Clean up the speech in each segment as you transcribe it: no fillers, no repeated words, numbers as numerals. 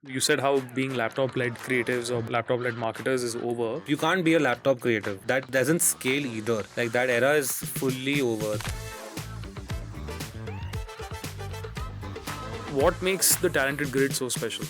You said how being laptop-led creatives or laptop-led marketers is over. You can't be a laptop creative. That doesn't scale either. Like that era is fully over. What makes the talented grid so special?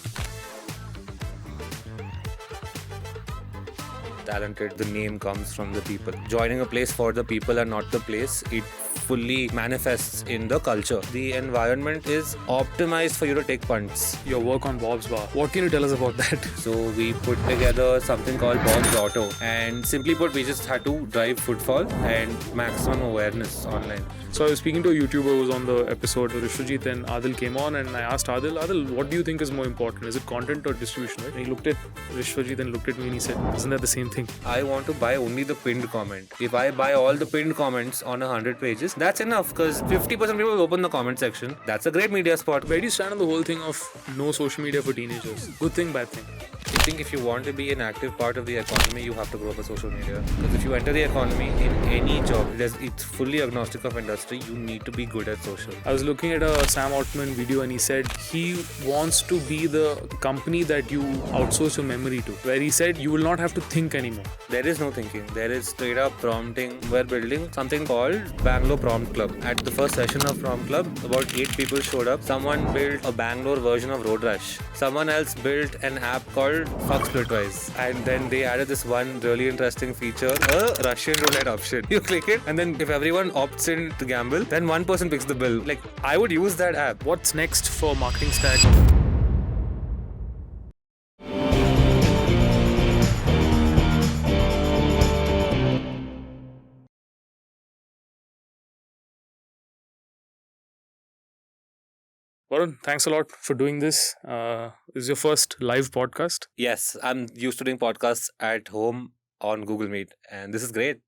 Talented, the name comes from the people. Joining a place for the people and not the place, it fully manifests in the culture. The environment is optimized for you to take punts. Your work on Bob's Bar. What can you tell us about that? So we put together something called Bob's Auto, and simply put, we just had to drive footfall and maximum awareness online. So I was speaking to a YouTuber who was on the episode, Rishwajit, and Adil came on, and I asked Adil, what do you think is more important? Is it content or distribution? Right? And he looked at Rishwajit and looked at me and he said, isn't that the same thing? I want to buy only the pinned comment. If I buy all the pinned comments on 100 pages, that's enough, because 50% people open the comment section. That's a great media spot. Where do you stand on the whole thing of no social media for teenagers? Good thing, bad thing? I think if you want to be an active part of the economy, you have to grow up with social media. Because if you enter the economy in any job, it's fully agnostic of industry, you need to be good at social. I was looking at a Sam Altman video and he said he wants to be the company that you outsource your memory to. Where he said you will not have to think anymore. There is no thinking. There is straight up prompting. We're building something called Bangalore Prompt Club. At the first session of Prompt Club, about 8 people showed up. Someone built a Bangalore version of Road Rash. Someone else built an app called Fuck Splitwise. And then they added this one really interesting feature, a Russian roulette option. You click it, and then if everyone opts in to gamble, then one person picks the bill. Like, I would use that app. What's next for MktgStack? Varun, thanks a lot for doing this. This is your first live podcast. Yes, I'm used to doing podcasts at home on Google Meet, and this is great.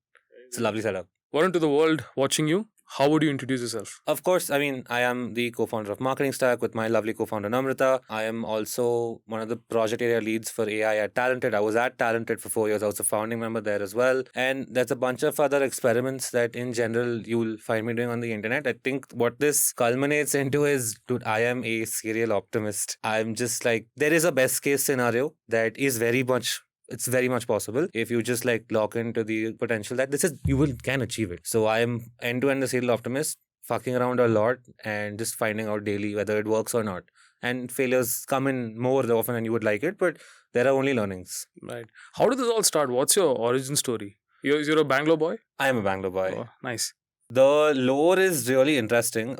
It's a lovely setup. Varun, to the world watching you, how would you introduce yourself? Of course, I am the co-founder of MktgStack with my lovely co-founder Namrata. I am also one of the project area leads for AI at Talented. I was at Talented for 4 years. I was a founding member there as well. And there's a bunch of other experiments that in general you'll find me doing on the internet. I think what this culminates into is, dude, I am a serial optimist. I'm just like, there is a best case scenario that is very much possible if you just like lock into the potential that can achieve it. So I am end-to-end a serial optimist, fucking around a lot and just finding out daily whether it works or not. And failures come in more often than you would like it, but there are only learnings. Right. How did this all start? What's your origin story? You're a Bangalore boy? I am a Bangalore boy. Oh, nice. The lore is really interesting.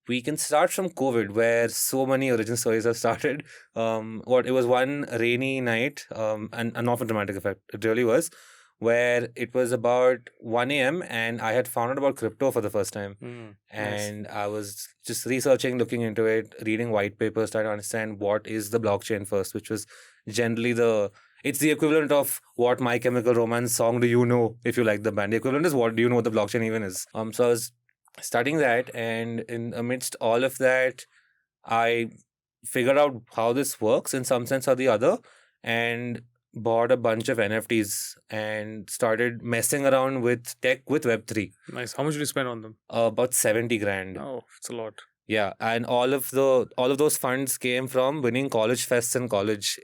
We can start from COVID, where so many origin stories have started. It was one rainy night, and not a dramatic effect, it really was, where it was about 1 a.m. and I had found out about crypto for the first time. And nice. I was just researching, looking into it, reading white papers, trying to understand what is the blockchain first, which was generally it's the equivalent of what My Chemical Romance song do you know if you like the band. The equivalent is what do you know what the blockchain even is. So I was studying that, and in amidst all of that, I figured out how this works in some sense or the other, and bought a bunch of NFTs and started messing around with tech with Web3. Nice. How much did you spend on them? About 70 grand. Oh, it's a lot. Yeah, and all of those funds came from winning college fests in college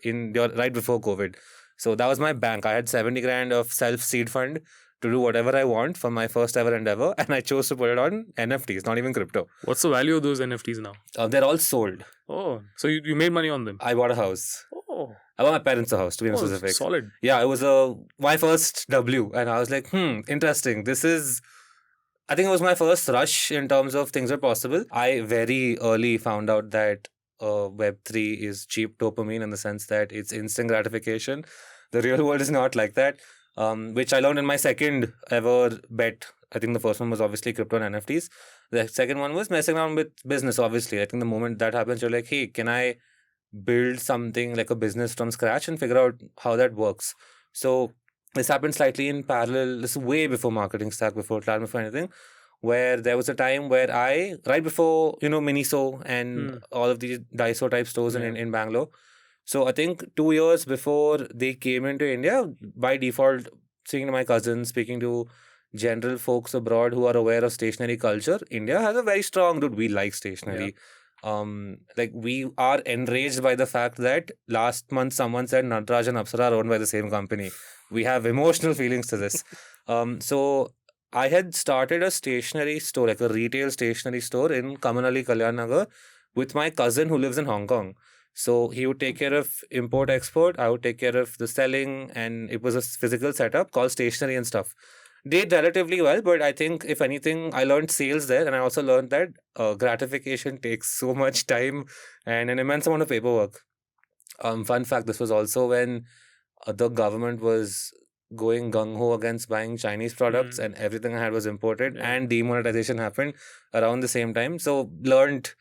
right before COVID. So that was my bank. I had 70 grand of self-seed fund to do whatever I want for my first ever endeavor, and I chose to put it on NFTs, not even crypto. What's the value of those NFTs now? They're all sold. Oh, so you made money on them? I bought a house. Oh. I bought my parents a house, to be specific. Solid. Yeah, it was my first W, and I was like, interesting. I think it was my first rush in terms of things are possible. I very early found out that Web3 is cheap dopamine in the sense that it's instant gratification. The real world is not like that. Which I learned in my second ever bet. I think the first one was obviously crypto and NFTs. The second one was messing around with business, obviously. I think the moment that happens, you're like, hey, can I build something like a business from scratch and figure out how that works? So this happened slightly in parallel. This is way before MktgStack, before Cloud, before anything, where there was a time where right before, Miniso and all of these Daiso type stores in Bangalore. So I think 2 years before they came into India, by default, speaking to my cousins, speaking to general folks abroad who are aware of stationery culture, India has a very strong, we like stationery. Like we are enraged by the fact that last month someone said Nataraj and Apsara are owned by the same company. We have emotional feelings to this. So I had started a stationery store, like a retail stationery store in Kamanali, Kalyan Nagar, with my cousin who lives in Hong Kong. So he would take care of import export, I would take care of the selling, and it was a physical setup called stationery and stuff. Did relatively well, but I think if anything, I learned sales there, and I also learned that gratification takes so much time and an immense amount of paperwork. Fun fact: this was also when the government was going gung ho against buying Chinese products, and everything I had was imported, and demonetization happened around the same time. So learned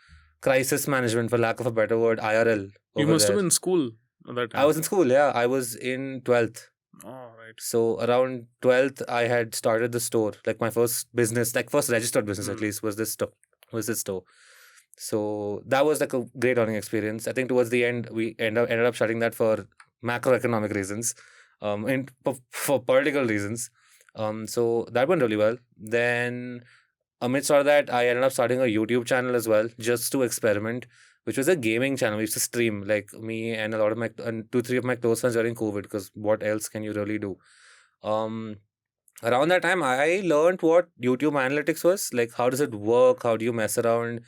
crisis management, for lack of a better word, IRL. You over must have there. been in school at that time. I was in school, yeah. I was in 12th. Oh, right. So around 12th, I had started the store. Like my first business, like first registered business at least, was this store. So that was like a great learning experience. I think towards the end, we ended up shutting that for macroeconomic reasons, and for political reasons. So that went really well. Then amidst all that, I ended up starting a YouTube channel as well, just to experiment, which was a gaming channel. We used to stream, like me and a lot of my, and 2-3 of my close friends during COVID, because what else can you really do? Around that time, I learned what YouTube analytics was. Like, how does it work? How do you mess around?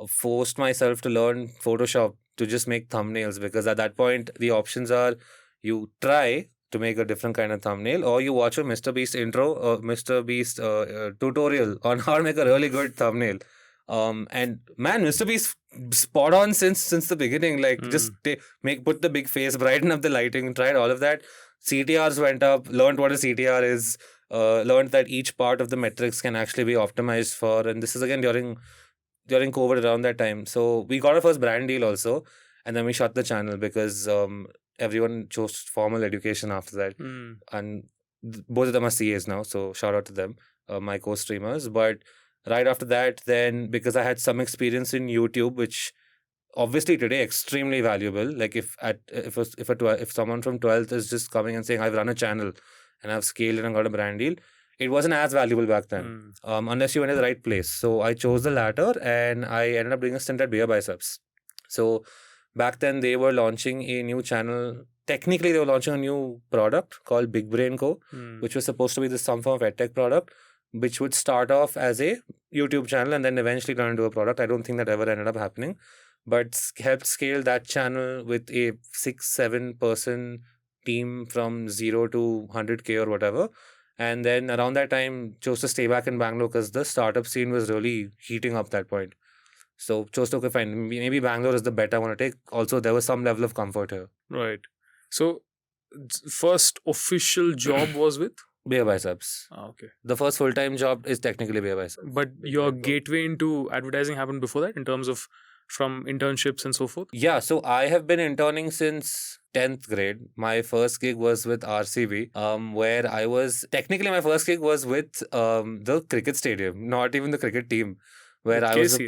Forced myself to learn Photoshop to just make thumbnails, because at that point, the options are you try to make a different kind of thumbnail, or you watch a Mr. Beast intro or Mr. Beast tutorial on how to make a really good thumbnail. And man, Mr. Beast spot on since the beginning. Like just put the big face, brighten up the lighting, tried all of that. CTRs went up, learned what a CTR is, learned that each part of the metrics can actually be optimized for. And this is again during COVID around that time. So we got our first brand deal also, and then we shut the channel because everyone chose formal education after that. And both of them are CAs now, so shout out to them, my co-streamers. But right after that, then because I had some experience in YouTube, which obviously today extremely valuable. Like if someone from 12th is just coming and saying I've run a channel and I've scaled it and got a brand deal, it wasn't as valuable back then, unless you went to the right place. So I chose the latter, and I ended up doing a stint at BeerBiceps. So back then they were launching a new channel. Technically, they were launching a new product called Big Brain Co, which was supposed to be some form of edtech product, which would start off as a YouTube channel and then eventually turn into a product. I don't think that ever ended up happening, but helped scale that channel with a 6-7 person team from 0 to 100K or whatever. And then around that time, chose to stay back in Bangalore because the startup scene was really heating up that point. So chose to, okay, fine, maybe Bangalore is the bet I want to take. Also, there was some level of comfort here. Right. So, first official job was with? BeerBiceps. Okay. The first full-time job is technically BeerBiceps. But your gateway into advertising happened before that, in terms of from internships and so forth? Yeah, so I have been interning since 10th grade. My first gig was with RCB, where I was, technically my first gig was with the cricket stadium, not even the cricket team, where I was,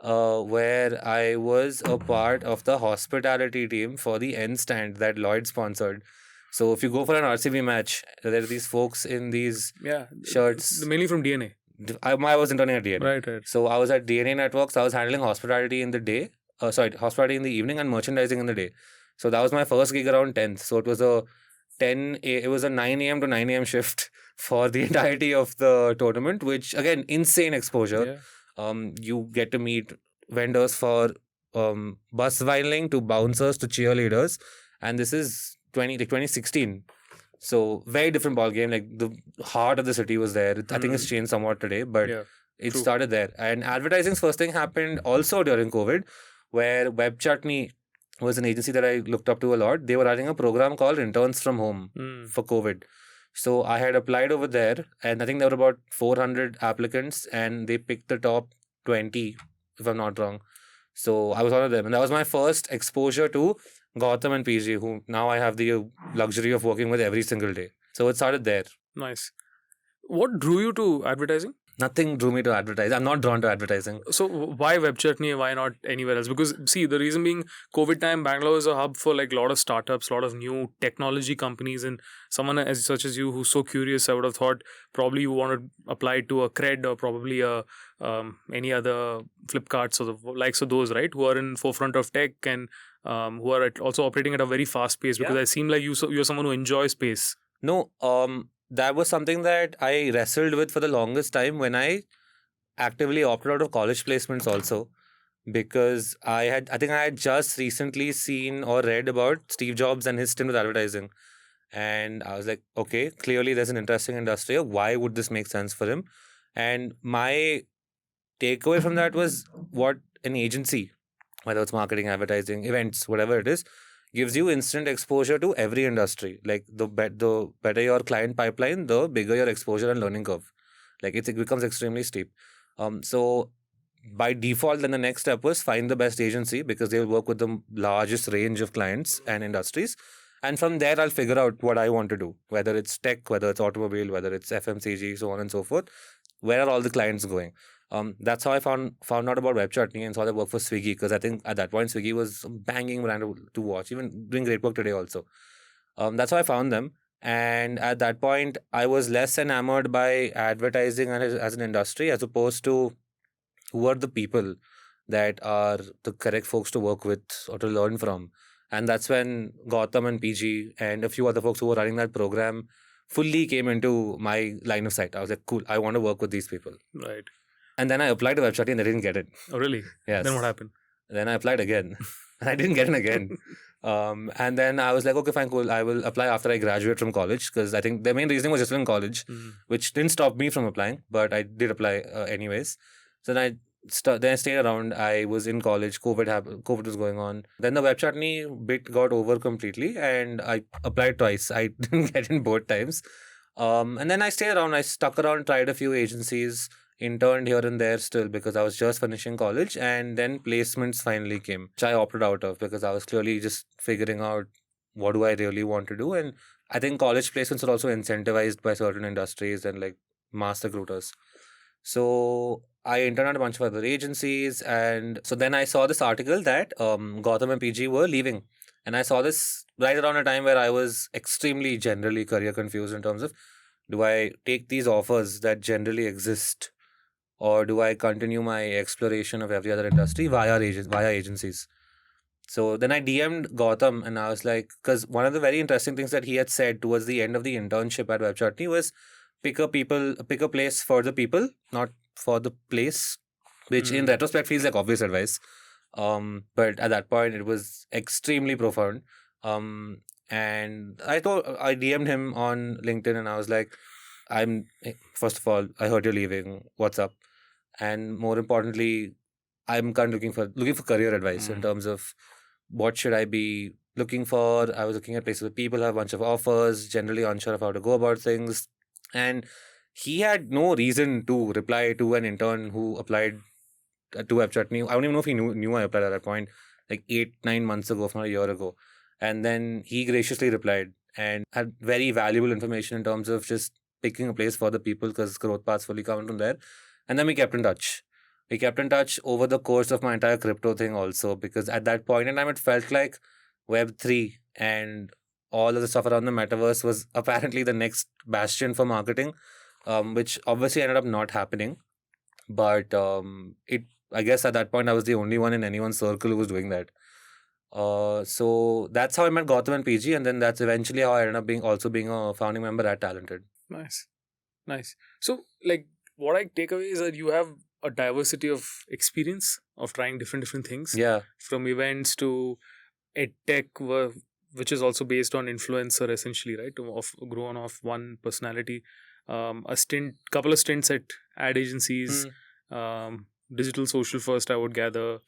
where I was a part of the hospitality team for the end stand that Lloyd sponsored. So if you go for an RCB match, there are these folks in these shirts. Mainly from DNA. I was interning at DNA. Right. So I was at DNA Networks. I was handling hospitality in the day. Hospitality in the evening and merchandising in the day. So that was my first gig around 10th. So it was a 9 a.m. to 9 a.m. shift for the entirety of the tournament, which again, insane exposure. You get to meet vendors for bus vinyling to bouncers to cheerleaders. And this is 2016. So very different ball game. Like the heart of the city was there. I think it's changed somewhat today, but it started there. And advertising's first thing happened also during COVID, where Webchutney was an agency that I looked up to a lot. They were running a program called Interns from Home for COVID. So I had applied over there, and I think there were about 400 applicants, and they picked the top 20, if I'm not wrong. So I was one of them, and that was my first exposure to Gautam and PG, who now I have the luxury of working with every single day. So it started there. Nice. What drew you to advertising? Nothing drew me to advertise. I'm not drawn to advertising. So why Webchutney? Why not anywhere else? Because see, the reason being, COVID time, Bangalore is a hub for like a lot of startups, a lot of new technology companies, and someone as such as you who's so curious, I would have thought probably you want to apply to a Cred or probably a any other Flipkarts or the likes of those, right? Who are in forefront of tech and who are also operating at a very fast pace. Because I seem like you're someone who enjoys pace. No, that was something that I wrestled with for the longest time when I actively opted out of college placements also, because I think I had just recently seen or read about Steve Jobs and his stint with advertising. And I was like, okay, clearly there's an interesting industry here. Why would this make sense for him? And my takeaway from that was what an agency, whether it's marketing, advertising, events, whatever it is, gives you instant exposure to every industry. Like the better your client pipeline, the bigger your exposure and learning curve. Like it becomes extremely steep. So by default, then the next step was find the best agency because they'll work with the largest range of clients and industries. And from there, I'll figure out what I want to do, whether it's tech, whether it's automobile, whether it's FMCG, so on and so forth. Where are all the clients going? That's how I found out about Webchutney and saw they work for Swiggy, because I think at that point Swiggy was a banging brand to watch, even doing great work today also. That's how I found them. And at that point, I was less enamored by advertising as an industry as opposed to who are the people that are the correct folks to work with or to learn from. And that's when Gautam and PG and a few other folks who were running that program fully came into my line of sight. I was like, cool, I want to work with these people. Right. And then I applied to Webchutney and I didn't get it. Oh, really? Yes. Then what happened? Then I applied again and I didn't get it again. And then I was like, okay, fine, cool. I will apply after I graduate from college, because I think the main reasoning was just in college, which didn't stop me from applying, but I did apply anyways. So then I stayed around. I was in college. COVID happened. COVID was going on. Then the Webchutney bit got over completely, and I applied twice. I didn't get in both times. And then I stayed around. I stuck around, tried a few agencies, interned here and there still because I was just finishing college, and then placements finally came, which I opted out of because I was clearly just figuring out what do I really want to do. And I think college placements are also incentivized by certain industries and like mass recruiters. So I interned at a bunch of other agencies, and so then I saw this article that Gautam and PG were leaving, and I saw this right around a time where I was extremely generally career confused in terms of, do I take these offers that generally exist, or do I continue my exploration of every other industry via agencies? So then I DM'd Gautam and I was like, because one of the very interesting things that he had said towards the end of the internship at Webchutney was pick a place for the people, not for the place, which in retrospect feels like obvious advice. But at that point it was extremely profound. And I DM'd him on LinkedIn and I was like, first of all, I heard you're leaving. What's up? And more importantly, I'm kind of looking for career advice in terms of what should I be looking for. I was looking at places where people have a bunch of offers, generally unsure of how to go about things. And he had no reason to reply to an intern who applied to Webchutney. I don't even know if he knew I applied at that point, like 8-9 months ago, if not a year ago. And then he graciously replied and had very valuable information in terms of just picking a place for the people, because growth paths fully come from there. And then we kept in touch. We kept in touch over the course of my entire crypto thing also, because at that point in time, it felt like Web3 and all of the stuff around the metaverse was apparently the next bastion for marketing, which obviously ended up not happening. But I guess at that point, I was the only one in anyone's circle who was doing that. So that's how I met Gautam and PG, and then that's eventually how I ended up being a founding member at Talented. Nice. So, like, what I take away is that you have a diversity of experience of trying different things. Yeah. From events to edtech, which is also based on influencer essentially, right? Grown off one personality. Couple of stints at ad agencies, digital social first, I would gather.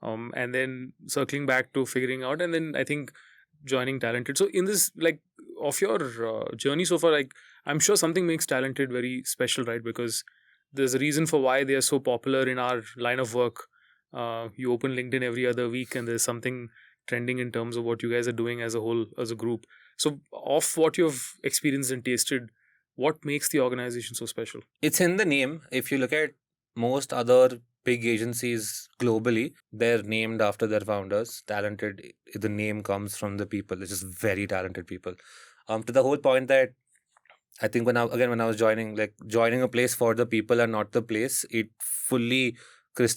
And then circling back to figuring out, and then I think joining Talented. So in this, like, of your journey so far, like, I'm sure something makes Talented very special, right? Because there's a reason for why they are so popular in our line of work. You open LinkedIn every other week and there's something trending in terms of what you guys are doing as a whole, as a group. So of what you've experienced and tasted, What makes the organization so special? It's in the name. If you look at most other big agencies globally, they're named after their founders. Talented, the name comes from the people. It's just very talented people. To the whole point that I think when I was joining a place for the people and not the place, it fully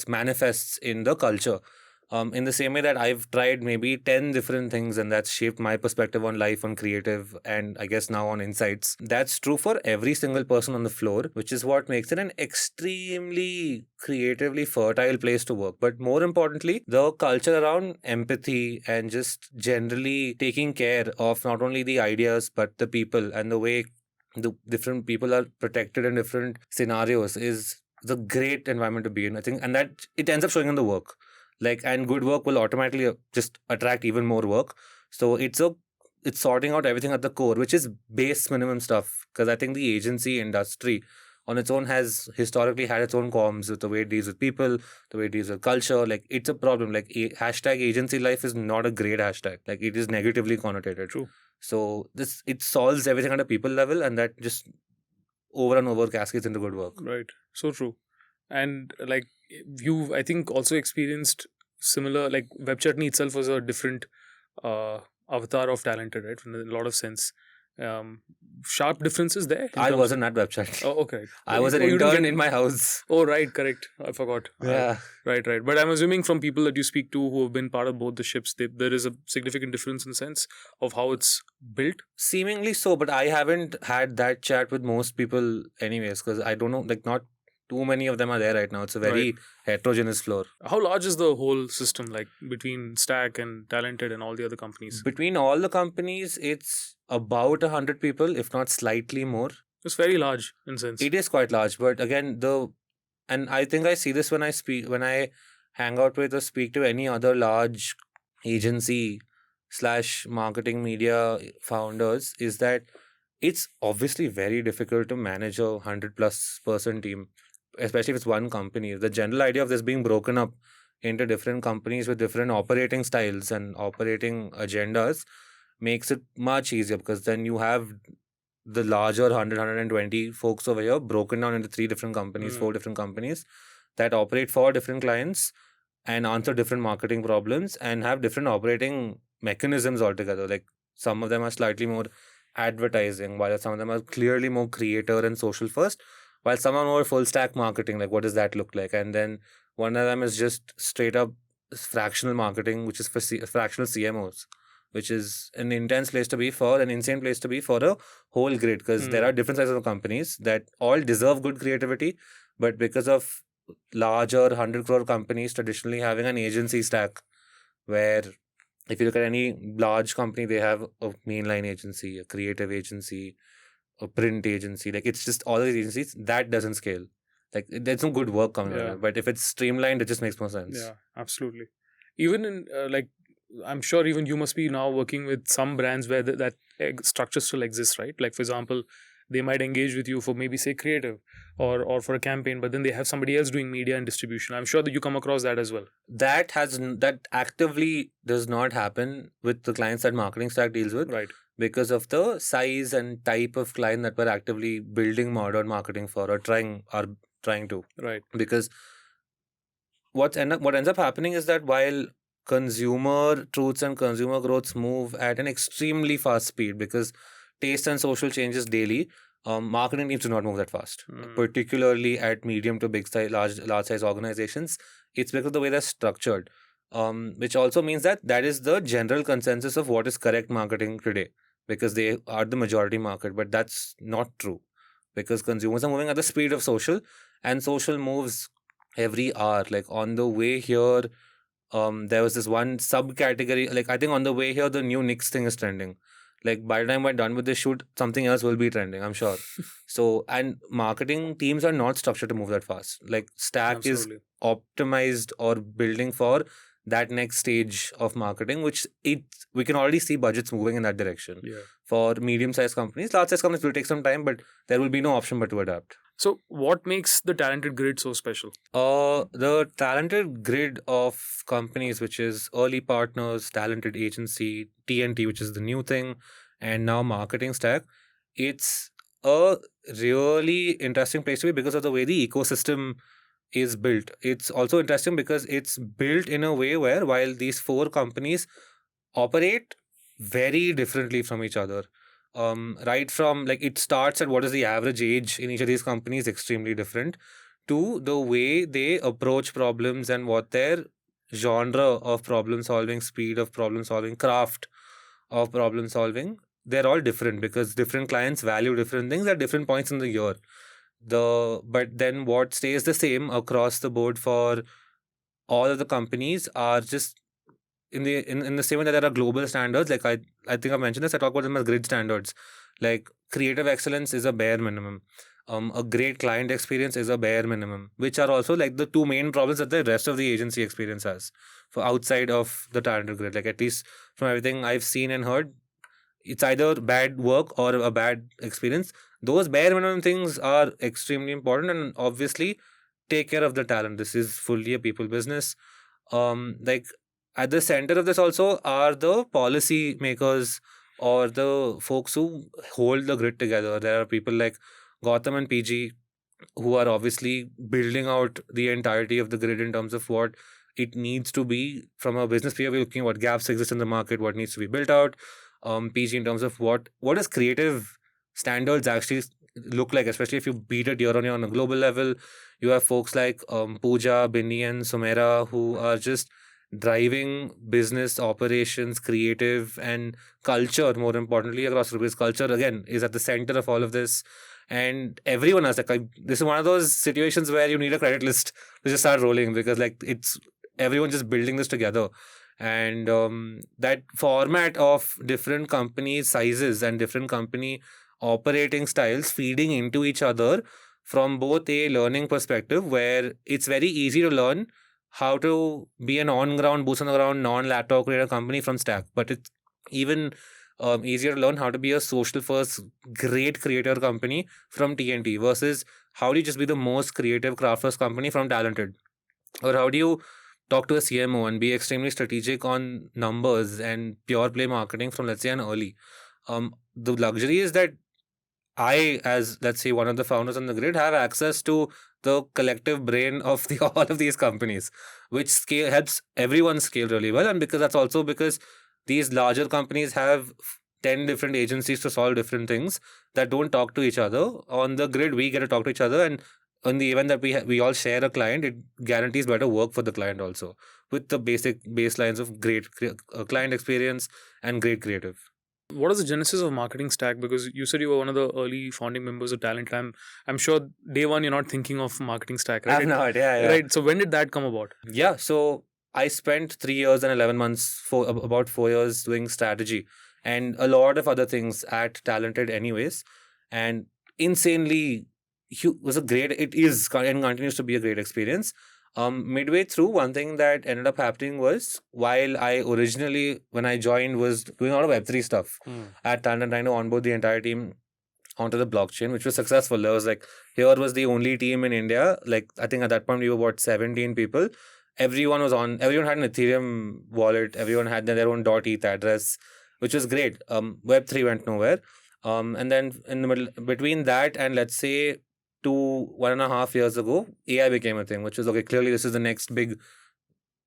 manifests in the culture. In the same way that I've tried maybe 10 different things and that's shaped my perspective on life, on creative, and I guess now on insights. That's true for every single person on the floor, which is what makes it an extremely creatively fertile place to work. But more importantly, the culture around empathy and just generally taking care of not only the ideas, but the people and the way the different people are protected in different scenarios is the great environment to be in, I think, and that it ends up showing in the work. And good work will automatically just attract even more work. So it's sorting out everything at the core, which is base minimum stuff. Because I think the agency industry on its own has historically had its own qualms with the way it deals with people, the way it deals with culture. It's a problem. Hashtag agency life is not a great hashtag. It is negatively connotated. True. So it solves everything at a people level, and that just over and over cascades into good work. Right. So true. And you've, I think, also experienced similar, Webchutney itself was a different avatar of talented, right? In a lot of sense. Sharp differences there? I wasn't at Webchutney. Oh, okay. I was an intern in my house. Oh, right, correct. I forgot. Yeah. Right. But I'm assuming from people that you speak to who have been part of both the ships, there is a significant difference in the sense of how it's built? Seemingly so, but I haven't had that chat with most people anyways, because I don't know, not too many of them are there right now. It's a very heterogeneous floor. How large is the whole system, between Stack and Talented and all the other companies? Between all the companies, it's about 100 people, if not slightly more. It's very large in sense. It is quite large, but again, and I think I see this when I hang out with or speak to any other large agency / marketing media founders, is that it's obviously very difficult to manage a 100+ person team, especially if it's one company. The general idea of this being broken up into different companies with different operating styles and operating agendas makes it much easier, because then you have the larger 120 folks over here broken down into 3 different companies, 4 different companies that operate for different clients and answer different marketing problems and have different operating mechanisms altogether. Some of them are slightly more advertising, while some of them are clearly more creator and social first, while some are more full stack marketing. What does that look like? And then one of them is just straight up fractional marketing, which is for fractional CMOs, which is an intense place to be for, an insane place to be for a whole grid, because there are different sizes of companies that all deserve good creativity, but because of larger 100 crore companies traditionally having an agency stack, where if you look at any large company, they have a mainline agency, a creative agency, a print agency. It's just all these agencies that doesn't scale. There's some good work coming out of it, but if it's streamlined, it just makes more sense. Yeah, absolutely. Even in I'm sure even you must be now working with some brands where that structure still exists, right? For example, they might engage with you for maybe say creative or for a campaign, but then they have somebody else doing media and distribution. I'm sure that you come across that as well. That actively does not happen with the clients that MarketingStack deals with, right? Because of the size and type of client that we're actively building modern marketing for, or trying to. Right. Because what ends up happening is that while consumer truths and consumer growths move at an extremely fast speed, because taste and social changes daily, marketing teams do not move that fast, particularly at medium to big size, large size organizations. It's because of the way they're structured, which also means that is the general consensus of what is correct marketing today, because they are the majority market. But that's not true, because consumers are moving at the speed of social, and social moves every hour. On the way here, there was this one subcategory. I think on the way here, the new Knicks thing is trending. By the time we're done with this shoot, something else will be trending, I'm sure. So, and marketing teams are not structured to move that fast. Stack Absolutely. is optimized or building for that next stage of marketing, which we can already see budgets moving in that direction. Yeah. For medium-sized companies, large-sized companies will take some time, but there will be no option but to adapt. So, what makes the talented grid so special? The talented grid of companies, which is early partners, talented agency, TNT, which is the new thing, and now MarketingStack, it's a really interesting place to be because of the way the ecosystem is built. It's also interesting because it's built in a way where while these 4 companies operate very differently from each other. Right from like it starts at what is the average age in each of these companies, extremely different, to the way they approach problems and what their genre of problem solving, speed of problem solving, craft of problem solving, they're all different because different clients value different things at different points in the year. But then what stays the same across the board for all of the companies are just in the same way that there are global standards. Like I think I mentioned this. I talk about them as grid standards. Like creative excellence is a bare minimum. A great client experience is a bare minimum, which are also like the 2 main problems that the rest of the agency experience has for outside of the talented grid. Like at least from everything I've seen and heard, it's either bad work or a bad experience. Those bare minimum things are extremely important, and obviously take care of the talent. This is fully a people business. Like at the center of this also are the policy makers or the folks who hold the grid together. There are people like Gotham and PG who are obviously building out the entirety of the grid in terms of what it needs to be from a business POV, looking at what gaps exist in the market, what needs to be built out. PG in terms of what does creative standards actually look like, especially if you beat it year on year on a global level. You have folks like Pooja, Binny, and Sumera who are just driving business operations, creative, and culture. More importantly, across because culture again is at the center of all of this. And everyone has this is one of those situations where you need a credit list to just start rolling because like it's everyone just building this together. And that format of different company sizes and different company operating styles feeding into each other from both a learning perspective where it's very easy to learn how to be an on-ground, boots on the ground, non-laptop creator company from Stack. But it's even easier to learn how to be a social first, great creator company from TNT versus how do you just be the most creative craft first company from Talented? Or how do you talk to a CMO and be extremely strategic on numbers and pure play marketing from, let's say, an early? The luxury is that I, as let's say one of the founders on the grid, have access to the collective brain of the all of these companies, which scale helps everyone scale really well. And because that's also because these larger companies have 10 different agencies to solve different things that don't talk to each other. On the grid, we get to talk to each other, and in the event that we all share a client, it guarantees better work for the client also, with the basic baselines of great client experience and great creative. What is the genesis of MktgStack? Because you said you were one of the early founding members of Talent. I'm sure day one you're not thinking of MktgStack, right? I'm not, yeah. Right. So when did that come about? Yeah, so I spent 3 years and 11 months for about 4 years doing strategy and a lot of other things at Talented, anyways. And insanely, was a great. It is and continues to be a great experience. Midway through, one thing that ended up happening was while I originally, when I joined, was doing a lot of Web3 stuff at Talent, trying to onboard the entire team onto the blockchain, which was successful. There was like, here was the only team in India. Like, I think at that point we were about 17 people. Everyone had an Ethereum wallet. Everyone had their own .eth address, which was great. Web3 went nowhere. And then in the middle, between that and let's say 1.5 years ago, AI became a thing, which was okay. Clearly, this is the next big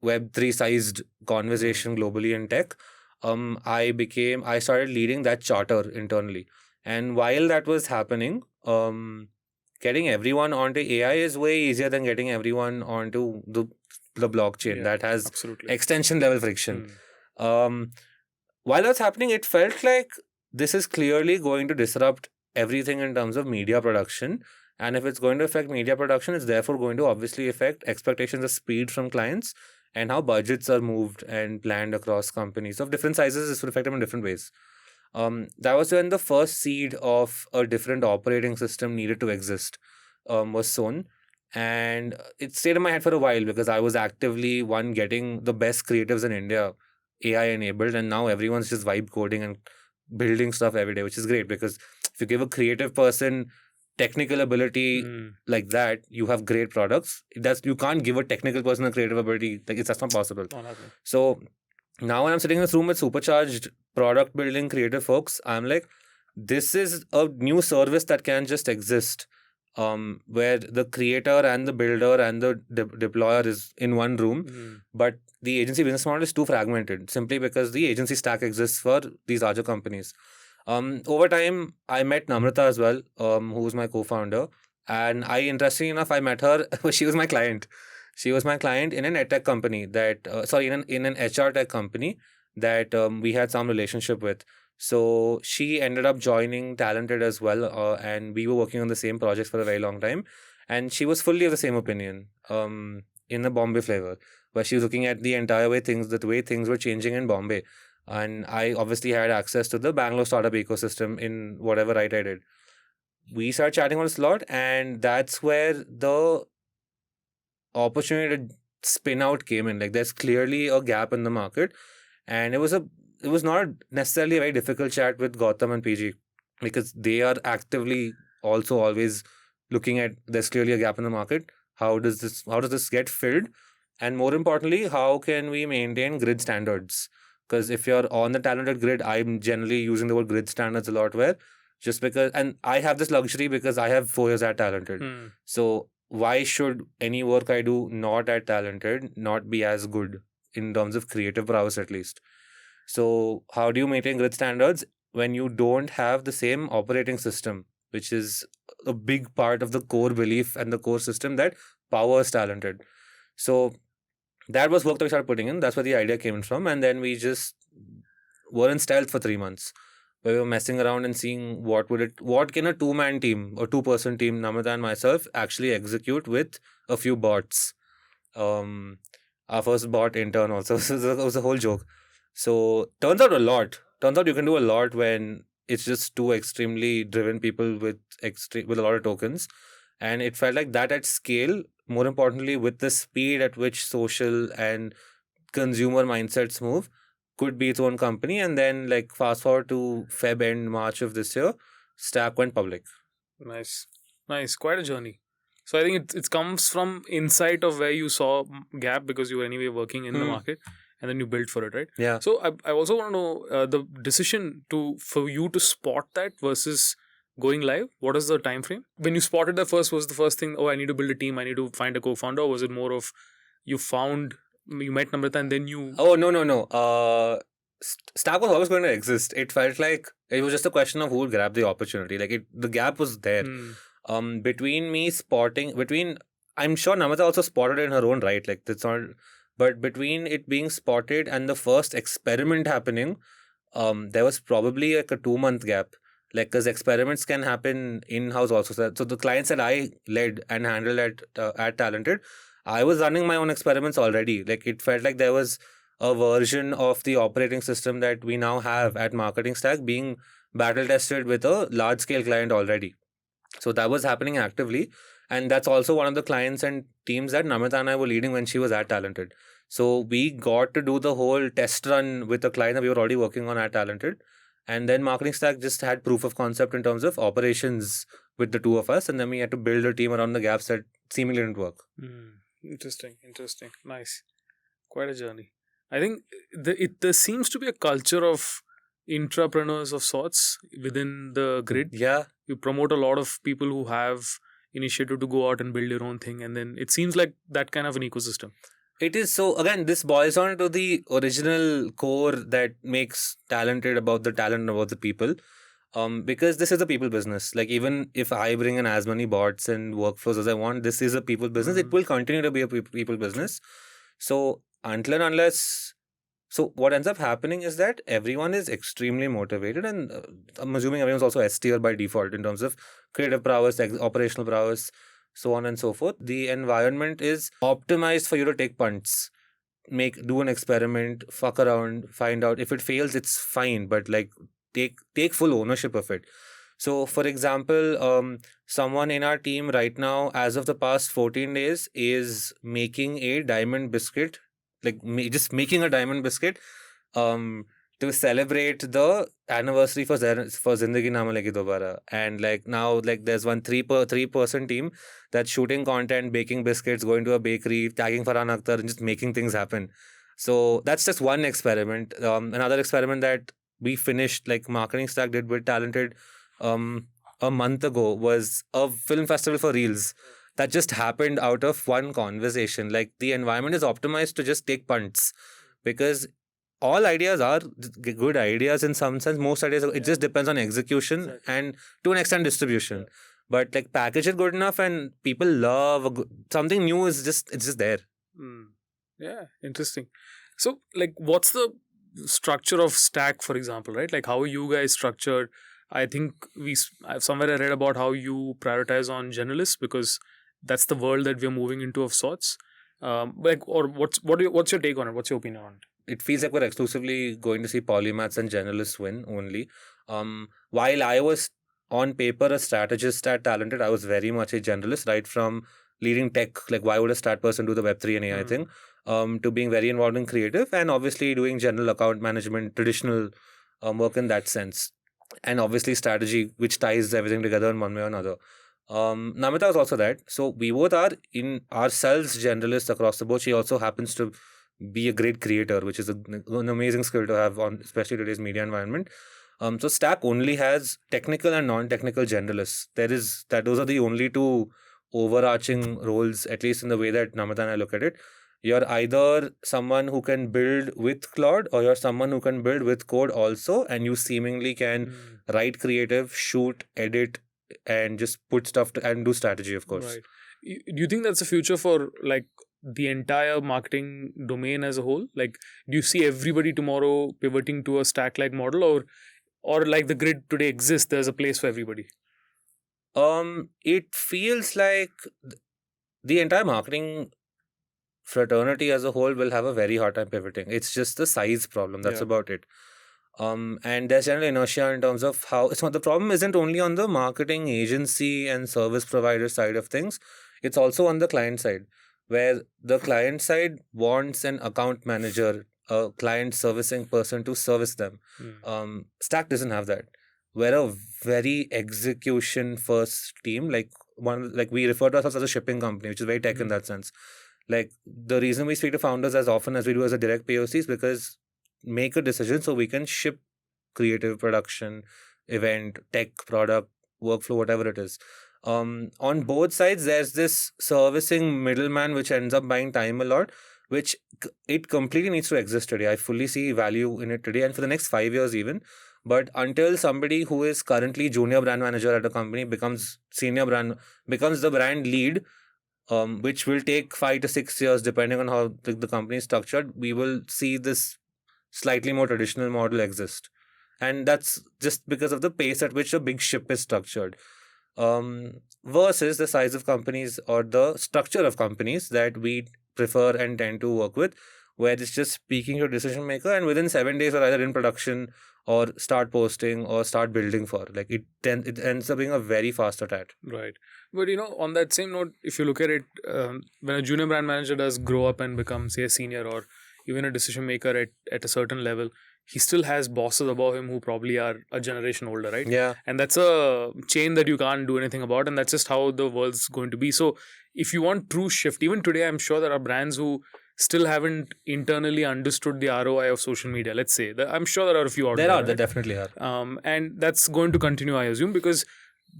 Web3 sized conversation globally in tech. I started leading that charter internally, and while that was happening, getting everyone onto AI is way easier than getting everyone onto the blockchain that has extension level friction. While that's happening, it felt like this is clearly going to disrupt everything in terms of media production. And if it's going to affect media production, it's therefore going to obviously affect expectations of speed from clients and how budgets are moved and planned across companies of different sizes. This will affect them in different ways. That was when the first seed of a different operating system needed to exist was sown. And it stayed in my head for a while because I was actively getting the best creatives in India AI enabled, and now everyone's just vibe coding and building stuff every day, which is great because if you give a creative person technical ability like that, you have great products. You can't give a technical person a creative ability. That's not possible. So now when I'm sitting in this room with supercharged product building creative folks, I'm like, this is a new service that can just exist, where the creator and the builder and the deployer is in one room, but the agency business model is too fragmented simply because the agency stack exists for these larger companies. Over time, I met Namrata as well, who was my co-founder, and interestingly enough, I met her. She was my client. She was my client in an edtech company that, in an HR tech company that we had some relationship with. So she ended up joining Talented as well, and we were working on the same project for a very long time. And she was fully of the same opinion, in the Bombay flavor, where she was looking at the entire the way things were changing in Bombay. And I obviously had access to the Bangalore startup ecosystem in whatever right I did. We started chatting on this a lot, and that's where the opportunity to spin out came in. Like, there's clearly a gap in the market, and it was not necessarily a very difficult chat with Gautam and PG, because they are actively also always looking at, there's clearly a gap in the market. How does this get filled? And more importantly, how can we maintain grid standards? Because if you're on the Talented grid, I'm generally using the word grid standards a lot, where just because, and I have this luxury because I have 4 years at Talented. So why should any work I do not at Talented not be as good in terms of creative prowess at least? So how do you maintain grid standards when you don't have the same operating system, which is a big part of the core belief and the core system that powers Talented? So that was work that we started putting in. That's where the idea came from. And then we just were in stealth for 3 months, where we were messing around and seeing what can a 2-man team or 2-person team, Namrata and myself, actually execute with a few bots. Our first bot intern also. So it was a whole joke. So turns out you can do a lot when it's just 2 extremely driven people with a lot of tokens. And it felt like that at scale, more importantly, with the speed at which social and consumer mindsets move, could be its own company. And then, like, fast forward to Feb end March of this year, Stack went public. Nice. Quite a journey. So I think it comes from insight of where you saw gap because you were anyway working in the market, and then you built for it, right? Yeah. So I also want to know the decision for you to spot that versus going live. What is the time frame? When you spotted that first, was the first thing, I need to build a team, I need to find a co-founder, or was it more of you met Namrata and then you... Oh, no. Stack was always going to exist. It felt like it was just a question of who would grab the opportunity. Like, the gap was there. Between I'm sure Namrata also spotted it in her own right. Like, that's not... But between it being spotted and the first experiment happening, there was probably like a 2-month gap. Like, because experiments can happen in-house also. So the clients that I led and handled at Talented, I was running my own experiments already. Like, it felt like there was a version of the operating system that we now have at MktgStack being battle tested with a large-scale client already. So that was happening actively. And that's also one of the clients and teams that Namrata and I were leading when she was at Talented. So we got to do the whole test run with a client that we were already working on at Talented. And then MktgStack just had proof of concept in terms of operations with the 2 of us. And then we had to build a team around the gaps that seemingly didn't work. Interesting. Nice. Quite a journey. I think there seems to be a culture of intrapreneurs of sorts within the grid. Yeah. You promote a lot of people who have initiative to go out and build your own thing. And then it seems like that kind of an ecosystem. It is. So again, this boils on to the original core that makes Talented about the talent and about the people. Because this is a people business. Like, even if I bring in as many bots and workflows as I want, this is a people business. It will continue to be a people business. So until and unless... So what ends up happening is that everyone is extremely motivated, and I'm assuming everyone's also S tier by default in terms of creative prowess, operational prowess, so on and so forth. The environment is optimized for you to take punts, do an experiment, fuck around, find out. If it fails, it's fine, but like take full ownership of it. So, for example, someone in our team right now, as of the past 14 days, is making a diamond biscuit, like just making a diamond biscuit to celebrate the anniversary for Zindagi Na Milegi Dobara. And like now, like there's one 3-person team that's shooting content, baking biscuits, going to a bakery, tagging Farhan Akhtar, and just making things happen. So that's just one experiment. Another experiment that we finished, like MktgStack did with Talented a month ago, was a film festival for reels that just happened out of one conversation. Like, the environment is optimized to just take punts, because all ideas are good ideas in some sense. Most ideas, it just depends on execution and to an extent distribution. But like, package it good enough and people love something new, is just, it's just there. Yeah, interesting. So like, what's the structure of Stack, for example, right? Like, how are you guys structured? I think somewhere I read about how you prioritize on generalists, because that's the world that we're moving into of sorts. What's your take on it? What's your opinion on it? It feels like we're exclusively going to see polymaths and generalists win only. While I was on paper a strategist at Talented, I was very much a generalist, right from leading tech, like why would a stat person do the Web3 and AI thing, to being very involved in creative and obviously doing general account management, traditional work in that sense. And obviously strategy, which ties everything together in one way or another. Namita was also that. So we both are in ourselves generalists across the board. She also happens to be a great creator, which is an amazing skill to have on especially today's media environment. So Stack only has technical and non-technical generalists. Those are the only two overarching roles, at least in the way that Namita and I look at it. You're either someone who can build with Claude, or you're someone who can build with code also, and you seemingly can write creative, shoot, edit, and just put stuff and do strategy, of course. Right. Do you think that's the future for like the entire marketing domain as a whole? Like, do you see everybody tomorrow pivoting to a Stack-like model, or like the grid today exists, there's a place for everybody? It feels like the entire marketing fraternity as a whole will have a very hard time pivoting. It's just the size problem. That's about it. And there's general inertia in terms of how it's not. The problem isn't only on the marketing agency and service provider side of things. It's also on the client side, where the client side wants an account manager, a client servicing person to service them. Stack doesn't have that. We're a very execution first team. Like we refer to ourselves as a shipping company, which is very tech in that sense. Like, the reason we speak to founders as often as we do as a direct POC is because make a decision so we can ship creative production, event, tech, product, workflow, whatever it is. On both sides, there's this servicing middleman which ends up buying time a lot, which it completely needs to exist today. I fully see value in it today and for the next 5 years even. But until somebody who is currently junior brand manager at a company becomes the brand lead, which will take 5 to 6 years depending on how the company is structured, we will see this slightly more traditional model exist. And that's just because of the pace at which a big ship is structured. Versus the size of companies or the structure of companies that we prefer and tend to work with, where it's just speaking to a decision maker and within 7 days are either in production or start posting or start building for. Like, it ends up being a very fast attack. Right. But on that same note, if you look at it, when a junior brand manager does grow up and become, say, a senior or even a decision maker at a certain level, he still has bosses above him who probably are a generation older, right? Yeah. And that's a chain that you can't do anything about, and that's just how the world's going to be. So if you want true shift, even today, I'm sure there are brands who still haven't internally understood the ROI of social media, let's say. I'm sure there are a few out there. There definitely are. And that's going to continue, I assume, because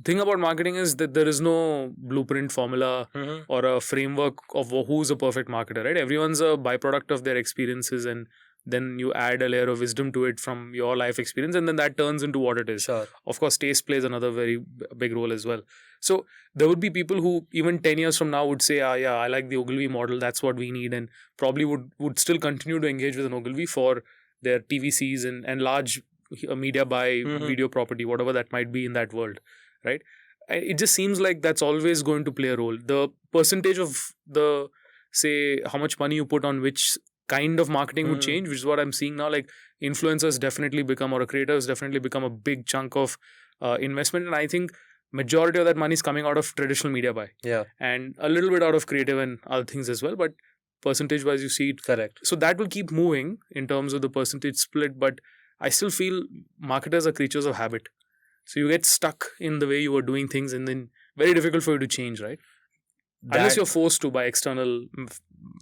thing about marketing is that there is no blueprint formula or a framework of who's a perfect marketer, right? Everyone's a byproduct of their experiences, and then you add a layer of wisdom to it from your life experience, and then that turns into what it is. Sure. Of course, taste plays another very big role as well. So there would be people who even 10 years from now would say, yeah, I like the Ogilvy model, that's what we need, and probably would still continue to engage with an Ogilvy for their TVCs and large media buy video property, whatever that might be in that world, right? It just seems like that's always going to play a role. The percentage of say, how much money you put on which kind of marketing would change, which is what I'm seeing now. Like, influencers definitely become, or creators definitely become a big chunk of investment. And I think majority of that money is coming out of traditional media buy. Yeah. And a little bit out of creative and other things as well. But percentage wise, you see it. Correct. So that will keep moving in terms of the percentage split. But I still feel marketers are creatures of habit. So you get stuck in the way you were doing things, and then very difficult for you to change, right? unless you're forced to by external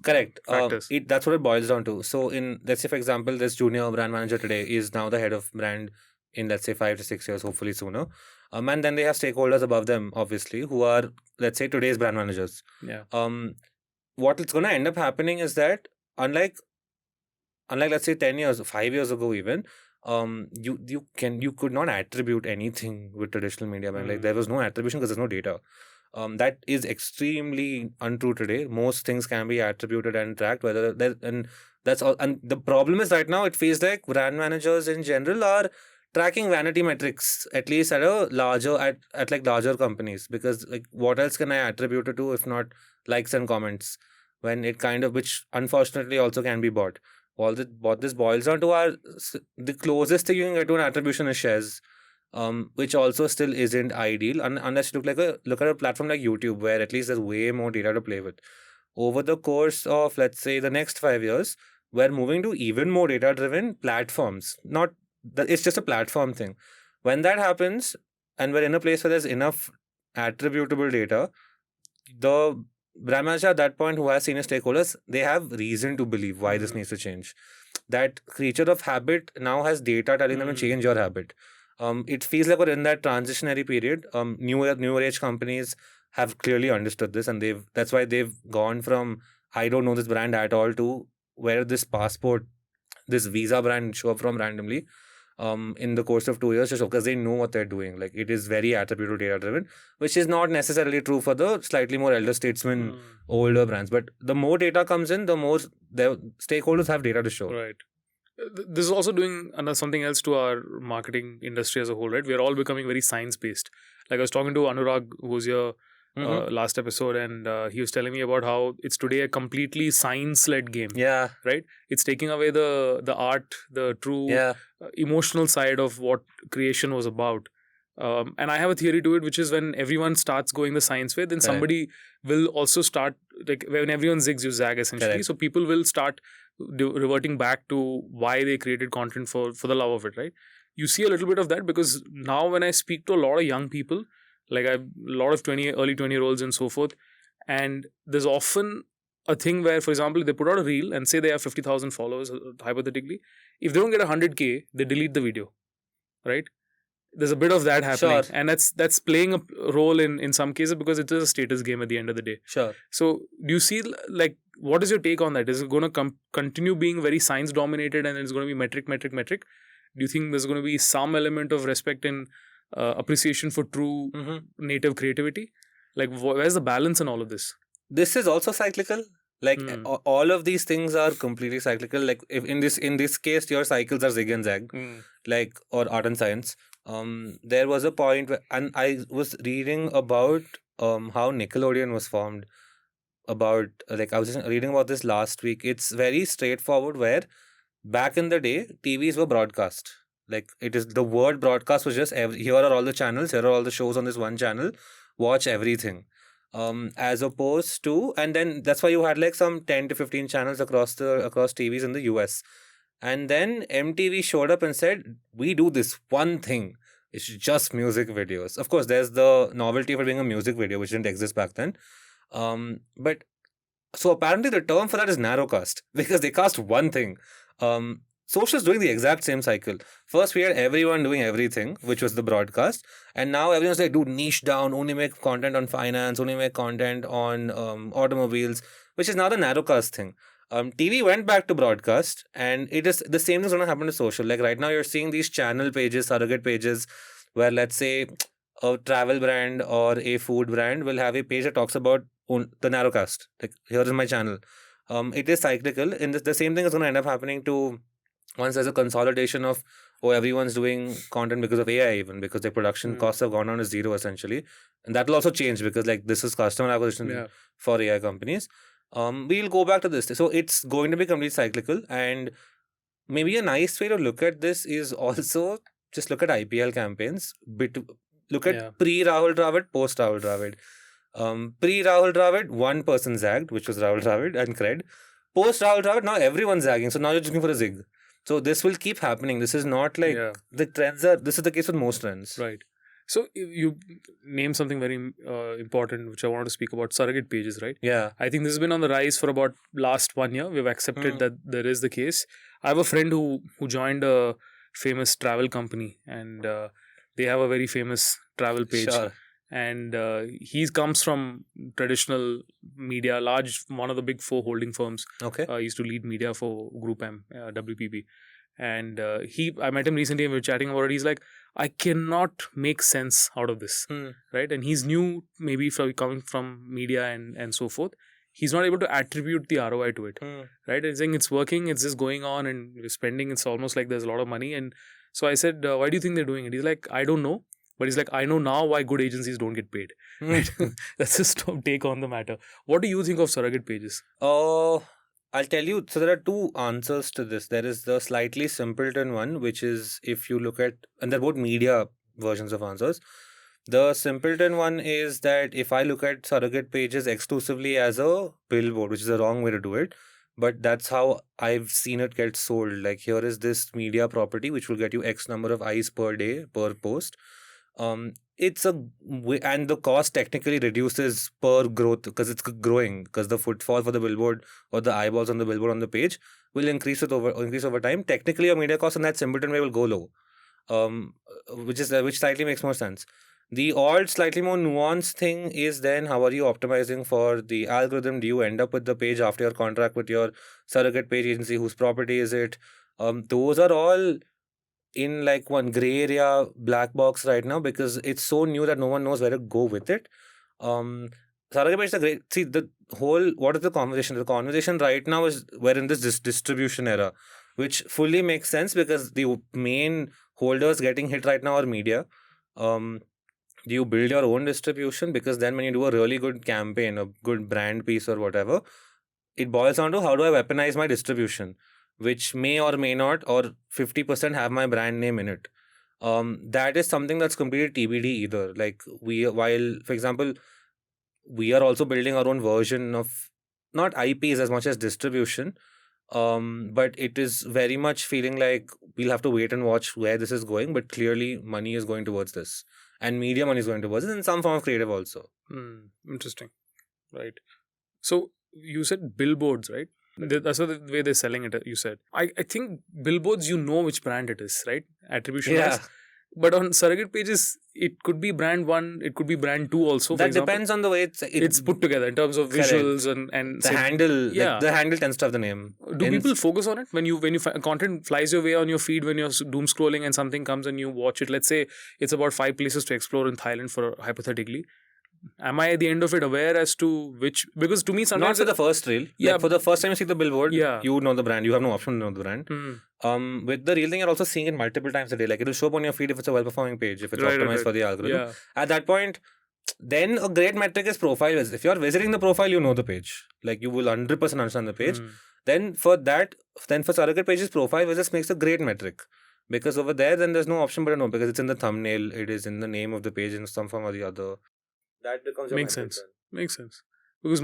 correct factors. That's what it boils down to. So in, let's say for example, this junior brand manager today is now the head of brand in, let's say, 5 to 6 years, hopefully sooner. And then they have stakeholders above them, obviously, who are, let's say, today's brand managers. Yeah. What it's going to end up happening is that unlike let's say 10 years, 5 years ago even, you could not attribute anything with traditional media. Like there was no attribution because there's no data. That is extremely untrue today. Most things can be attributed and tracked, whether there, and that's all. And the problem is right now it feels like brand managers in general are tracking vanity metrics, at least at a larger at like larger companies, because like what else can I attribute it to if not likes and comments, when it kind of, which unfortunately also can be bought. What this boils down to are the closest thing you can get to an attribution is shares, which also still isn't ideal unless you look at a platform like YouTube, where at least there's way more data to play with. Over the course of, let's say, the next 5 years, we're moving to even more data-driven platforms. It's just a platform thing. When that happens, and we're in a place where there's enough attributable data, the brand manager at that point who has senior stakeholders, they have reason to believe why this needs to change. That creature of habit now has data telling them to change your habit. It feels like we're in that transitionary period. Newer age companies have clearly understood this, and that's why they've gone from I don't know this brand at all to where this passport, this visa brand show up from randomly in the course of 2 years, just because they know what they're doing. Like it is very attributable data driven, which is not necessarily true for the slightly more elder statesmen, older brands. But the more data comes in, the more the stakeholders have data to show. Right. This is also doing something else to our marketing industry as a whole, right? We are all becoming very science-based. Like I was talking to Anurag, who was here last episode, and he was telling me about how it's today a completely science-led game. Yeah. Right? It's taking away the art, the true emotional side of what creation was about. And I have a theory to it, which is when everyone starts going the science way, then somebody will also start, like when everyone zigs, you zag essentially. Correct. So people will start reverting back to why they created content for the love of it, right? You see a little bit of that because now when I speak to a lot of young people, like a lot of early 20-year-olds and so forth, and there's often a thing where, for example, they put out a reel and say they have 50,000 followers, hypothetically. If they don't get 100K, they delete the video, right? There's a bit of that happening. Sure. And that's playing a role in some cases because it is a status game at the end of the day. Sure. So do you see, like, what is your take on that? Is it going to continue being very science dominated and it's going to be metric? Do you think there's going to be some element of respect and appreciation for true native creativity? Like, where's the balance in all of this? This is also cyclical. Like all of these things are completely cyclical. Like if in this case, your cycles are Zig and Zag, like, or art and science. There was a point where, and I was reading about how Nickelodeon was formed. I was just reading about this last week. It's very straightforward. Where back in the day, TVs were broadcast. Like it is, the word broadcast was just here are all the channels, here are all the shows on this one channel. Watch everything. As opposed to, and then that's why you had like some 10 to 15 channels across TVs in the US. And then MTV showed up and said, we do this one thing. It's just music videos. Of course, there's the novelty of it being a music video, which didn't exist back then. But so apparently the term for that is narrowcast, because they cast one thing. Social's doing the exact same cycle. First, we had everyone doing everything, which was the broadcast. And now everyone's like, dude, niche down, only make content on finance, only make content on automobiles, which is now the narrowcast thing. TV went back to broadcast, and it is the same thing is going to happen to social. Like right now, you're seeing these channel pages, surrogate pages, where let's say a travel brand or a food brand will have a page that talks about the narrowcast. Like, here is my channel. It is cyclical, and the same thing is going to end up happening to once there's a consolidation of everyone's doing content because of AI, even because their production costs have gone down to zero essentially, and that will also change because like this is customer acquisition for AI companies. We'll go back to this. So it's going to be completely cyclical, and maybe a nice way to look at this is also just look at IPL campaigns. Look at pre-Rahul Dravid, post-Rahul Dravid. Pre-Rahul Dravid, one person zagged, which was Rahul Dravid and cred. Post-Rahul Dravid, now everyone's zagging. So now you're looking for a zig. So this will keep happening. This is not like the trends are. This is the case with most trends. Right. So you name something very important, which I wanted to speak about: surrogate pages, right? Yeah. I think this has been on the rise for about last 1 year. We've accepted that there is the case. I have a friend who joined a famous travel company, and they have a very famous travel page. Sure. And he comes from traditional media, one of the big four holding firms. Okay. He used to lead media for Group M, WPP. And I met him recently and we were chatting about it. He's like, I cannot make sense out of this, right? And he's new, maybe coming from media and so forth. He's not able to attribute the ROI to it, right? He's saying it's working, it's just going on, and we're spending. It's almost like there's a lot of money. And so I said, why do you think they're doing it? He's like, I don't know. But he's like, I know now why good agencies don't get paid. Right? That's his take on the matter. What do you think of surrogate pages? I'll tell you. So there are two answers to this. There is the slightly simpleton one, which is if you look at, and they're both media versions of answers. The simpleton one is that if I look at surrogate pages exclusively as a billboard, which is the wrong way to do it, but that's how I've seen it get sold. Like, here is this media property which will get you X number of eyes per day per post. It's and the cost technically reduces per growth because it's growing, because the footfall for the billboard or the eyeballs on the billboard on the page will increase over time. Technically, your media cost in that simpleton way will go low, which slightly makes more sense. The odd, slightly more nuanced thing is then how are you optimizing for the algorithm? Do you end up with the page after your contract with your surrogate page agency? Whose property is it? Those are all in like one gray area black box right now because it's so new that no one knows where to go with it. Surrogate page is a great. See, what is the conversation? The conversation right now is we're in this distribution era, which fully makes sense because the main holders getting hit right now are media. Do you build your own distribution? Because then when you do a really good campaign, a good brand piece or whatever, it boils down to how do I weaponize my distribution, which may or may not, or 50% have my brand name in it. That is something that's completely TBD either. Like while, for example, we are also building our own version of not IPs as much as distribution. But it is very much feeling like we'll have to wait and watch where this is going. But clearly, money is going towards this, and media money is going towards it, and some form of creative also. Interesting, right? So you said billboards, right? That's the way they're selling it. You said. I think billboards, you know which brand it is, right? Attribution. Yeah. But on surrogate pages, it could be brand 1, it could be brand 2 also. That depends on the way it's put together in terms of visuals and the handle. Yeah, like the handle tends to have the name. Do people focus on it when content flies your way on your feed when you're doom scrolling and something comes and you watch it? Let's say it's about 5 places to explore in Thailand, for hypothetically. Am I at the end of it aware as to which? Because to me sometimes not for the first reel. Yeah, like for the first time you see the billboard, you know the brand. You have no option to know the brand. With the reel thing, you're also seeing it multiple times a day. Like, it'll show up on your feed if it's a well-performing page, if it's optimized for the algorithm. Yeah. At that point, then a great metric is profile. If you're visiting the profile, you know the page. Like, you will 100% understand the page. Then for surrogate pages, profile visits makes a great metric. Because over there, then there's no option but to know, because it's in the thumbnail, it is in the name of the page in some form or the other. That becomes makes sense. Makes sense. Because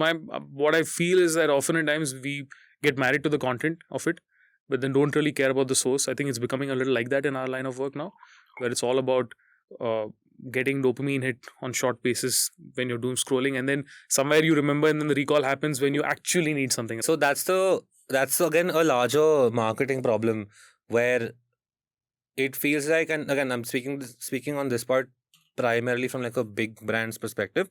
what I feel is that often at times we get married to the content of it, but then don't really care about the source. I think it's becoming a little like that in our line of work now, where it's all about getting dopamine hit on short basis when you're doom scrolling, and then somewhere you remember, and then the recall happens when you actually need something. So that's again a larger marketing problem where it feels like, and again I'm speaking on this part primarily from like a big brand's perspective.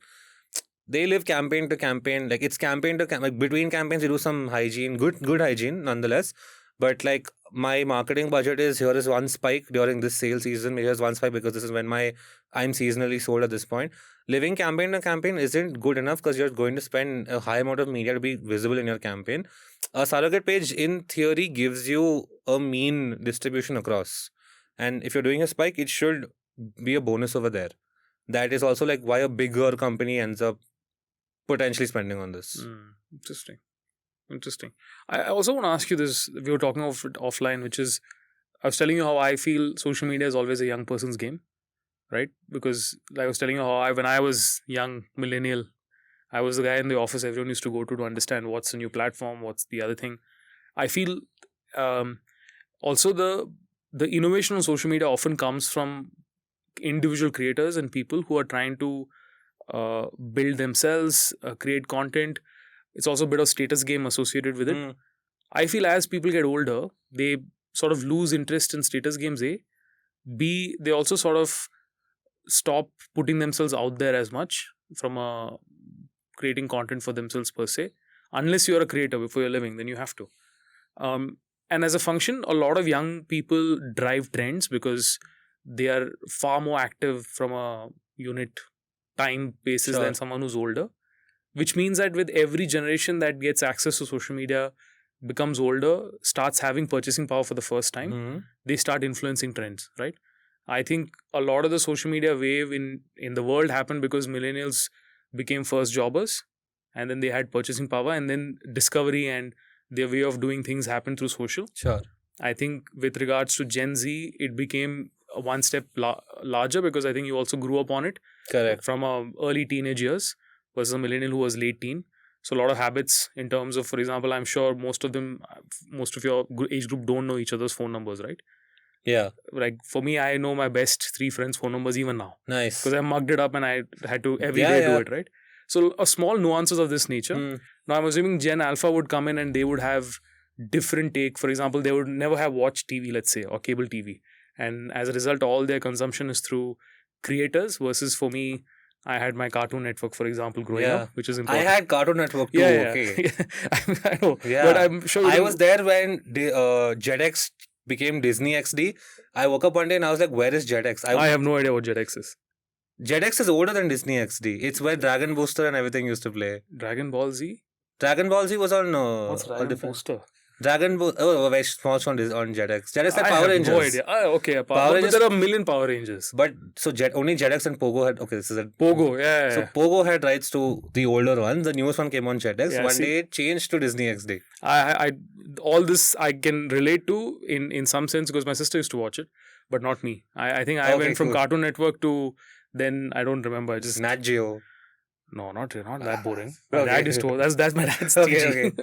They live campaign to campaign, like it's campaign to campaign. Like between campaigns, you do some hygiene, good hygiene nonetheless. But like my marketing budget is, here is one spike during this sale season. Here's one spike because this is when I'm seasonally sold at this point. Living campaign to campaign isn't good enough because you're going to spend a high amount of media to be visible in your campaign. A surrogate page in theory gives you a mean distribution across. And if you're doing a spike, it should be a bonus over there. That is also like why a bigger company ends up potentially spending on this. Interesting. I also want to ask you this. We were talking of it offline, which is, I was telling you how I feel social media is always a young person's game, right? Because I was telling you how when I was young, millennial, I was the guy in the office everyone used to go to understand what's the new platform, what's the other thing. I feel also the innovation on social media often comes from individual creators and people who are trying to build themselves, create content. It's also a bit of status game associated with it. I feel as people get older, they sort of lose interest in status games. A, B, they also sort of stop putting themselves out there as much from creating content for themselves per se. Unless you're a creator for your living, then you have to. And as a function, a lot of young people drive trends because they are far more active from a unit time basis than someone who's older. Which means that with every generation that gets access to social media, becomes older, starts having purchasing power for the first time, they start influencing trends, right? I think a lot of the social media wave in the world happened because millennials became first jobbers, and then they had purchasing power, and then discovery and their way of doing things happened through social. Sure. I think with regards to Gen Z, it became one step larger because I think you also grew up on it. Correct. From early teenage years versus a millennial who was late teen. So a lot of habits in terms of, for example, I'm sure most of your age group don't know each other's phone numbers, right? Yeah. Like for me, I know my best 3 friends' phone numbers even now. Nice. Because I mugged it up and I had to every day do it, right? So a small nuances of this nature. Now I'm assuming Gen Alpha would come in and they would have different take. For example, they would never have watched TV, let's say, or cable TV. And as a result, all their consumption is through creators versus for me, I had my Cartoon Network, for example, growing up, which is important. I had Cartoon Network too. Okay. I know. Yeah. But I'm sure I was there when JetX became Disney XD. I woke up one day and I was like, where is JetX? I have no idea what JetX is. JetX is older than Disney XD. It's where Dragon Booster and everything used to play. Dragon Ball Z? Dragon Ball Z was on... What's Dragon Booster? Dragon Ball... Oh, very small on JetX. JetX like Power Rangers. I have no idea. Okay. Power Rangers. There are a million Power Rangers. But so only JetX and Pogo had... Okay, this is a... Pogo, yeah. So Pogo had rights to the older ones. The newest one came on JetX. Yeah, one day it changed to Disney XD. All this I can relate to in some sense because my sister used to watch it, but not me. I think I went from Cartoon Network to... Then I don't remember. Just Nat Geo. No, not that boring. My dad used to. That's my dad's teaching.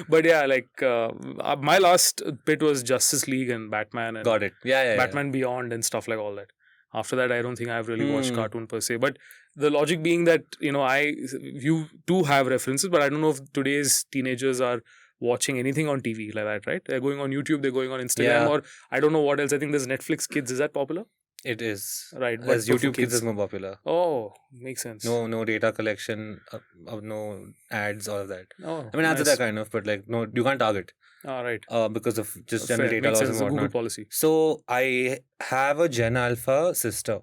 But yeah, like my last bit was Justice League and Batman and got it. Yeah. Batman Beyond and stuff like all that. After that, I don't think I've really watched cartoon per se. But the logic being that you do have references, but I don't know if today's teenagers are watching anything on TV like that, right? They're going on YouTube, they're going on Instagram, or I don't know what else. I think there's Netflix Kids. Is that popular? It is. Right. As YouTube Kids is more popular. Oh, makes sense. No data collection, no ads, all of that. Oh, I mean, ads are that kind of, but like, no, you can't target. Right. Because of just general data laws and whatnot. Google policy. So, I have a Gen Alpha sister.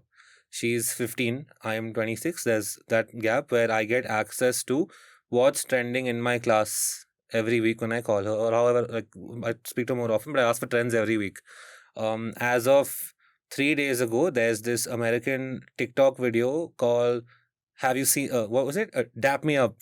She's 15. I am 26. There's that gap where I get access to what's trending in my class every week when I call her. Or however, like, I speak to her more often, but I ask for trends every week. As of 3 days ago, there's this American TikTok video called, have you seen, what was it? Dap Me Up,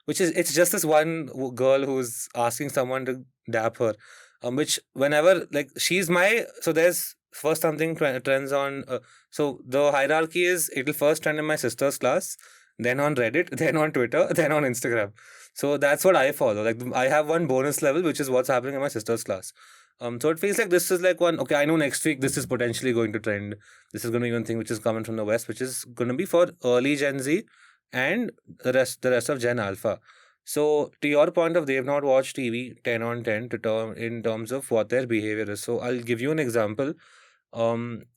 it's just this one girl who's asking someone to dap her, which whenever, like, so there's first something trends on, so the hierarchy is, it'll first trend in my sister's class, then on Reddit, then on Twitter, then on Instagram. So that's what I follow. Like, I have one bonus level, which is what's happening in my sister's class. So it feels like this is like one, okay, I know next week this is potentially going to trend. This is going to be one thing which is coming from the West, which is going to be for early Gen Z and the rest of Gen Alpha. So to your point of they've not watched TV 10 on 10 in terms of what their behavior is. So I'll give you an example.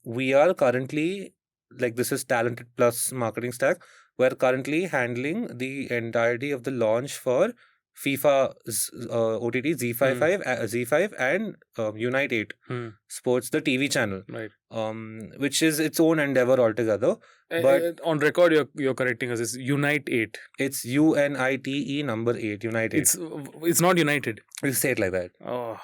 We are currently, like, this is Talented Plus Marketing Stack. We're currently handling the entirety of the launch for FIFA OTT Z5 and Unite 8 Sports, the TV channel, right? Which is its own endeavor altogether. But on record, you're correcting us. It's Unite 8. It's UNITE number 8. Unite 8. It's not United. You say it like that. Oh,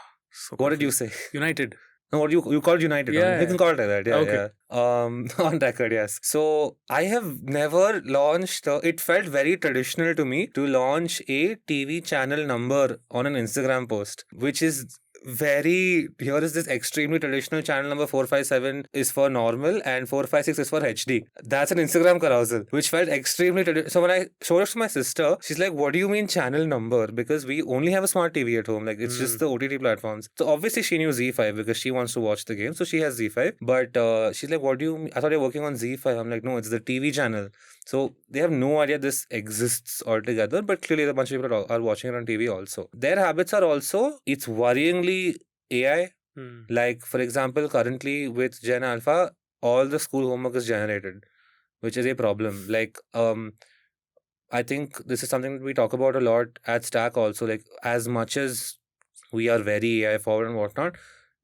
what did you say? United. No, what you called United. Yeah, you can call it like that. Yeah, okay. Yeah. On record, yes. So I have never launched. It felt very traditional to me to launch a TV channel number on an Instagram post, which is here is this extremely traditional channel number 457 is for normal and 456 is for HD. That's an Instagram carousel, which felt extremely traditional. So when I showed it to my sister, she's like, what do you mean channel number? Because we only have a smart TV at home. Like, it's just the OTT platforms. So obviously she knew Z5 because she wants to watch the game. So she has Z5. But she's like, what do you mean? I thought you're working on Z5. I'm like, no, it's the TV channel. So they have no idea this exists altogether, but clearly a bunch of people are watching it on TV also. Their habits are also, it's worryingly AI. Like, for example, currently with Gen Alpha, all the school homework is generated, which is a problem. Like, I think this is something that we talk about a lot at Stack also. Like, as much as we are very AI forward and whatnot,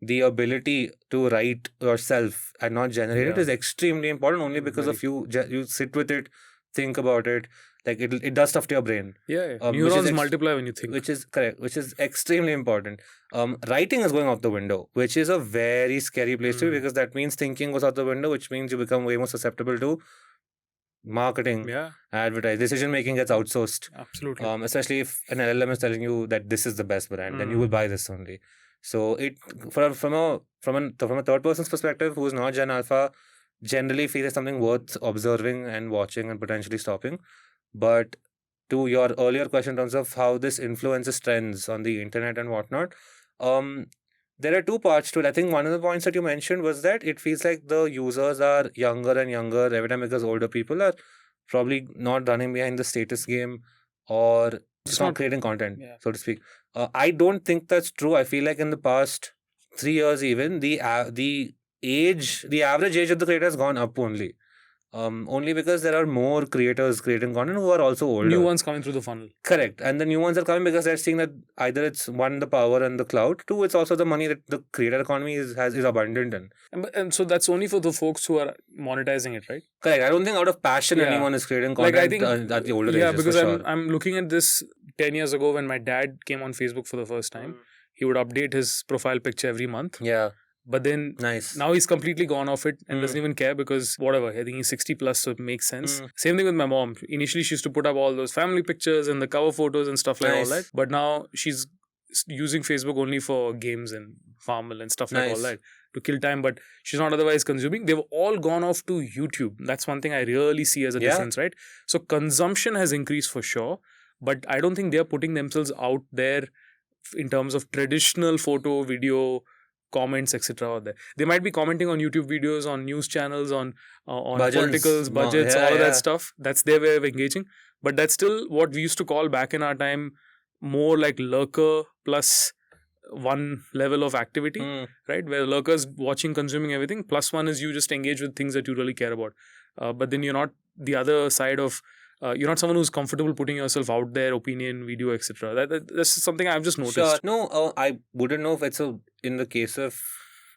the ability to write yourself and not generate it is extremely important, only because of you sit with it, think about it. Like, it does stuff to your brain. Neurons multiply when you think. Which is correct, which is extremely important. Writing is going out the window, which is a very scary place to be, because that means thinking goes out the window, which means you become way more susceptible to marketing, advertising, decision making gets outsourced. Absolutely. Especially if an LLM is telling you that this is the best brand, then you will buy this only. So it from a third person's perspective, who is not Gen Alpha, generally feels something worth observing and watching and potentially stopping. But to your earlier question in terms of how this influences trends on the internet and whatnot, there are two parts to it. I think one of the points that you mentioned was that it feels like the users are younger and younger every time, because older people are probably not running behind the status game or just not creating content, so to speak. I don't think that's true. I feel like in the past 3 years even, the average age of the creator has gone up only. Only because there are more creators creating content who are also older. New ones coming through the funnel. Correct. And the new ones are coming because they're seeing that either it's one, the power and the cloud, two, it's also the money that the creator economy is abundant in. And so that's only for the folks who are monetizing it, right? Correct. I don't think out of passion anyone is creating content, like, I think, at the older ages. Yeah, because I'm looking at this 10 years ago when my dad came on Facebook for the first time. He would update his profile picture every month. Yeah. But then now he's completely gone off it and doesn't even care, because whatever, I think he's 60 plus, so it makes sense. Same thing with my mom. Initially, she used to put up all those family pictures and the cover photos and stuff like all that. But now she's using Facebook only for games and Farmville and stuff like all that to kill time. But she's not otherwise consuming. They've all gone off to YouTube. That's one thing I really see as a difference, right? So consumption has increased for sure. But I don't think they're putting themselves out there in terms of traditional photo, video, comments, etc. They might be commenting on YouTube videos, on news channels, on politicals, budgets, all of that stuff. That's their way of engaging. But that's still what we used to call back in our time more like lurker plus one level of activity, right? Where lurkers watching, consuming everything, plus one is you just engage with things that you really care about. But then you're not the other side of you're not someone who's comfortable putting yourself out there, opinion, video, etc. That's something I've just noticed. Sure. No, I wouldn't know if it's in the case of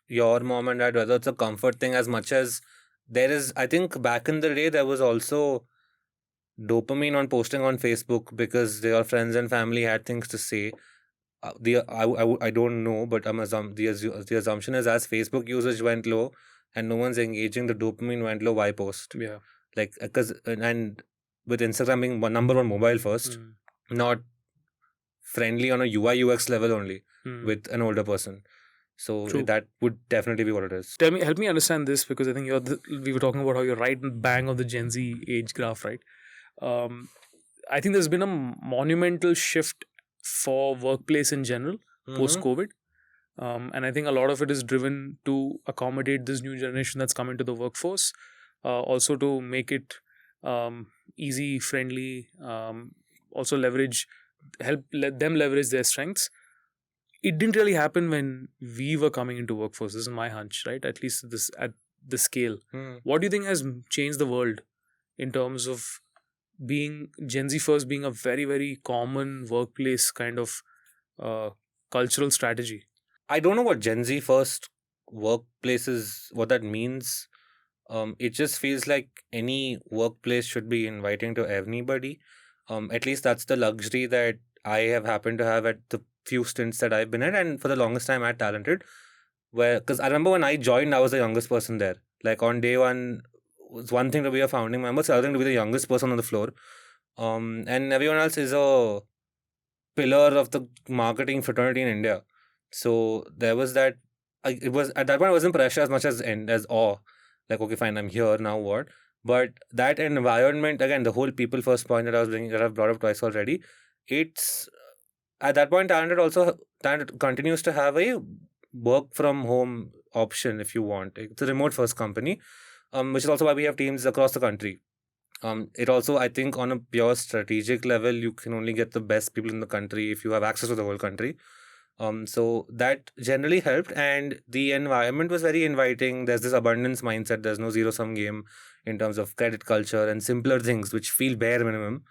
your mom and dad, whether it's a comfort thing as much as there is. I think back in the day, there was also dopamine on posting on Facebook because their friends and family had things to say. I don't know, but the assumption is as Facebook usage went low and no one's engaging, the dopamine went low. Why post? Yeah. Like, and with Instagram being number one mobile first, not friendly on a UI UX level only with an older person. So that would definitely be what it is. Help me understand this, because I think we were talking about how you're right in bang of the Gen Z age graph, right? I think there's been a monumental shift for workplace in general post-COVID. And I think a lot of it is driven to accommodate this new generation that's come into the workforce. Also to make it easy, friendly, also let them leverage their strengths. It didn't really happen when we were coming into workforce. This is my hunch, right? At least at the scale. What do you think has changed the world in terms of being Gen Z first being a very, very common workplace kind of cultural strategy? I don't know what Gen Z first workplaces, what that means. It just feels like any workplace should be inviting to anybody. At least that's the luxury that I have happened to have at the few stints that I've been at, and for the longest time at Talented. Because I remember when I joined, I was the youngest person there. Like on day one, it was one thing to be a founding member, it's the other thing to be the youngest person on the floor. And everyone else is a pillar of the marketing fraternity in India. So there was that. It was at that point, I wasn't pressure as much as awe. Like, okay, fine, I'm here now. What? But that environment again, the whole people first point that I was bringing, that I've brought up twice already. It's at that point, Talent continues to have a work from home option if you want. It's a remote first company, which is also why we have teams across the country. It also, I think, on a pure strategic level, you can only get the best people in the country if you have access to the whole country. So that generally helped, and the environment was very inviting. There's this abundance mindset. There's no zero sum game in terms of credit culture and simpler things which feel bare minimum.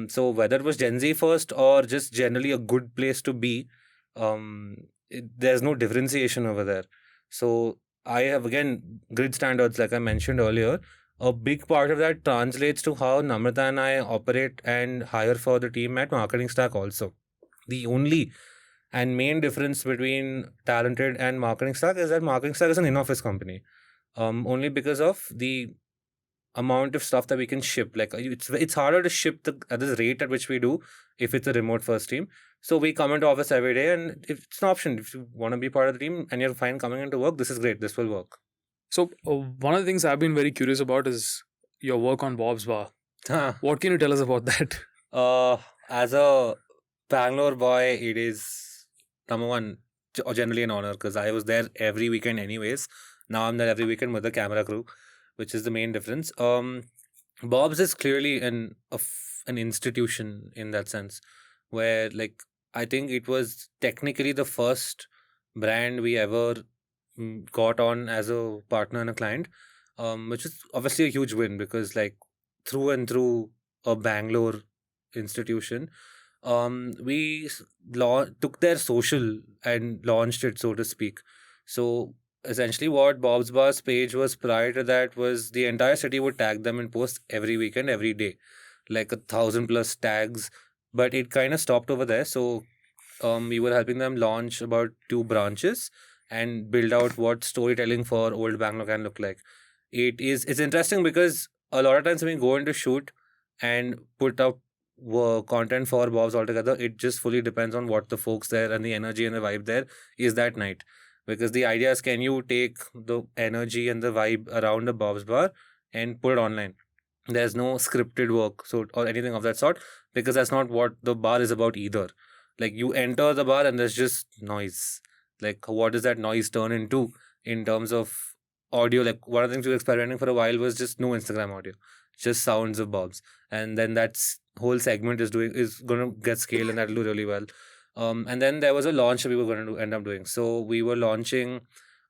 So whether it was Gen Z first or just generally a good place to be, there's no differentiation over there. So I have again grid standards, like I mentioned earlier. A big part of that translates to how Namrata and I operate and hire for the team at MarketingStack also. The only and main difference between Talented and MarketingStack is that MarketingStack is an in-office company. Only because of the amount of stuff that we can ship. Like it's harder to ship at this rate at which we do if it's a remote first team. So we come into office every day, and if it's an option, if you want to be part of the team and you're fine coming into work, this is great. This will work. So one of the things I've been very curious about is your work on Bob's Bar. What can you tell us about that? As a Bangalore boy, it is number one, generally an honor, because I was there every weekend anyways. Now I'm there every weekend with the camera crew, which is the main difference. Bob's is clearly an institution in that sense, where like I think it was technically the first brand we ever got on as a partner and a client, which is obviously a huge win because like through and through a Bangalore institution, we took their social and launched it, so to speak. So essentially what Bob's Bar's page was prior to that was the entire city would tag them and post every weekend, every day, like 1,000+ tags. But it kind of stopped over there. So we were helping them launch about 2 branches and build out what storytelling for old Bangalore can look like. It's interesting because a lot of times when we go into shoot and put up content for Bob's altogether, it just fully depends on what the folks there and the energy and the vibe there is that night. Because the idea is, can you take the energy and the vibe around the Bob's Bar and put it online? There's no scripted work or anything of that sort, because that's not what the bar is about either. Like you enter the bar and there's just noise. Like what does that noise turn into in terms of audio? Like one of the things we were experimenting for a while was just no Instagram audio, just sounds of Bob's, and then that's whole segment is going to get scaled, and that'll do really well. And then there was a launch that we were going to end up doing. So we were launching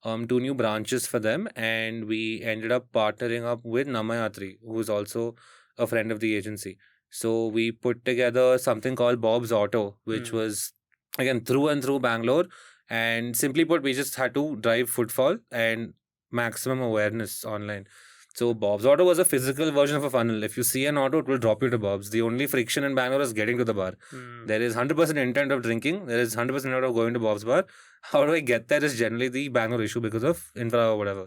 2 new branches for them, and we ended up partnering up with Namayatri, who's also a friend of the agency. So we put together something called Bob's Auto, which was again through and through Bangalore. And simply put, we just had to drive footfall and maximum awareness online. So Bob's Auto was a physical version of a funnel. If you see an auto, it will drop you to Bob's. The only friction in Bangalore is getting to the bar. There is 100% intent of drinking. There is 100% intent of going to Bob's Bar. How do I get there is generally the Bangalore issue because of infra or whatever.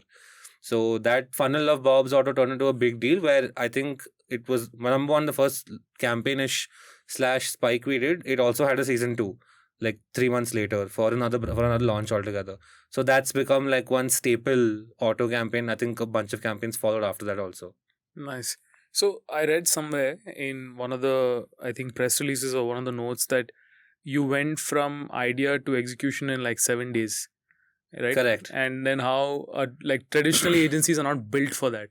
So that funnel of Bob's Auto turned into a big deal, where I think it was number one, the first campaignish / spike we did. It also had a season 2, like 3 months later for another launch altogether. So that's become like one staple auto campaign. I think a bunch of campaigns followed after that also. Nice. So I read somewhere in one of the, I think, press releases or one of the notes that you went from idea to execution in like 7 days, right? Correct. And then how like traditionally agencies are not built for that.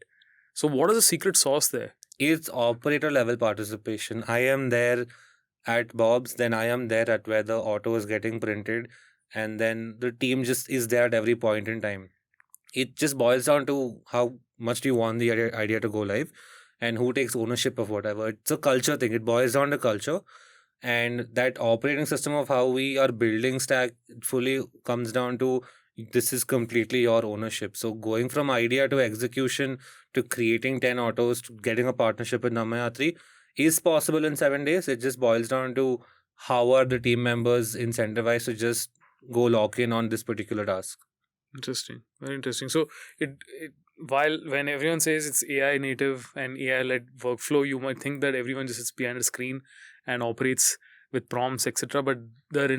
So what is the secret sauce there? It's operator level participation. I am there at Bob's, then I am there at where the auto is getting printed, and then the team just is there at every point in time. It just boils down to how much do you want the idea to go live and who takes ownership of whatever. It's a culture thing. It boils down to culture, and that operating system of how we are building Stack fully comes down to this is completely your ownership. So going from idea to execution to creating 10 autos to getting a partnership with Namayatri is possible in 7 days. It just boils down to how are the team members incentivized to just go lock in on this particular task. Interesting. Very interesting. So when everyone says it's AI native and AI led workflow, you might think that everyone just sits behind a screen and operates with prompts, etc. But it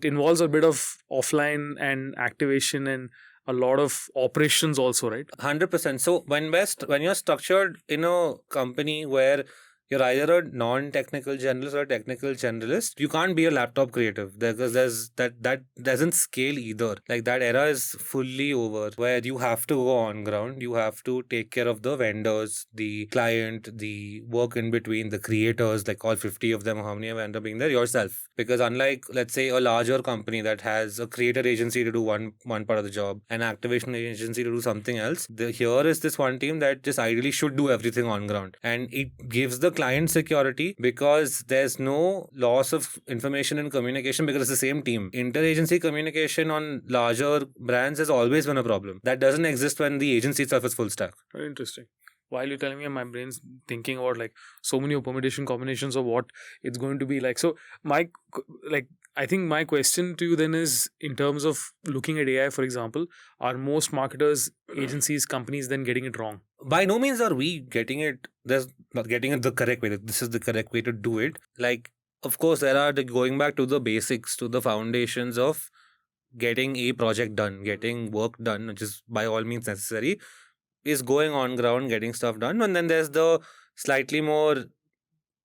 involves a bit of offline and activation and a lot of operations also, right? 100%. So when you're structured in a company where you're either a non-technical generalist or a technical generalist, you can't be a laptop creative because that doesn't scale either. Like that era is fully over where you have to go on ground, you have to take care of the vendors, the client, the work in between, the creators, like all 50 of them, how many have ended up being there yourself. Because unlike, let's say, a larger company that has a creator agency to do one part of the job, an activation agency to do something else, here is this one team that just ideally should do everything on ground, and it gives the client security because there's no loss of information and communication because it's the same team. Interagency communication on larger brands has always been a problem. That doesn't exist when the agency itself is full stack. Very interesting. While you're telling me, my brain's thinking about like so many permutation combinations of what it's going to be like. So I think my question to you then is, in terms of looking at AI, for example, are most marketers, agencies, companies then getting it wrong? By no means are we getting it. There's not getting it the correct way. This is the correct way to do it. Like, of course, there are going back to the basics, to the foundations of getting a project done, getting work done, which is by all means necessary, is going on ground, getting stuff done. And then there's the slightly more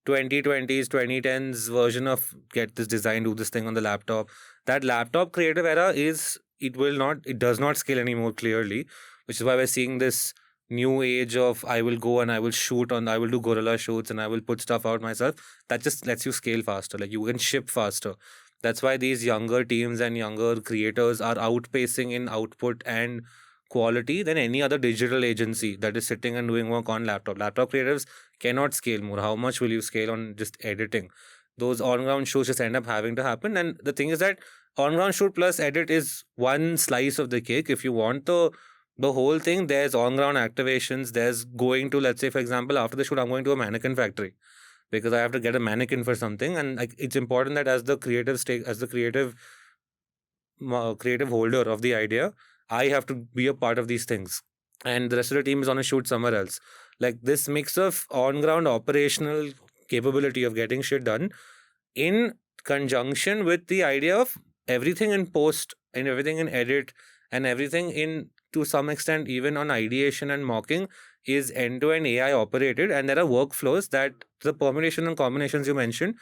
2020s, 2010s version of get this design, do this thing on the laptop. That laptop creative era it does not scale anymore clearly, which is why we're seeing this new age of I will go and I will do guerrilla shoots and I will put stuff out myself. That just lets you scale faster. Like, you can ship faster. That's why these younger teams and younger creators are outpacing in output and quality than any other digital agency that is sitting and doing work on laptop. Laptop creatives cannot scale more. How much will you scale on just editing? Those on-ground shoots just end up having to happen. And the thing is that on-ground shoot plus edit is one slice of the cake. If you want the whole thing, there's on-ground activations. There's going to, let's say, for example, after the shoot, I'm going to a mannequin factory because I have to get a mannequin for something. And like, it's important that as the creative holder of the idea, I have to be a part of these things. And the rest of the team is on a shoot somewhere else. Like, this mix of on-ground operational capability of getting shit done in conjunction with the idea of everything in post and everything in edit and everything in, to some extent, even on ideation and mocking, is end-to-end AI operated. And there are workflows that the permutation and combinations you mentioned,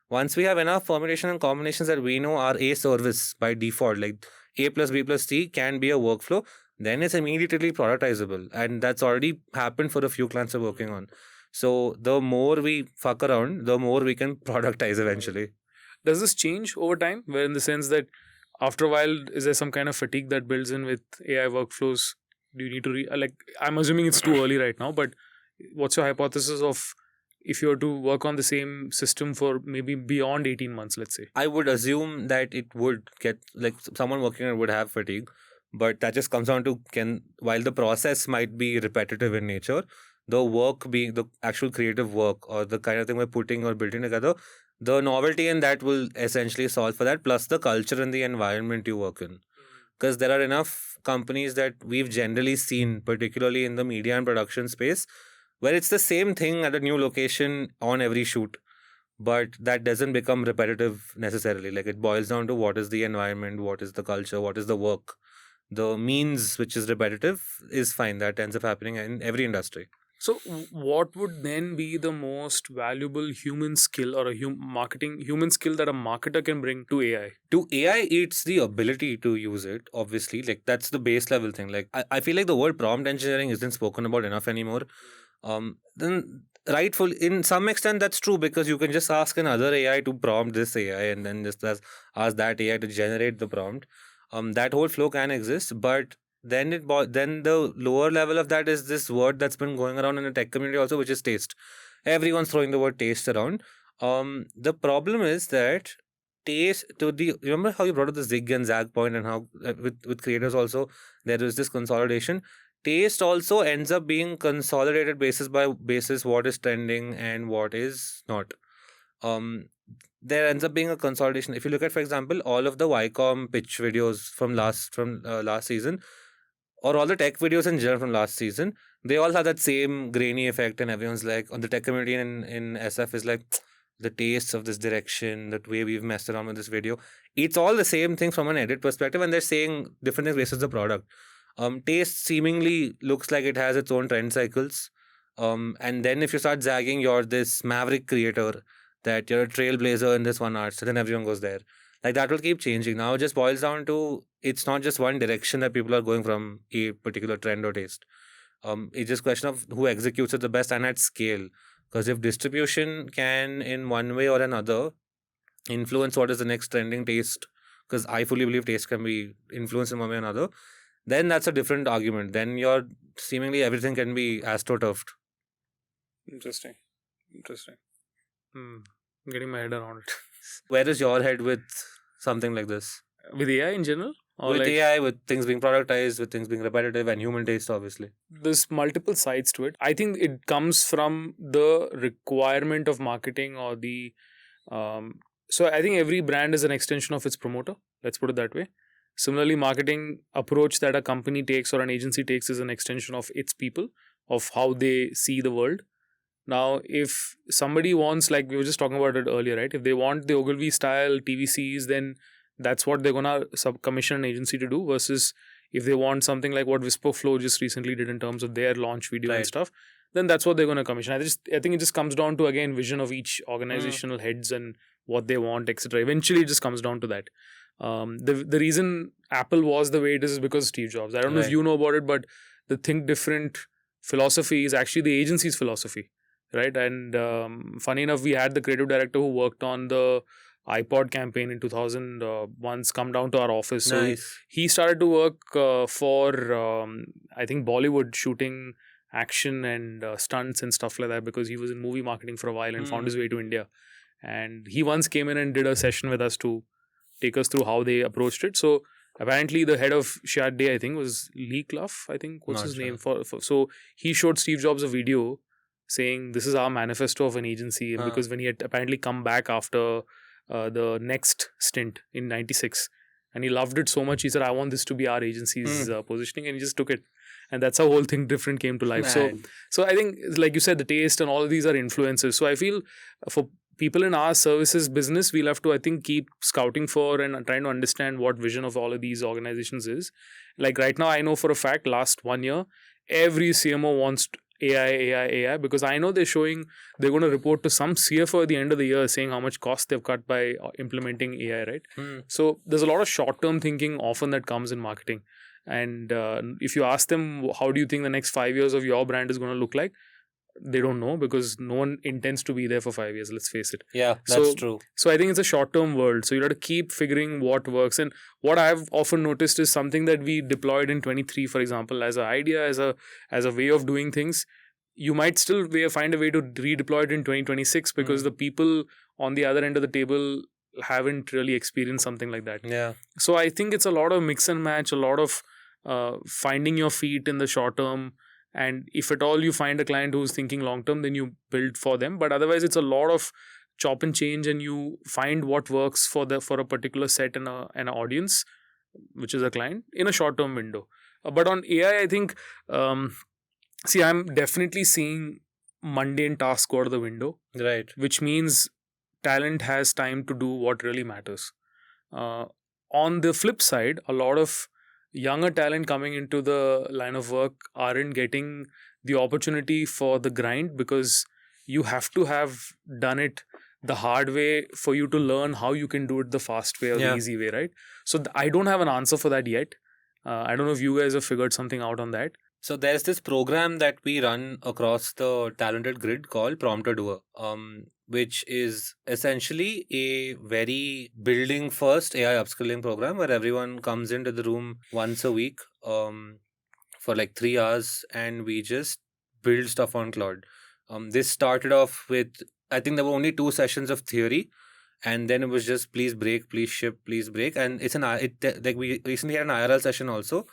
once we have enough permutation and combinations that we know are a service by default, like A plus B plus C can be a workflow, then it's immediately productizable. And that's already happened for a few clients we're working on. So the more we fuck around, the more we can productize eventually. Does this change over time? Where, in the sense that after a while, is there some kind of fatigue that builds in with AI workflows? Do you need to I'm assuming it's too early right now, but what's your hypothesis of if you were to work on the same system for maybe beyond 18 months, let's say? I would assume that it would get, like, someone working on it would have fatigue, but that just comes down to while the process might be repetitive in nature, the work being the actual creative work or the kind of thing we're putting or building together, the novelty in that will essentially solve for that, plus the culture and the environment you work in. Because there are enough companies that we've generally seen, particularly in the media and production space, where it's the same thing at a new location on every shoot, but that doesn't become repetitive necessarily. Like, it boils down to what is the environment, what is the culture, what is the work. The means, which is repetitive, is fine. That ends up happening in every industry. So what would then be the most valuable human skill or a human skill that a marketer can bring to AI? To AI, it's the ability to use it, obviously. Like, that's the base level thing. Like, I feel like the word prompt engineering isn't spoken about enough anymore. Then rightful, in some extent that's true, because you can just ask another AI to prompt this AI and then just ask that AI to generate the prompt. That whole flow can exist, but then the lower level of that is this word that's been going around in the tech community also, which is taste. Everyone's throwing the word taste around. The problem is that remember how you brought up the Zig and Zag point, and how with creators also there is this consolidation. Taste also ends up being consolidated basis what is trending and what is not. There ends up being a consolidation. If you look at, for example, all of the YCOM pitch videos from last season, or all the tech videos in general from last season, they all have that same grainy effect, and everyone's like, on the tech community in SF is like, the tastes of this direction, the way we've messed around with this video. It's all the same thing from an edit perspective, and they're saying different things based on the product. Taste seemingly looks like it has its own trend cycles. And then if you start zagging, you're this maverick creator, that you're a trailblazer in this one art, so then everyone goes there. Like that will keep changing. Now it just boils down to, it's not just one direction that people are going from a particular trend or taste. It's just a question of who executes it the best and at scale. Because if distribution can, in one way or another, influence what is the next trending taste, because I fully believe taste can be influenced in one way or another, then that's a different argument. Then your seemingly everything can be astroturfed. Interesting. I'm getting my head around it. Where is your head with something like this? With AI in general? Or With like, AI, with things being productized, with things being repetitive, and human taste, obviously. there's multiple sides to it. I think it comes from the requirement of marketing or the so I think every brand is an extension of its promoter. Let's put it that way. Similarly, marketing approach that a company takes or an agency takes is an extension of its people, of how they see the world. Now, if somebody wants, like we were just talking about it earlier, right? If they want the Ogilvy style TVCs, then that's what they're gonna commission an agency to do. Versus if they want something like what Whisper Flow just recently did in terms of their launch video and Right. stuff, then that's what they're gonna commission. I think it just comes down to, again, vision of each organizational heads and what they want, etc. Eventually, it just comes down to that. The reason Apple was the way it is because of Steve Jobs. I don't know if Right. you know about it, but the Think Different philosophy is actually the agency's philosophy, right? And funny enough, we had the creative director who worked on the iPod campaign in 2000 once come down to our office. So Nice. he started to work for I think Bollywood, shooting action and stunts and stuff like that, because he was in movie marketing for a while and found his way to India. And he once came in and did a session with us to take us through how they approached it. So apparently the head of Shad Day, I think, was Lee Clough, I think. What's Not his sure. name? So he showed Steve Jobs a video saying this is our manifesto of an agency. And because when he had apparently come back after the next stint in 96, and he loved it so much, he said, I want this to be our agency's positioning, and he just took it. And that's how whole Thing Different came to life. Man. So I think, like you said, the taste and all of these are influences. So I feel for people in our services business, we'll have to, I think, keep scouting for and trying to understand what vision of all of these organizations is. Like right now, I know for a fact, last 1 year, every CMO wants AI, because I know they're going to report to some CFO at the end of the year saying how much cost they've cut by implementing AI, right? So there's a lot of short-term thinking often that comes in marketing. And if you ask them, how do you think the next 5 years of your brand is going to look like? They don't know, because no one intends to be there for 5 years, let's face it. Yeah, that's true. So I think it's a short-term world. So you have to keep figuring what works. And what I've often noticed is something that we deployed in 23, for example, as an idea, as a way of doing things. You might still find a way to redeploy it in 2026 because the people on the other end of the table haven't really experienced something like that. Yeah. So I think it's a lot of mix and match, a lot of finding your feet in the short term. And if at all you find a client who's thinking long term, then you build for them. But otherwise, it's a lot of chop and change, and you find what works for a particular set and an audience, which is a client, in a short term window. But on AI, I think, I'm definitely seeing mundane tasks go out of the window, Right. which means talent has time to do what really matters. On the flip side, a lot of younger talent coming into the line of work aren't getting the opportunity for the grind, because you have to have done it the hard way for you to learn how you can do it the fast way or the easy way, right? So I don't have an answer for that yet. I don't know if you guys have figured something out on that. So there's this program that we run across the talented grid called Prompter Doer, which is essentially a very building first AI upskilling program where everyone comes into the room once a week for like 3 hours, and we just build stuff on Claude. This started off with, I think there were only 2 sessions of theory, and then it was just please break, please ship, please break. And like we recently had an IRL session also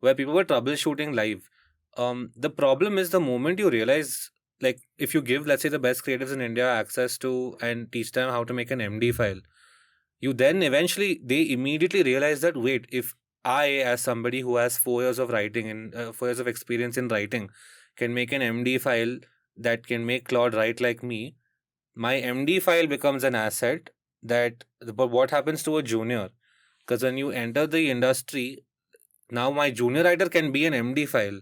where people were troubleshooting live. The problem is the moment you realize, like, if you give, let's say, the best creatives in India access to and teach them how to make an MD file, they immediately realize that, wait, if I, as somebody who has 4 years of writing and 4 years of experience in writing, can make an MD file that can make Claude write like me, my MD file becomes an asset. But what happens to a junior? Because when you enter the industry, now my junior writer can be an MD file.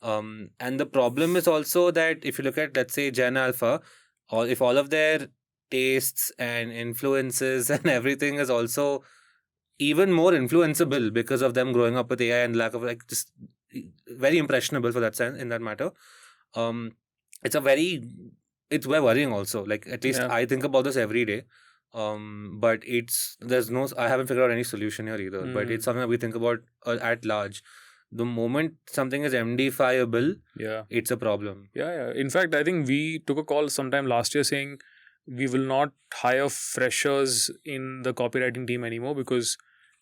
And the problem is also that if you look at, let's say, Gen Alpha, or if all of their tastes and influences and everything is also even more influenceable because of them growing up with AI and lack of just very impressionable for that sense in that matter. It's very worrying also. At least I think about this every day. But I haven't figured out any solution here either. But it's something that we think about at large. The moment something is MD-fiable, it's a problem. In fact, I think we took a call sometime last year saying we will not hire freshers in the copywriting team anymore because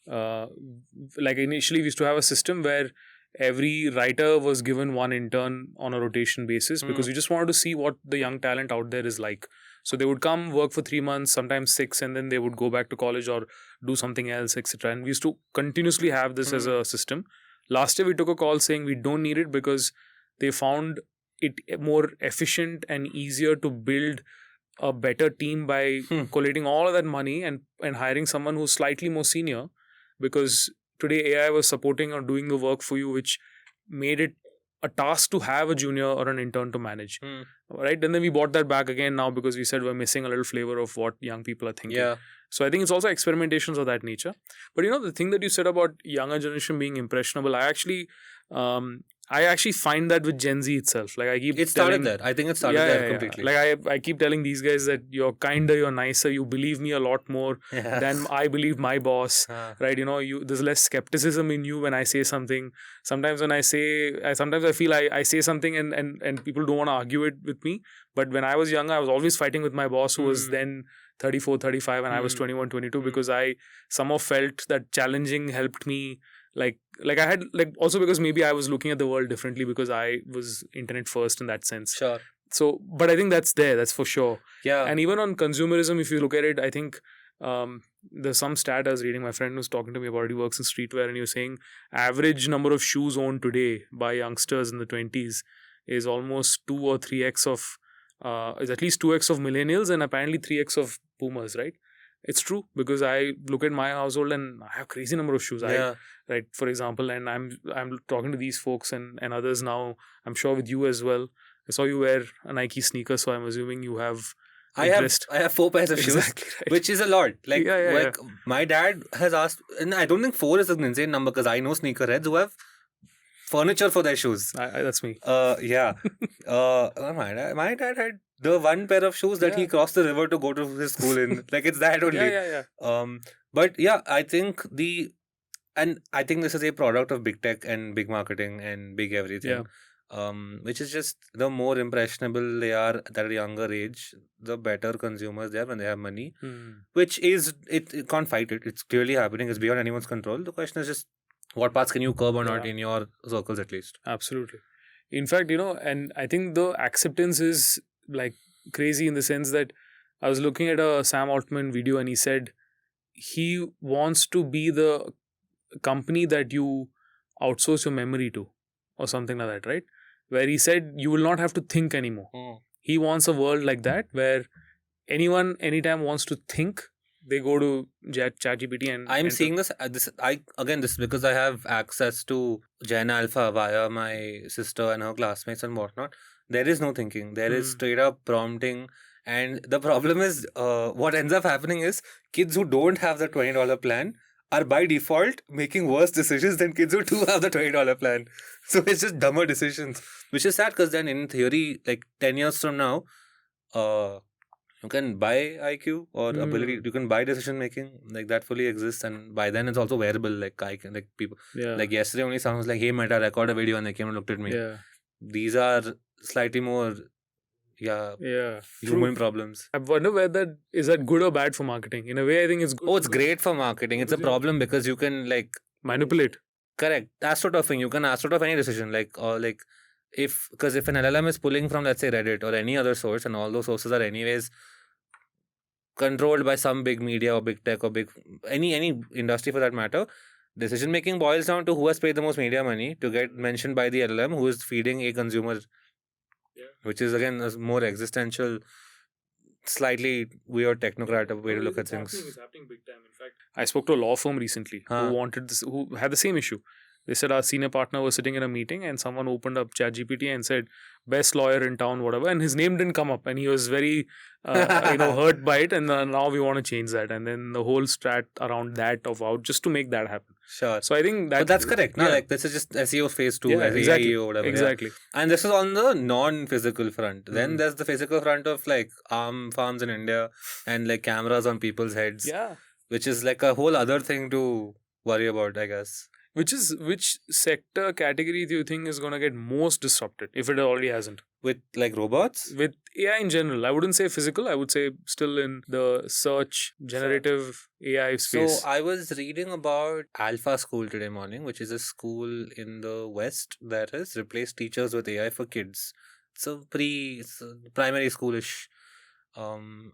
initially we used to have a system where every writer was given one intern on a rotation basis because we just wanted to see what the young talent out there is like. So they would come work for 3 months, sometimes 6, and then they would go back to college or do something else, etc. And we used to continuously have this as a system. Last year we took a call saying we don't need it because they found it more efficient and easier to build a better team by collating all of that money and hiring someone who's slightly more senior, because today AI was supporting or doing the work for you, which made it a task to have a junior or an intern to manage. Right? And then we bought that back again now because we said we're missing a little flavor of what young people are thinking. Yeah. So I think it's also experimentations of that nature. But the thing that you said about younger generation being impressionable, I actually find that with Gen Z itself. It started there. I think it started there completely. I keep telling these guys that you're kinder, you're nicer, you believe me a lot more than I believe my boss. Right? There's less skepticism in you when I say something. Sometimes when I feel I say something and people don't want to argue it with me. But when I was younger, I was always fighting with my boss who was then 34, 35 and I was 21, 22 because I somehow felt that challenging helped me. I had also because maybe I was looking at the world differently because I was internet first in that sense. Sure. So, but I think that's for sure. Yeah. And even on consumerism, if you look at it, I think there's some stat I was reading. My friend was talking to me about it. He works in streetwear and he was saying average number of shoes owned today by youngsters in the 20s is almost 2 or 3x of is at least 2x of millennials and apparently 3x of boomers, right? It's true because I look at my household and I have crazy number of shoes. Right, for example, and I'm talking to these folks and others now. I'm sure with you as well. I saw you wear a Nike sneaker, so I'm assuming you have. I have 4 pairs of shoes, right. Which is a lot. My dad has asked, and I don't think 4 is an insane number because I know sneakerheads who have furniture for their shoes. That's me. My dad had the one pair of shoes that he crossed the river to go to his school in. It's that only. But I think I think this is a product of big tech and big marketing and big everything. Which is just the more impressionable they are at a younger age, the better consumers they are when they have money. Which is, it can't fight it. It's clearly happening. It's beyond anyone's control. The question is just what parts can you curb or not in your circles at least. Absolutely. In fact, and I think the acceptance is crazy in the sense that I was looking at a Sam Altman video and he said he wants to be the company that you outsource your memory to or something like that, right? Where he said you will not have to think anymore. He wants a world like that where anyone anytime wants to think, they go to ChatGPT and I'm seeing this is because I have access to Gen Alpha via my sister and her classmates and whatnot. There is no thinking. There is straight up prompting. And the problem is what ends up happening is kids who don't have the $20 plan are by default making worse decisions than kids who do have the $20 plan. So it's just dumber decisions, which is sad because then in theory, 10 years from now, you can buy IQ or ability, you can buy decision making, that fully exists, and by then it's also wearable. People, yesterday only someone was like, hey Meta, record a video, and they came and looked at me. These are slightly more human problems. I wonder whether is that good or bad for marketing. In a way, I think it's good. Oh, it's great for marketing. It's a problem because you can manipulate. Correct. Astroturfing. You can astroturf any decision. If an LLM is pulling from, let's say, Reddit or any other source, and all those sources are anyways controlled by some big media or big tech or big any industry for that matter, decision making boils down to who has paid the most media money to get mentioned by the LLM, who is feeding a consumer, which is again a more existential slightly weird technocrat way to look at things. It's happening big time. In fact, I spoke to a law firm recently who had the same issue. They said our senior partner was sitting in a meeting and someone opened up ChatGPT and said best lawyer in town, whatever, and his name didn't come up, and he was very hurt by it, and now we want to change that, and then the whole strat around that of out just to make that happen. Sure. So I think that. But that's correct. No, like this is just SEO phase 2, exactly, or whatever. Exactly. Yeah. And this is on the non-physical front. Then there's the physical front of like arm farms in India and like cameras on people's heads. Yeah. Which is like a whole other thing to worry about, I guess. Which sector category do you think is going to get most disrupted if it already hasn't? With like robots? With AI in general. I wouldn't say physical. I would say still in the search generative AI space. So I was reading about Alpha School today morning, which is a school in the West that has replaced teachers with AI for kids. It's a primary schoolish.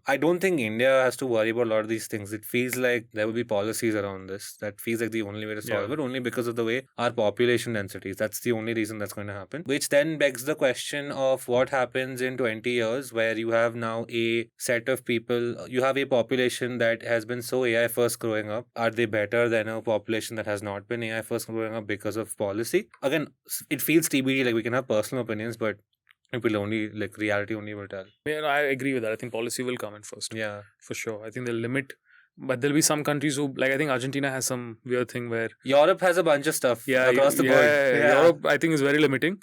I don't think India has to worry about a lot of these things. It feels like there will be policies around this. That feels like the only way to solve it, only because of the way our population density is. That's the only reason that's going to happen. Which then begs the question of what happens in 20 years where you have now a set of people, you have a population that has been so AI first growing up. Are they better than a population that has not been AI first growing up because of policy? Again, it feels TBD, like we can have personal opinions, but it will only, like, reality only will tell. Yeah, I agree with that. I think policy will come in first. Yeah. For sure. I think they'll limit. But there'll be some countries who, like, I think Argentina has some weird thing where... Europe has a bunch of stuff across the board. Yeah. Europe, I think, is very limiting.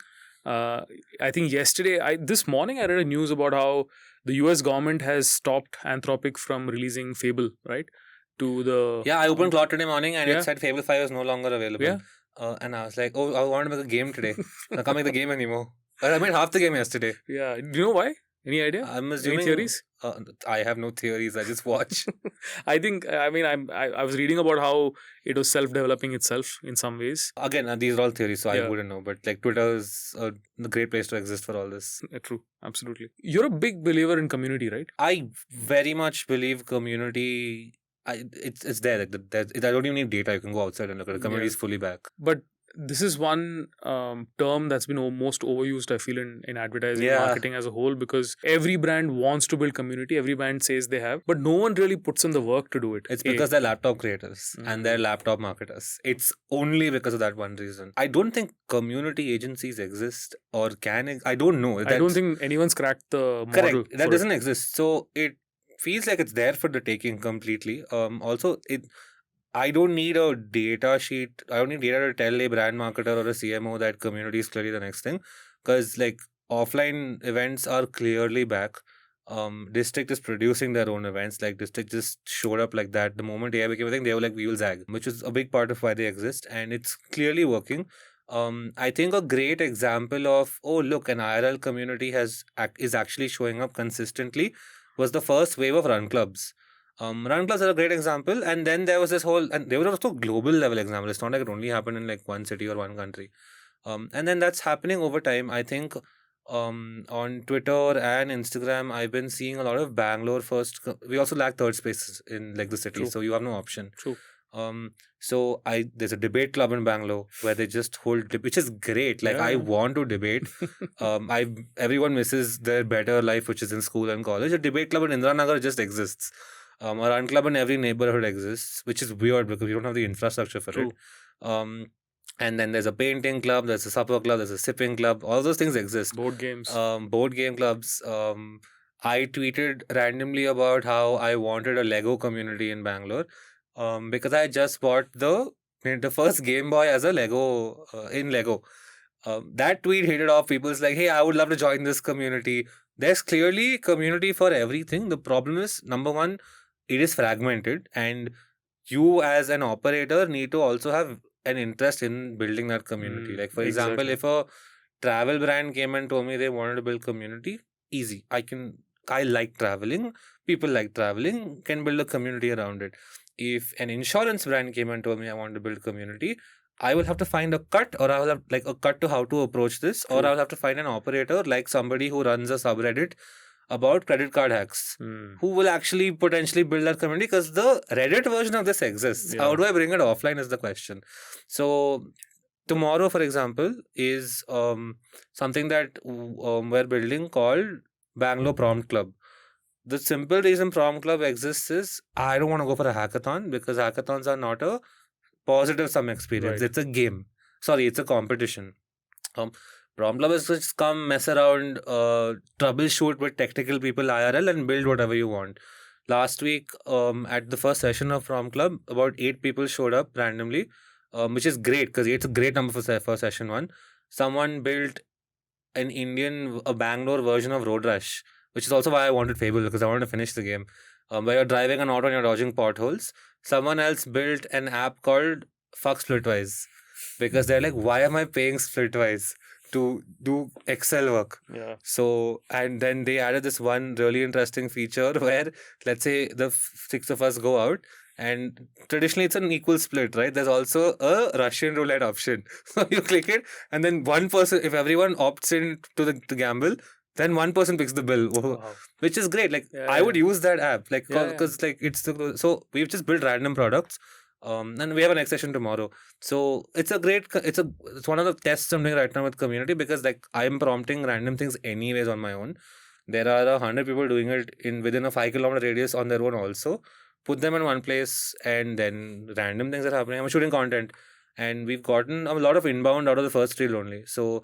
I think this morning I read a news about how the US government has stopped Anthropic from releasing Fable, right? Yeah, I opened Claude today morning and it said Fable 5 is no longer available. Yeah. And I was like, oh, I want to make a game today. I can't make the game anymore. I made half the game yesterday. Yeah. Do you know why? Any idea? I'm assuming. Any theories? I have no theories. I just watch. I was reading about how it was self-developing itself in some ways. Again, these are all theories, so I wouldn't know. But like Twitter is a great place to exist for all this. True. Absolutely. You're a big believer in community, right? I very much believe community. It's there. Like I don't even need data. You can go outside and look at it. Community is fully back. But this is one term that's been most overused, I feel, in advertising and marketing as a whole, because every brand wants to build community. Every brand says they have, but no one really puts in the work to do it. It's because they're laptop creators and they're laptop marketers. It's only because of that one reason. I don't think community agencies exist or can. I don't know. I don't think anyone's cracked the model. Correct. That doesn't exist. So it feels like it's there for the taking completely. Also, I don't need a data sheet. I don't need data to tell a brand marketer or a CMO that community is clearly the next thing. Because like offline events are clearly back. District is producing their own events. Like District just showed up like that. The moment AI became a thing, they were like, we will zag, which is a big part of why they exist. And it's clearly working. I think a great example of, oh, look, an IRL community is actually showing up consistently was the first wave of run clubs. Run clubs are a great example, and then there was this whole, and they were also global level example. It's not like it only happened in like one city or one country. And then that's happening over time. I think on Twitter and Instagram, I've been seeing a lot of Bangalore first. We also lack third spaces in like the city, so you have no option. True. So there's a debate club in Bangalore where they just hold, which is great. Like I want to debate. Everyone misses their better life, which is in school and college. A debate club in Indranagar just exists. A run club in every neighborhood exists, which is weird because we don't have the infrastructure for it. And then there's a painting club, there's a supper club, there's a sipping club. All those things exist. Board games. Board game clubs. I tweeted randomly about how I wanted a Lego community in Bangalore because I just bought the first Game Boy as a Lego in Lego. That tweet hit it off. People's like, hey, I would love to join this community. There's clearly community for everything. The problem is, number one, it is fragmented, and you as an operator need to also have an interest in building that community. Like, for example, if a travel brand came and told me they wanted to build community, easy. I like traveling. People like traveling, can build a community around it. If an insurance brand came and told me I want to build community, I will have to find a cut, or I will have like a cut to how to approach this, or I will have to find an operator like somebody who runs a subreddit about credit card hacks, who will actually potentially build that community, because the Reddit version of this exists. How do I bring it offline is the question. So tomorrow, for example, is something that we're building called Bangalore Prompt Club. the simple reason prom club exists is I don't want to go for a hackathon because hackathons are not a positive sum experience. Right. It's a game. Sorry, it's a competition. Prom club is just come mess around, troubleshoot with technical people IRL and build whatever you want. Last week, at the first session of prom club, about 8 people showed up randomly, which is great because 8's a great number for session 1. Someone built a Bangalore version of Road Rush, which is also why I wanted Fable because I wanted to finish the game. Where you're driving an auto and you're dodging potholes. Someone else built an app called Fuck Splitwise because they're like, why am I paying Splitwise to do Excel work? Yeah. So, and then they added this one really interesting feature where, let's say, the 6 of us go out. And traditionally, it's an equal split, right? There's also a Russian roulette option. So you click it, and then one person, if everyone opts in to gamble, then one person picks the bill, Wow. which is great. Like Yeah, I would use that app, like Yeah, because like it's so we've just built random products, and we have a next session tomorrow. So it's one of the tests I'm doing right now with community because like I'm prompting random things anyways on my own. There are 100 people doing it within a 5 kilometer radius on their own also. Put them in one place and then random things are happening. I'm shooting content and we've gotten a lot of inbound out of the first reel only. So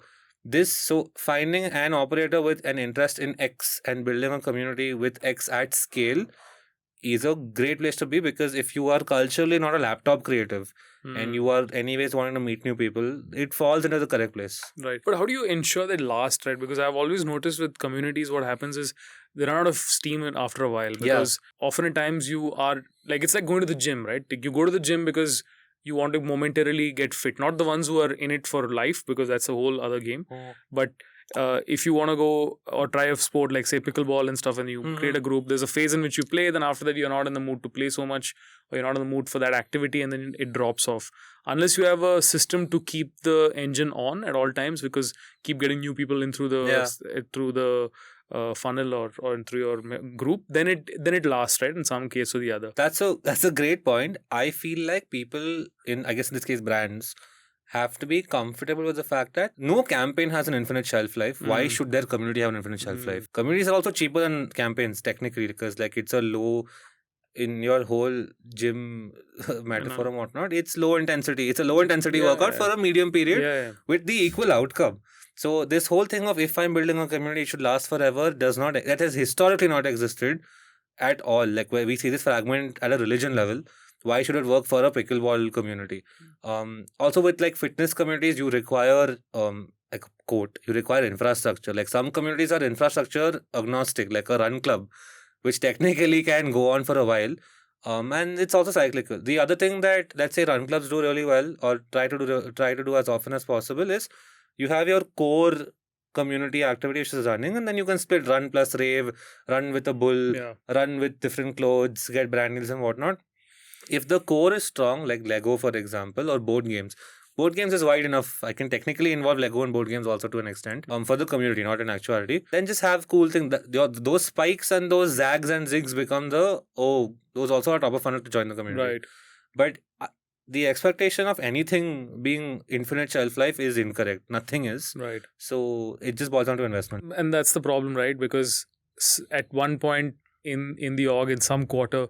finding an operator with an interest in X and building a community with X at scale is a great place to be because if you are culturally not a laptop creative and you are anyways wanting to meet new people, it falls into the correct place. Right. But how do you ensure that lasts, right? Because I've always noticed with communities what happens is they run out of steam after a while because often at times you are like, it's like going to the gym, right? Like you go to the gym because you want to momentarily get fit, not the ones who are in it for life because that's a whole other game. But if you want to go or try a sport like say pickleball and stuff and you create a group, there's a phase in which you play, then after that you're not in the mood to play so much or you're not in the mood for that activity and then it drops off. Unless you have a system to keep the engine on at all times because keep getting new people in through the funnel or through your group, then it lasts, right, in some case or the other. That's a great point. I feel like people I guess in this case brands have to be comfortable with the fact that no campaign has an infinite shelf life. Why should their community have an infinite shelf life? Communities are also cheaper than campaigns technically because like it's a low in your whole gym metaphor and whatnot. It's low intensity. It's a low intensity workout for a medium period with the equal outcome. So this whole thing of if I'm building a community, it should last forever that has historically not existed at all. Like where we see this fragment at a religion level. Why should it work for a pickleball community? Also with like fitness communities, you require like quote, you require infrastructure. Like some communities are infrastructure agnostic, like a run club, which technically can go on for a while. And it's also cyclical. The other thing that let's say run clubs do really well or try to do as often as possible is you have your core community activity which is running and then you can split run plus rave, run with a bull, run with different clothes, get brand deals and whatnot. If the core is strong, like Lego, for example, or board games is wide enough. I can technically involve Lego and board games also to an extent for the community, not in actuality. Then just have cool things. Those spikes and those zags and zigs become those also are top of funnel to join the community. Right. But the expectation of anything being infinite shelf life is incorrect. Nothing is. Right. So it just boils down to investment. And that's the problem, right? Because at one point in the org, in some quarter,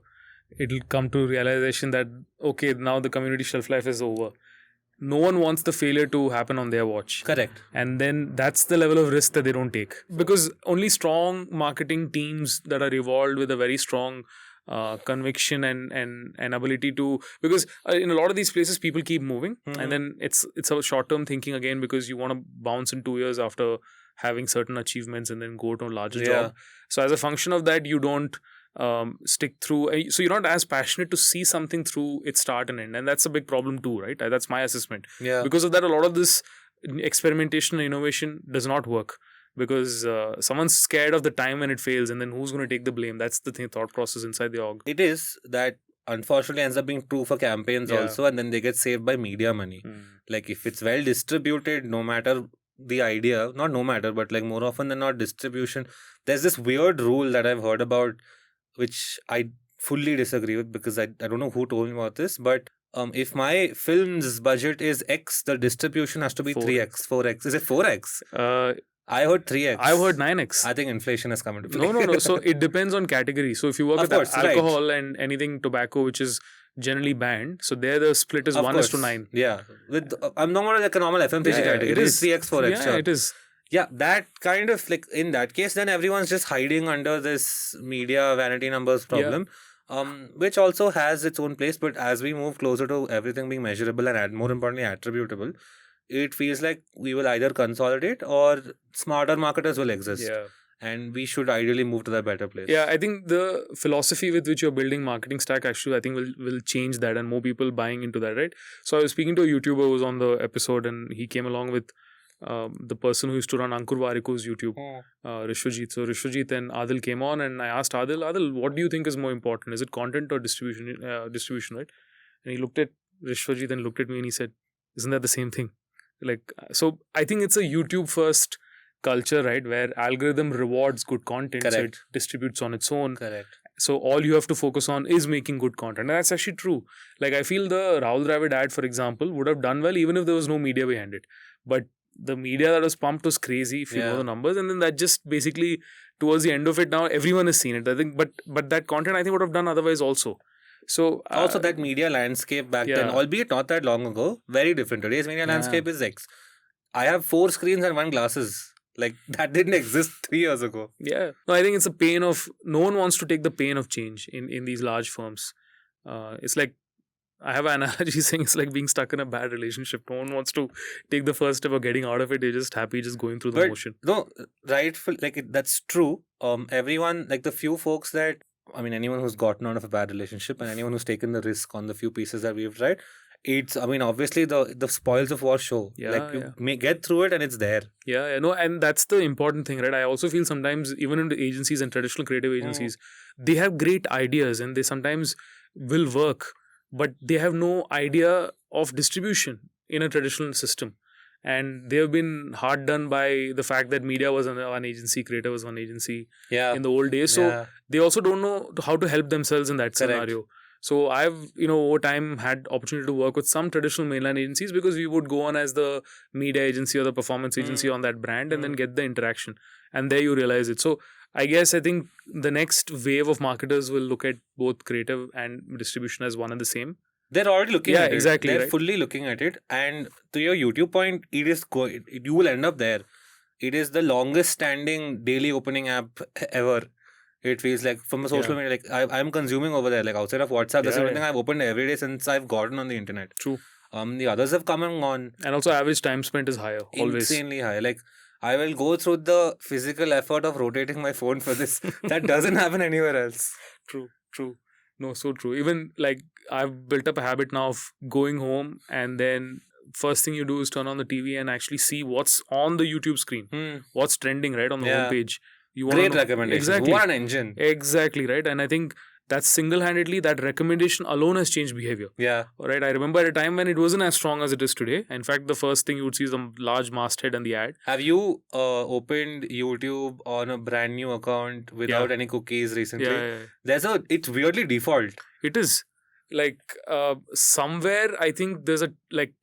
it'll come to realization that okay, now the community shelf life is over. No one wants the failure to happen on their watch. Correct. And then that's the level of risk that they don't take. Because only strong marketing teams that are evolved with a very strong conviction and ability to, because in a lot of these places people keep moving and then it's a short-term thinking again because you want to bounce in 2 years after having certain achievements and then go to a larger job. So as a function of that, you don't stick through, so you're not as passionate to see something through its start and end, and that's a big problem too, right? That's my assessment. Because of that, a lot of this experimentation and innovation does not work because someone's scared of the time when it fails, and then who's going to take the blame? That's the thought process inside the org. It is that unfortunately ends up being true for campaigns also, and then they get saved by media money. Like if it's well distributed, no matter the idea, not no matter, but like more often than not distribution, there's this weird rule that I've heard about which I fully disagree with because I don't know who told me about this, but if my film's budget is X, the distribution has to be 3X, 4X. Is it 4X? I heard 3x. I've heard 9x. I think inflation has come into play. No. So it depends on category. So if you work Of with course, right. alcohol and anything tobacco, which is generally banned, so there the split is Of 1:9. Yeah. With I'm not like a normal FMCG category. It is 3x, 4x. Yeah, sure. it is. Yeah, that kind of like in that case, then everyone's just hiding under this media vanity numbers problem, which also has its own place. But as we move closer to everything being measurable and more importantly attributable, it feels like we will either consolidate or smarter marketers will exist. Yeah. And we should ideally move to that better place. Yeah, I think the philosophy with which you're building MktgStack actually, I think will change that and more people buying into that, right? So I was speaking to a YouTuber who was on the episode and he came along with the person who used to run Ankur Wariku's YouTube, Rishwajit. So Rishwajit and Adil came on and I asked Adil, what do you think is more important? Is it content or distribution, right? And he looked at Rishwajit and looked at me and he said, isn't that the same thing? Like, so I think it's a YouTube first culture, right, where algorithm rewards good content. Correct. So it distributes on its own. Correct. So all you have to focus on is making good content, and that's actually true. Like I feel the Rahul Dravid ad, for example, would have done well even if there was no media behind it, but the media that was pumped was crazy, if you know the numbers, and then that just basically towards the end of it now everyone has seen it, I think, but that content I think would have done otherwise also. So also that media landscape back then, albeit not that long ago, very different. Today's media landscape is X. I have 4 screens and 1 glasses. Like that didn't exist 3 years ago. Yeah. No, I think it's a pain of, no one wants to take the pain of change in these large firms. It's like, I have an analogy saying it's like being stuck in a bad relationship. No one wants to take the first step of getting out of it. They're just happy just going through the motion. No, rightful, that's true. Everyone, like the few folks that, I mean, anyone who's gotten out of a bad relationship and anyone who's taken the risk on the few pieces that we've tried, it's, I mean, obviously the spoils of war show. You may get through it and it's there. Yeah, no, and that's the important thing, right? I also feel sometimes even in the agencies and traditional creative agencies, they have great ideas and they sometimes will work, but they have no idea of distribution in a traditional system. And they have been hard done by the fact that media was one agency, creative was one agency in the old days. So they also don't know how to help themselves in that scenario. So I've, over time had opportunity to work with some traditional mainline agencies because we would go on as the media agency or the performance agency on that brand and then get the interaction. And there you realize it. So I think the next wave of marketers will look at both creative and distribution as one and the same. They're already looking at it. Exactly. They're fully looking at it. And to your YouTube point, it is you will end up there. It is the longest standing daily opening app ever. It feels like from a social media, like I'm consuming over there, like outside of WhatsApp, that's everything I've opened every day since I've gotten on the internet. True. The others have come and gone. And also average time spent is higher, always. Insanely high. Like I will go through the physical effort of rotating my phone for this. That doesn't happen anywhere else. True. No, so true. Even like I've built up a habit now of going home and then first thing you do is turn on the TV and actually see what's on the YouTube screen. What's trending right on the homepage. Great recommendation. Exactly. What an engine. Exactly, right? And I think that's single-handedly, that recommendation alone has changed behavior. Yeah. Right? I remember at a time when it wasn't as strong as it is today. In fact, the first thing you would see is a large masthead and the ad. Have you opened YouTube on a brand new account without any cookies recently? Yeah. It's weirdly default. It is. Like, somewhere, I think there's a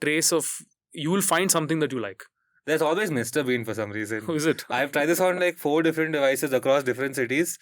trace of, you will find something that you like. There's always Mr. Bean for some reason. Who is it? I've tried this on 4 different devices across different cities.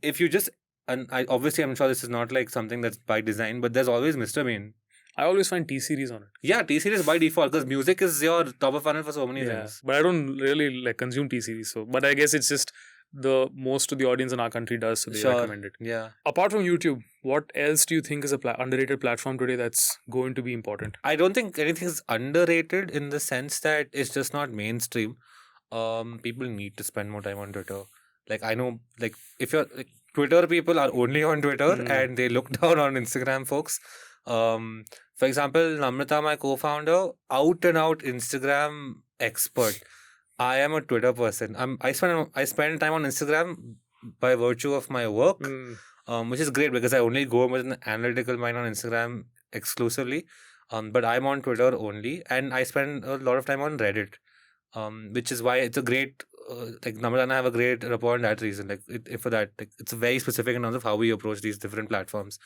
If you just, and obviously I'm sure this is not something that's by design, but there's always Mr. Bean. I always find T-Series on it. Yeah, T-Series by default because music is your top of funnel for so many things. But I don't really consume T-Series. So, but I guess it's just the most of the audience in our country does, so they recommend it. Yeah. Apart from YouTube, what else do you think is a underrated platform today that's going to be important? I don't think anything is underrated in the sense that it's just not mainstream. People need to spend more time on Twitter. I know, if you're Twitter people are only on Twitter and they look down on Instagram folks. For example, Namrata, my co-founder, out and out Instagram expert. I am a Twitter person. I spend time on Instagram by virtue of my work, which is great because I only go with an analytical mind on Instagram exclusively. But I'm on Twitter only, and I spend a lot of time on Reddit, which is why it's a great. Namrata and I have a great rapport in that reason. It's very specific in terms of how we approach these different platforms.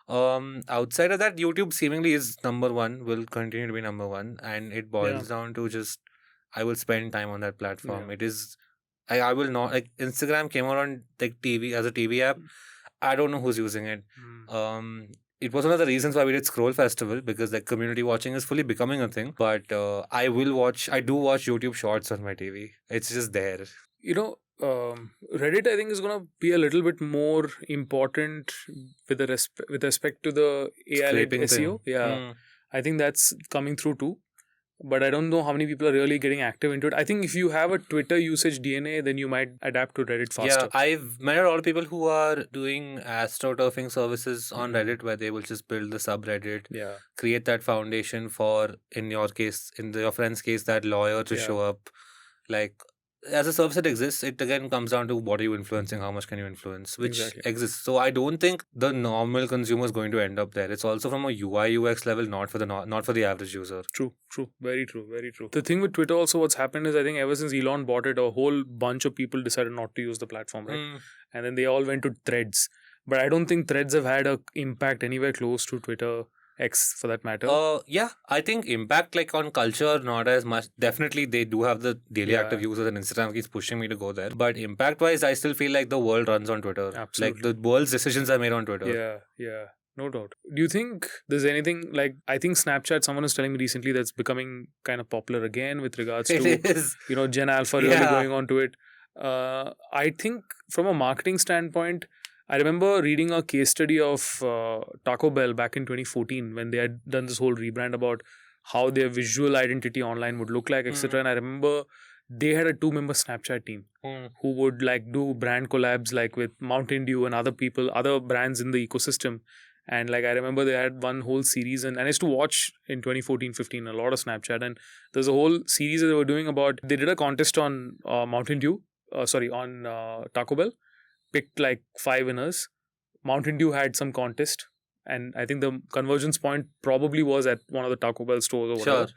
Outside of that, YouTube seemingly is number one, will continue to be number one, and it boils down to just I will spend time on that platform. Yeah. It is, I will not, like, Instagram came out on like TV as a TV app. I don't know who's using it. It was one of the reasons why we did Scroll Festival, because like community watching is fully becoming a thing. But I do watch YouTube Shorts on my TV. It's just there. You know, Reddit, I think, is going to be a little bit more important with respect to the AI-led Scraping SEO. thing. Yeah, I think that's coming through too. But I don't know how many people are really getting active into it. I think if you have a Twitter usage DNA, then you might adapt to Reddit faster. Yeah, I've met a lot of people who are doing astroturfing services on Reddit, where they will just build the subreddit, Yeah. create that foundation for, in your case, your friend's case, that lawyer to Yeah. show up. Like, as a service that exists, it again comes down to what are you influencing, how much can you influence, which Exactly. exists. So I don't think the normal consumer is going to end up there. It's also from a UI UX level, not for the average user. True, very true. The thing with Twitter also, what's happened is, I think ever since Elon bought it, a whole bunch of people decided not to use the platform, right? And then they all went to Threads. But I don't think Threads have had a impact anywhere close to Twitter X, for that matter. Yeah, I think impact like on culture, not as much. Definitely, they do have the daily Yeah. active users, and Instagram keeps pushing me to go there. But impact wise, I still feel like the world runs on Twitter. Absolutely. Like the world's decisions are made on Twitter. Yeah, no doubt. Do you think there's anything like, I think Snapchat, someone was telling me recently, that's becoming kind of popular again with regards to, It is. Gen Alpha really Yeah. going on to it. I think from a marketing standpoint, I remember reading a case study of Taco Bell back in 2014 when they had done this whole rebrand about how their visual identity online would look like, etc. And I remember they had a 2-member Snapchat team who would like do brand collabs like with Mountain Dew and other brands in the ecosystem. And like I remember they had one whole series, and I used to watch in 2014-15 a lot of Snapchat, and there's a whole series that they were doing about, they did a contest on Mountain Dew, on Taco Bell, picked like 5 winners. Mountain Dew had some contest, and I think the convergence point probably was at one of the Taco Bell stores or whatever. Sure.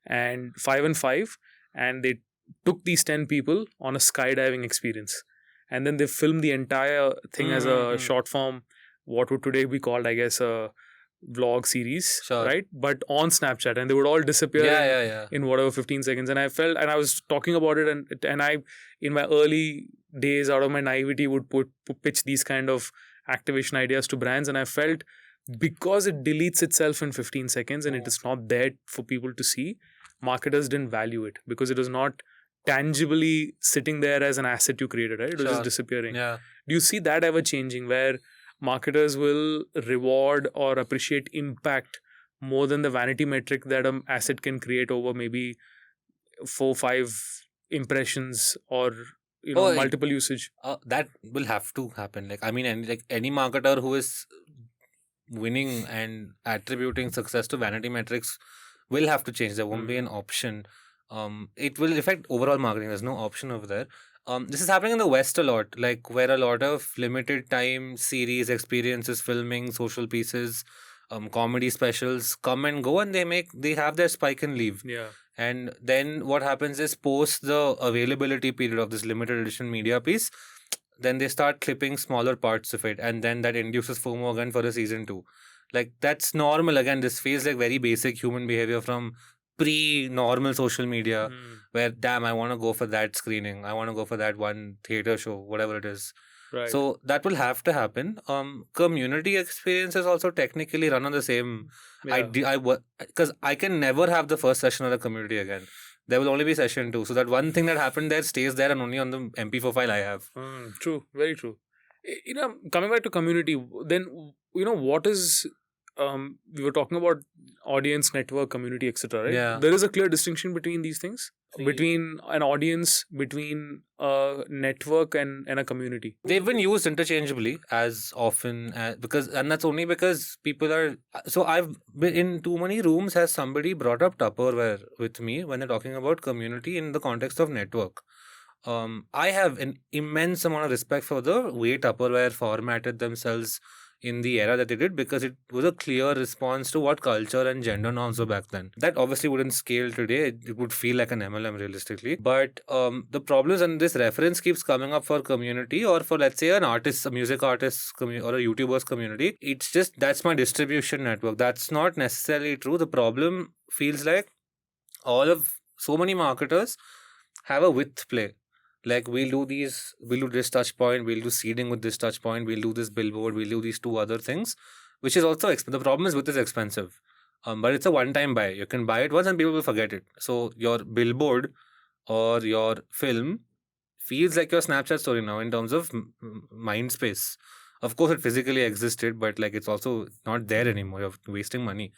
And 5 and 5, and they took these 10 people on a skydiving experience, and then they filmed the entire thing as a short form, what would today be called, I guess, a vlog series, Sure. right? But on Snapchat, and they would all disappear in whatever 15 seconds. And I felt, and I was talking about it, and I, in my early days, out of my naivety, would pitch these kind of activation ideas to brands, and I felt, because it deletes itself in 15 seconds and it is not there for people to see, marketers didn't value it because it was not tangibly sitting there as an asset you created, right? It was just disappearing. Yeah. Do you see that ever changing, where marketers will reward or appreciate impact more than the vanity metric that an asset can create over maybe 4-5 impressions or multiple usage? That will have to happen. Like, I mean, any marketer who is winning and attributing success to vanity metrics will have to change. There won't be an option. It will affect overall marketing. There's no option over there. This is happening in the West a lot, like where a lot of limited time series, experiences, filming, social pieces, comedy specials come and go, and they have their spike and leave. Yeah. And then what happens is, post the availability period of this limited edition media piece, then they start clipping smaller parts of it, and then that induces FOMO again for a season 2. Like, that's normal. Again, this feels like very basic human behavior from pre-normal social media, where, damn, I want to go for that screening, I want to go for that one theater show, whatever it is. Right. So that will have to happen. Community experiences also technically run on the same. Because I can never have the first session of the community again. There will only be session 2. So that one thing that happened there stays there and only on the MP4 file I have. True, very true. Coming back to community, then what is we were talking about audience, network, community, etc. Right? Yeah. There is a clear distinction between these things, between an audience, between a network and a community. They've been used interchangeably as often and that's only because people are. So I've been in too many rooms. Has somebody brought up Tupperware with me when they're talking about community in the context of network? I have an immense amount of respect for the way Tupperware formatted themselves in the era that they did, because it was a clear response to what culture and gender norms were back then. That obviously wouldn't scale today. It would feel like an MLM realistically. But the problems, and this reference keeps coming up for community, or for, let's say, an artist, a music artist or a YouTuber's community. It's just, that's my distribution network. That's not necessarily true. The problem feels like all of so many marketers have a width play. Like we'll do this touch point, we'll do seeding with this touch point, we'll do this billboard, we'll do these two other things, which is also the problem is with is expensive. But it's a one-time buy. You can buy it once and people will forget it. So your billboard or your film feels like your Snapchat story now in terms of mind space. Of course, it physically existed, but like it's also not there anymore. You're wasting money.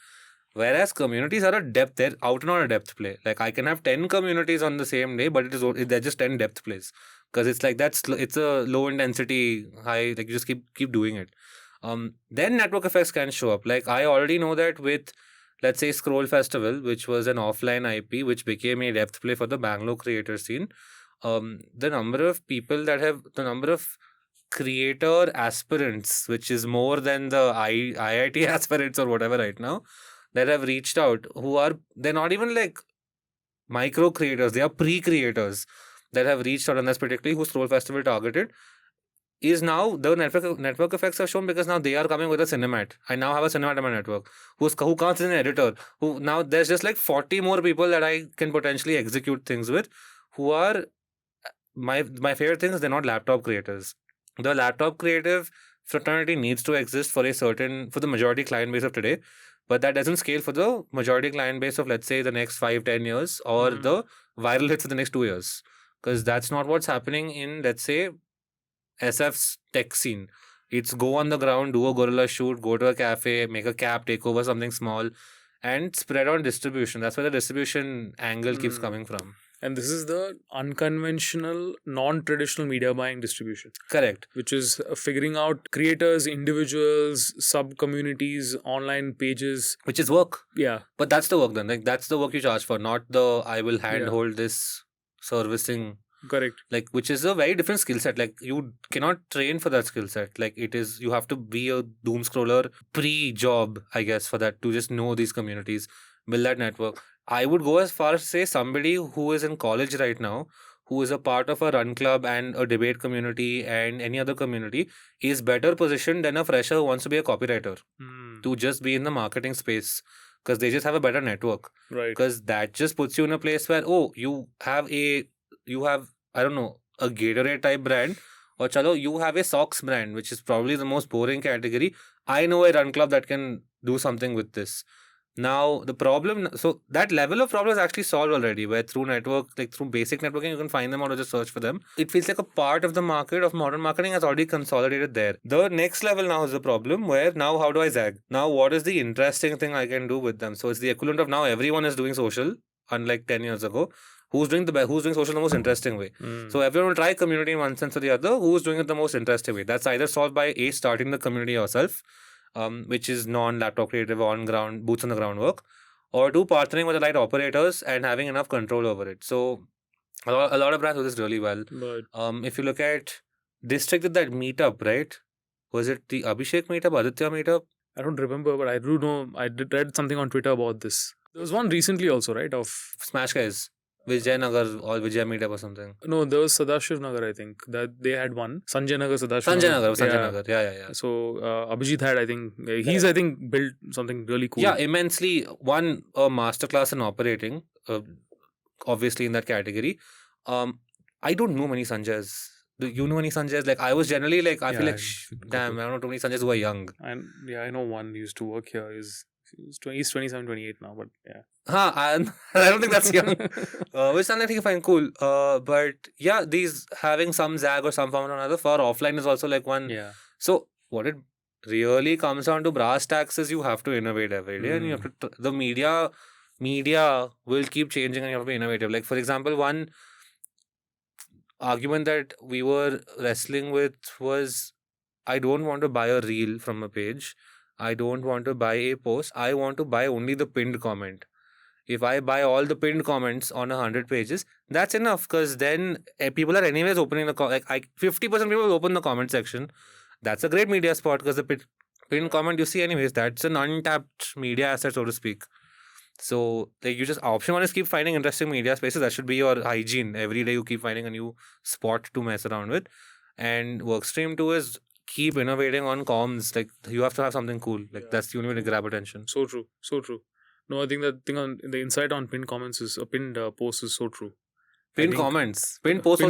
Whereas communities are a depth, they're out and on a depth play. Like I can have 10 communities on the same day, but they're just 10 depth plays. Because it's like it's a low intensity, high, like you just keep doing it. Then network effects can show up. Like I already know that with, let's say, Scroll Festival, which was an offline IP, which became a depth play for the Bangalore creator scene. The number of creator aspirants, which is more than the IIT aspirants or whatever right now, that have reached out, they're not even like micro creators, they are pre-creators that have reached out, and that's particularly who Scroll Festival targeted, is now the network effects are shown because now they are coming with a cinemat. I now have a cinemat in my network who counts as an editor, who now there's just like 40 more people that I can potentially execute things with, who are my favorite thing is they're not laptop creators. The laptop creative fraternity needs to exist for the majority client base of today, but that doesn't scale for the majority client base of, let's say, the next 5-10 years or the viral hits for the next 2 years, because that's not what's happening in, let's say, SF's tech scene. It's go on the ground, do a guerrilla shoot, go to a cafe, make a cap, take over something small, and spread on distribution. That's where the distribution angle keeps coming from. And this is the unconventional, non-traditional media buying distribution. Correct. Which is figuring out creators, individuals, sub-communities, online pages. Which is work. Yeah. But that's the work then. Like that's the work you charge for, not the I will handhold this servicing. Correct. Like, which is a very different skill set. Like you cannot train for that skill set. Like you have to be a doom scroller pre-job, I guess, for that, to just know these communities, build that network. I would go as far as say somebody who is in college right now, who is a part of a run club and a debate community and any other community, is better positioned than a fresher who wants to be a copywriter to just be in the marketing space, because they just have a better network. Right. Because that just puts you in a place where, you have I don't know, a Gatorade type brand, or chalo, you have a socks brand, which is probably the most boring category. I know a run club that can do something with this. Now, the problem, so that level of problem is actually solved already, where through network, like through basic networking, you can find them out or just search for them. It feels like a part of the market of modern marketing has already consolidated there. The next level now is the problem where now how do I zag? Now, what is the interesting thing I can do with them? So it's the equivalent of now everyone is doing social, unlike 10 years ago. Who's doing social in the most interesting way? So everyone will try community in one sense or the other. Who's doing it the most interesting way? That's either solved by starting the community yourself, which is non-laptop creative, on-ground, boots on the ground work, or partnering with the right operators and having enough control over it. So a lot of brands do this really well. But if you look at District did that meetup, right? Was it the Abhishek meetup, Aditya meetup? I don't remember, but I do know, I read something on Twitter about this. There was one recently also, right? Of Smash Guys. Vijayanagar or Vijay meetup or something. No, there was Sadashiv Nagar, I think. That they had one. Sanjay Nagar, Sadashiv Nagar. Yeah. So Abhijit had, I think, he's I think built something really cool. Yeah, immensely. One, a masterclass in operating, obviously in that category. I don't know many Sanjays. Do you know any Sanjays? Like I was generally like, I feel like, damn, I don't know too many Sanjays who are young. And I know one used to work here. He's 27, 28 now, but yeah. I don't think that's young. Which I think I find cool. But yeah, these having some zag or some form or another for offline is also like one. Yeah. So what it really comes down to brass tacks is you have to innovate every day, and you have to. The media will keep changing, and you have to be innovative. Like for example, one argument that we were wrestling with was, I don't want to buy a reel from a page. I don't want to buy a post. I want to buy only the pinned comment. If I buy all the pinned comments on 100 pages, that's enough, because then people are anyways opening the 50% people will open the comment section. That's a great media spot, because the pinned comment you see anyways, that's an untapped media asset, so to speak. So like you just option one is keep finding interesting media spaces. That should be your hygiene. Every day you keep finding a new spot to mess around with. And workstream 2 is keep innovating on comms. Like you have to have something cool. Like that's the only way to grab attention. So true. No, I think that thing on the insight on pinned comments is pinned post is so true. Pinned comments. Pinned posts.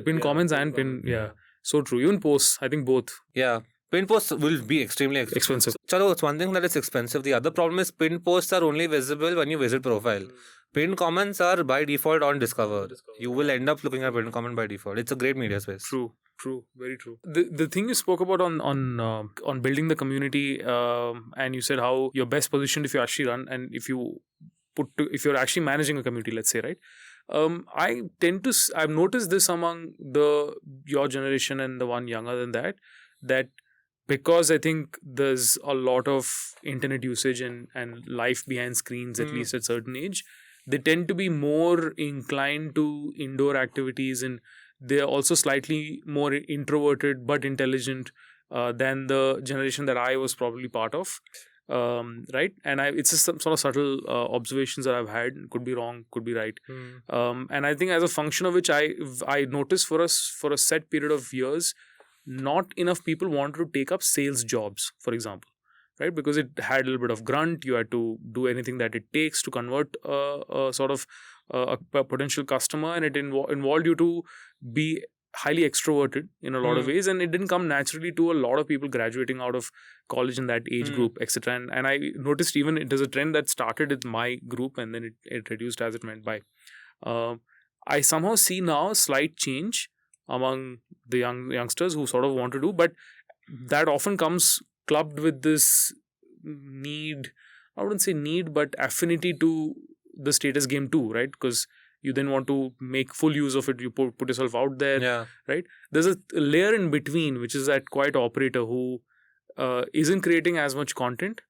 Pinned comments and pinned. Yeah, so true. Even posts, I think both. Yeah. Pinned posts will be extremely Expensive. Chalo, it's one thing that it's expensive. The other problem is pinned posts are only visible when you visit profile. Pinned comments are by default on Discover. You will end up looking at pinned comment by default. It's a great media space. True, very true. The thing you spoke about on building the community, and you said how you're best positioned if you actually run and if you're actually managing a community, let's say, right? I've noticed this among your generation and the one younger than that because I think there's a lot of internet usage and life behind screens, at least at certain age, they tend to be more inclined to indoor activities, and they're also slightly more introverted but intelligent than the generation that I was probably part of. Right, and it's just some sort of subtle observations that I've had. Could be wrong, could be right. And I think as a function of which I noticed for a set period of years, not enough people wanted to take up sales jobs, for example, right? Because it had a little bit of grunt. You had to do anything that it takes to convert a sort of a potential customer, and it involved you to be highly extroverted in a lot of ways, and it didn't come naturally to a lot of people graduating out of college in that age group, etc. And I noticed even it is a trend that started with my group and then it reduced as it went by. I somehow see now a slight change among the youngsters who sort of want to do, but that often comes clubbed with this need, I wouldn't say need, but affinity to the status game too, right? Because you then want to make full use of it. You put yourself out there, right? There's a layer in between, which is that quiet operator who isn't creating as much content,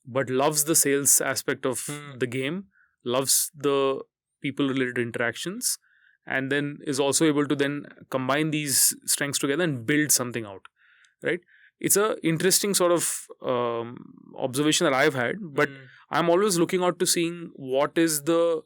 but loves the sales aspect of the game, loves the people-related interactions, and then is also able to then combine these strengths together and build something out, right? It's a interesting sort of observation that I've had, but I'm always looking out to seeing what is the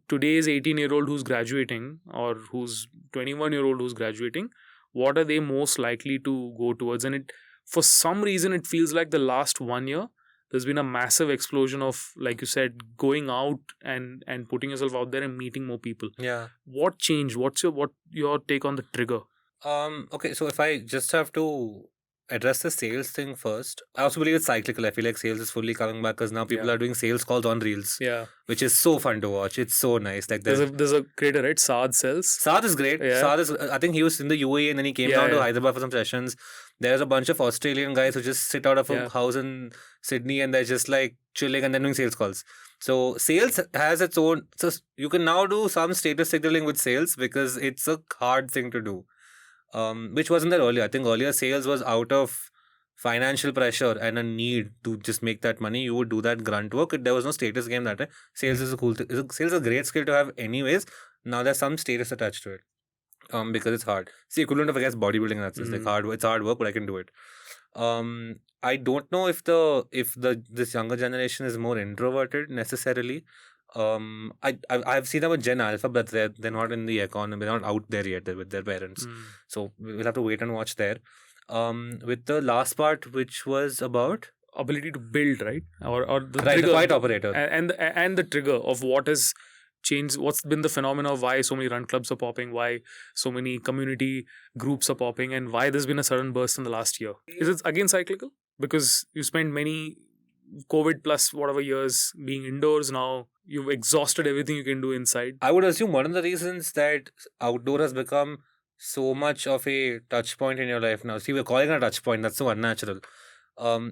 today's 18-year-old who's graduating or who's 21-year-old who's graduating, what are they most likely to go towards? And for some reason, it feels like the last 1 year, there's been a massive explosion of, like you said, going out and putting yourself out there and meeting more people. Yeah. What changed? What's your take on the trigger? Okay, so if I just have to address the sales thing first, I also believe it's cyclical. I feel like sales is fully coming back because now people are doing sales calls on Reels. Yeah. Which is so fun to watch. It's so nice. Like there's a creator, right? Saad sells. Saad is great. Yeah. Saad is, I think he was in the UAE and then he came down to Hyderabad for some sessions. There's a bunch of Australian guys who just sit out of a house in Sydney and they're just like chilling and then doing sales calls. So sales has its own, so you can now do some status signaling with sales because it's a hard thing to do. Which wasn't there earlier. I think earlier sales was out of financial pressure and a need to just make that money. You would do that grunt work. There was no status game that way. Sales is a cool thing. Sales is a great skill to have anyways. Now there's some status attached to it. Because it's hard. It's the equivalent of, I guess, bodybuilding. That's just like hard. It's hard work, but I can do it. I don't know if this younger generation is more introverted necessarily. I've seen them with Gen Alpha, but they're not in the economy. They're not out there yet with their parents. So we'll have to wait and watch there. With the last part, which was about ability to build, right? Or the right, trigger, the quiet operator, and the trigger of what has changed. What's been the phenomena of why so many run clubs are popping, why so many community groups are popping, and why there's been a sudden burst in the last year. Is it again cyclical? Because you spent many COVID plus whatever years being indoors. Now you've exhausted everything you can do inside. I would assume one of the reasons that outdoor has become so much of a touch point in your life now. See, we're calling it a touch point. That's so unnatural.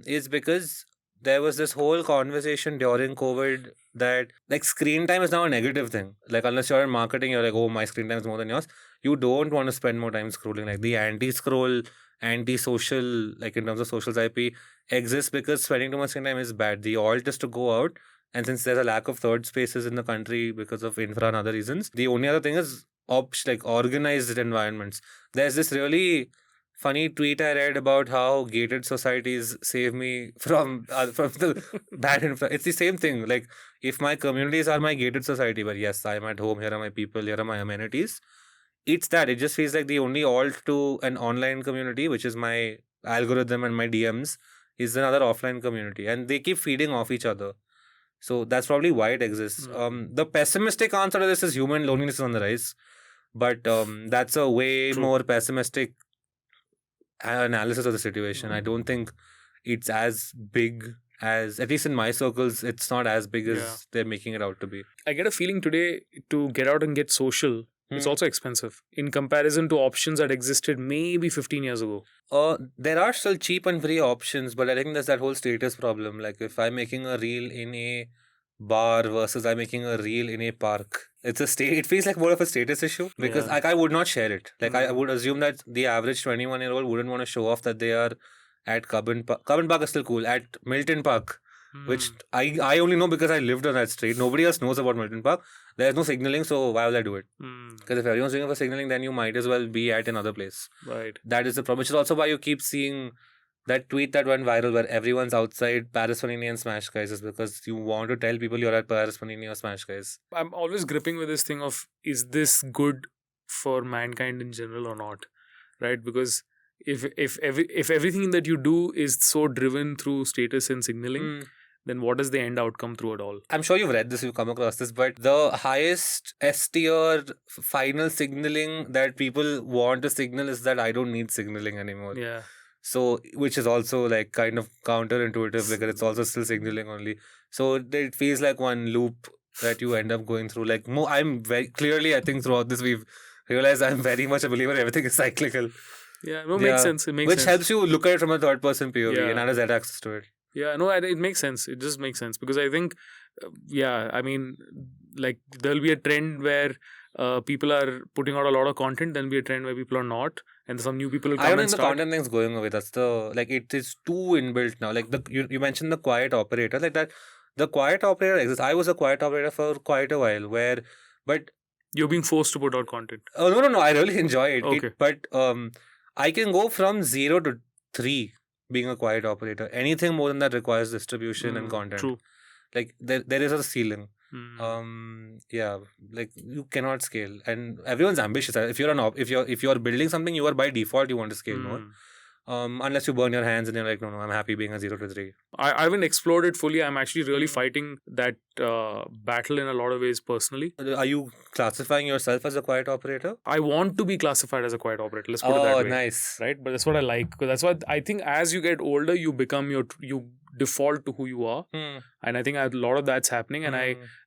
Is because there was this whole conversation during COVID that like screen time is now a negative thing. Like unless you're in marketing, you're like, oh, my screen time is more than yours. You don't want to spend more time scrolling. Like the anti-scroll, anti-social, like in terms of social IP exists because spending too much screen time is bad. The alt is to go out. And since there's a lack of third spaces in the country because of infra and other reasons, the only other thing is like organized environments. There's this really funny tweet I read about how gated societies save me from the bad infra. It's the same thing. Like if my communities are my gated society, but yes, I'm at home, here are my people, here are my amenities. It's that. It just feels like the only alt to an online community, which is my algorithm and my DMs, is another offline community. And they keep feeding off each other. So that's probably why it exists. The pessimistic answer to this is human loneliness is on the rise. But that's a way True. more pessimistic analysis of the situation. I don't think it's as big as, at least in my circles, it's not as big as they're making it out to be. I get a feeling today to get out and get social, it's also expensive in comparison to options that existed maybe 15 years ago. There are still cheap and free options, but I think there's that whole status problem. Like if I'm making a reel in a bar versus I'm making a reel in a park, it feels like more of a status issue because like I would not share it. Like I would assume that the average 21-year-old wouldn't want to show off that they are at Cubbon Park is still cool. At Milton Park, which I only know because I lived on that street. Nobody else knows about Milton Park. There's no signaling, so why will I do it? Because if everyone's doing it for signaling, then you might as well be at another place. Right. That is the problem, which is also why you keep seeing that tweet that went viral where everyone's outside Paris Panini and Smash Guys, is because you want to tell people you're at Paris Panini or Smash Guys. I'm always gripping with this thing of, is this good for mankind in general or not? Right? Because if everything that you do is so driven through status and signaling, then what is the end outcome through it all? I'm sure you've read this, you've come across this, but the highest S tier final signaling that people want to signal is that I don't need signaling anymore. Yeah. So, which is also like kind of counterintuitive because it's also still signaling only. So it feels like one loop that you end up going through. Like I'm very clearly, I think throughout this we've realized I'm very much a believer everything is cyclical. Yeah, no, makes sense. It makes Which sense. helps you look at it from a third person POV and has that access to it. Yeah, no, it makes sense. It just makes sense because I think, I mean, like there'll be a trend where people are putting out a lot of content. There'll be a trend where people are not, and some new people will come I don't and think the start. content thing's going away. That's it is too inbuilt now. Like you mentioned the quiet operator, like that. The quiet operator exists. I was a quiet operator for quite a while. But you're being forced to put out content. Oh no! I really enjoy it. Okay. But I can go from 0 to 3 being a quiet operator. Anything more than that requires distribution and content. True. Like there is a ceiling. Like you cannot scale, and everyone's ambitious. If you're building something, you are by default you want to scale more. Unless you burn your hands and you're like, no, I'm happy being a 0 to 3. I haven't explored it fully. I'm actually really fighting that battle in a lot of ways personally. Are you classifying yourself as a quiet operator? I want to be classified as a quiet operator. Let's put it that way. Oh, nice. Right? But that's what I like. Because that's what I think as you get older, you become you default to who you are. And I think a lot of that's happening. And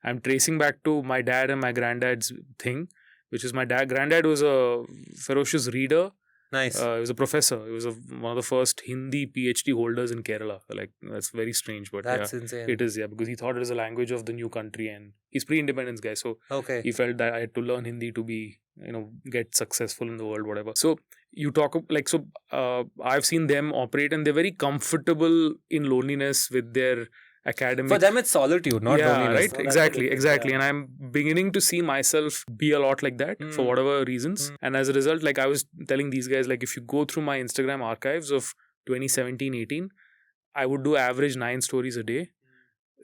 I'm tracing back to my dad and my granddad's thing, which is my granddad was a ferocious reader. Nice. He was a professor. He was one of the first Hindi PhD holders in Kerala. Like, that's very strange, but that's insane. It is, because he thought it was a language of the new country, and he's pre-independence guy. So he felt that I had to learn Hindi to be, get successful in the world, whatever. So you talk I've seen them operate, and they're very comfortable in loneliness with their academic. For them, it's solitude, not loneliness. Right? Exactly. And I'm beginning to see myself be a lot like that for whatever reasons. And as a result, like I was telling these guys, like if you go through my Instagram archives of 2017-18, I would do average 9 stories a day.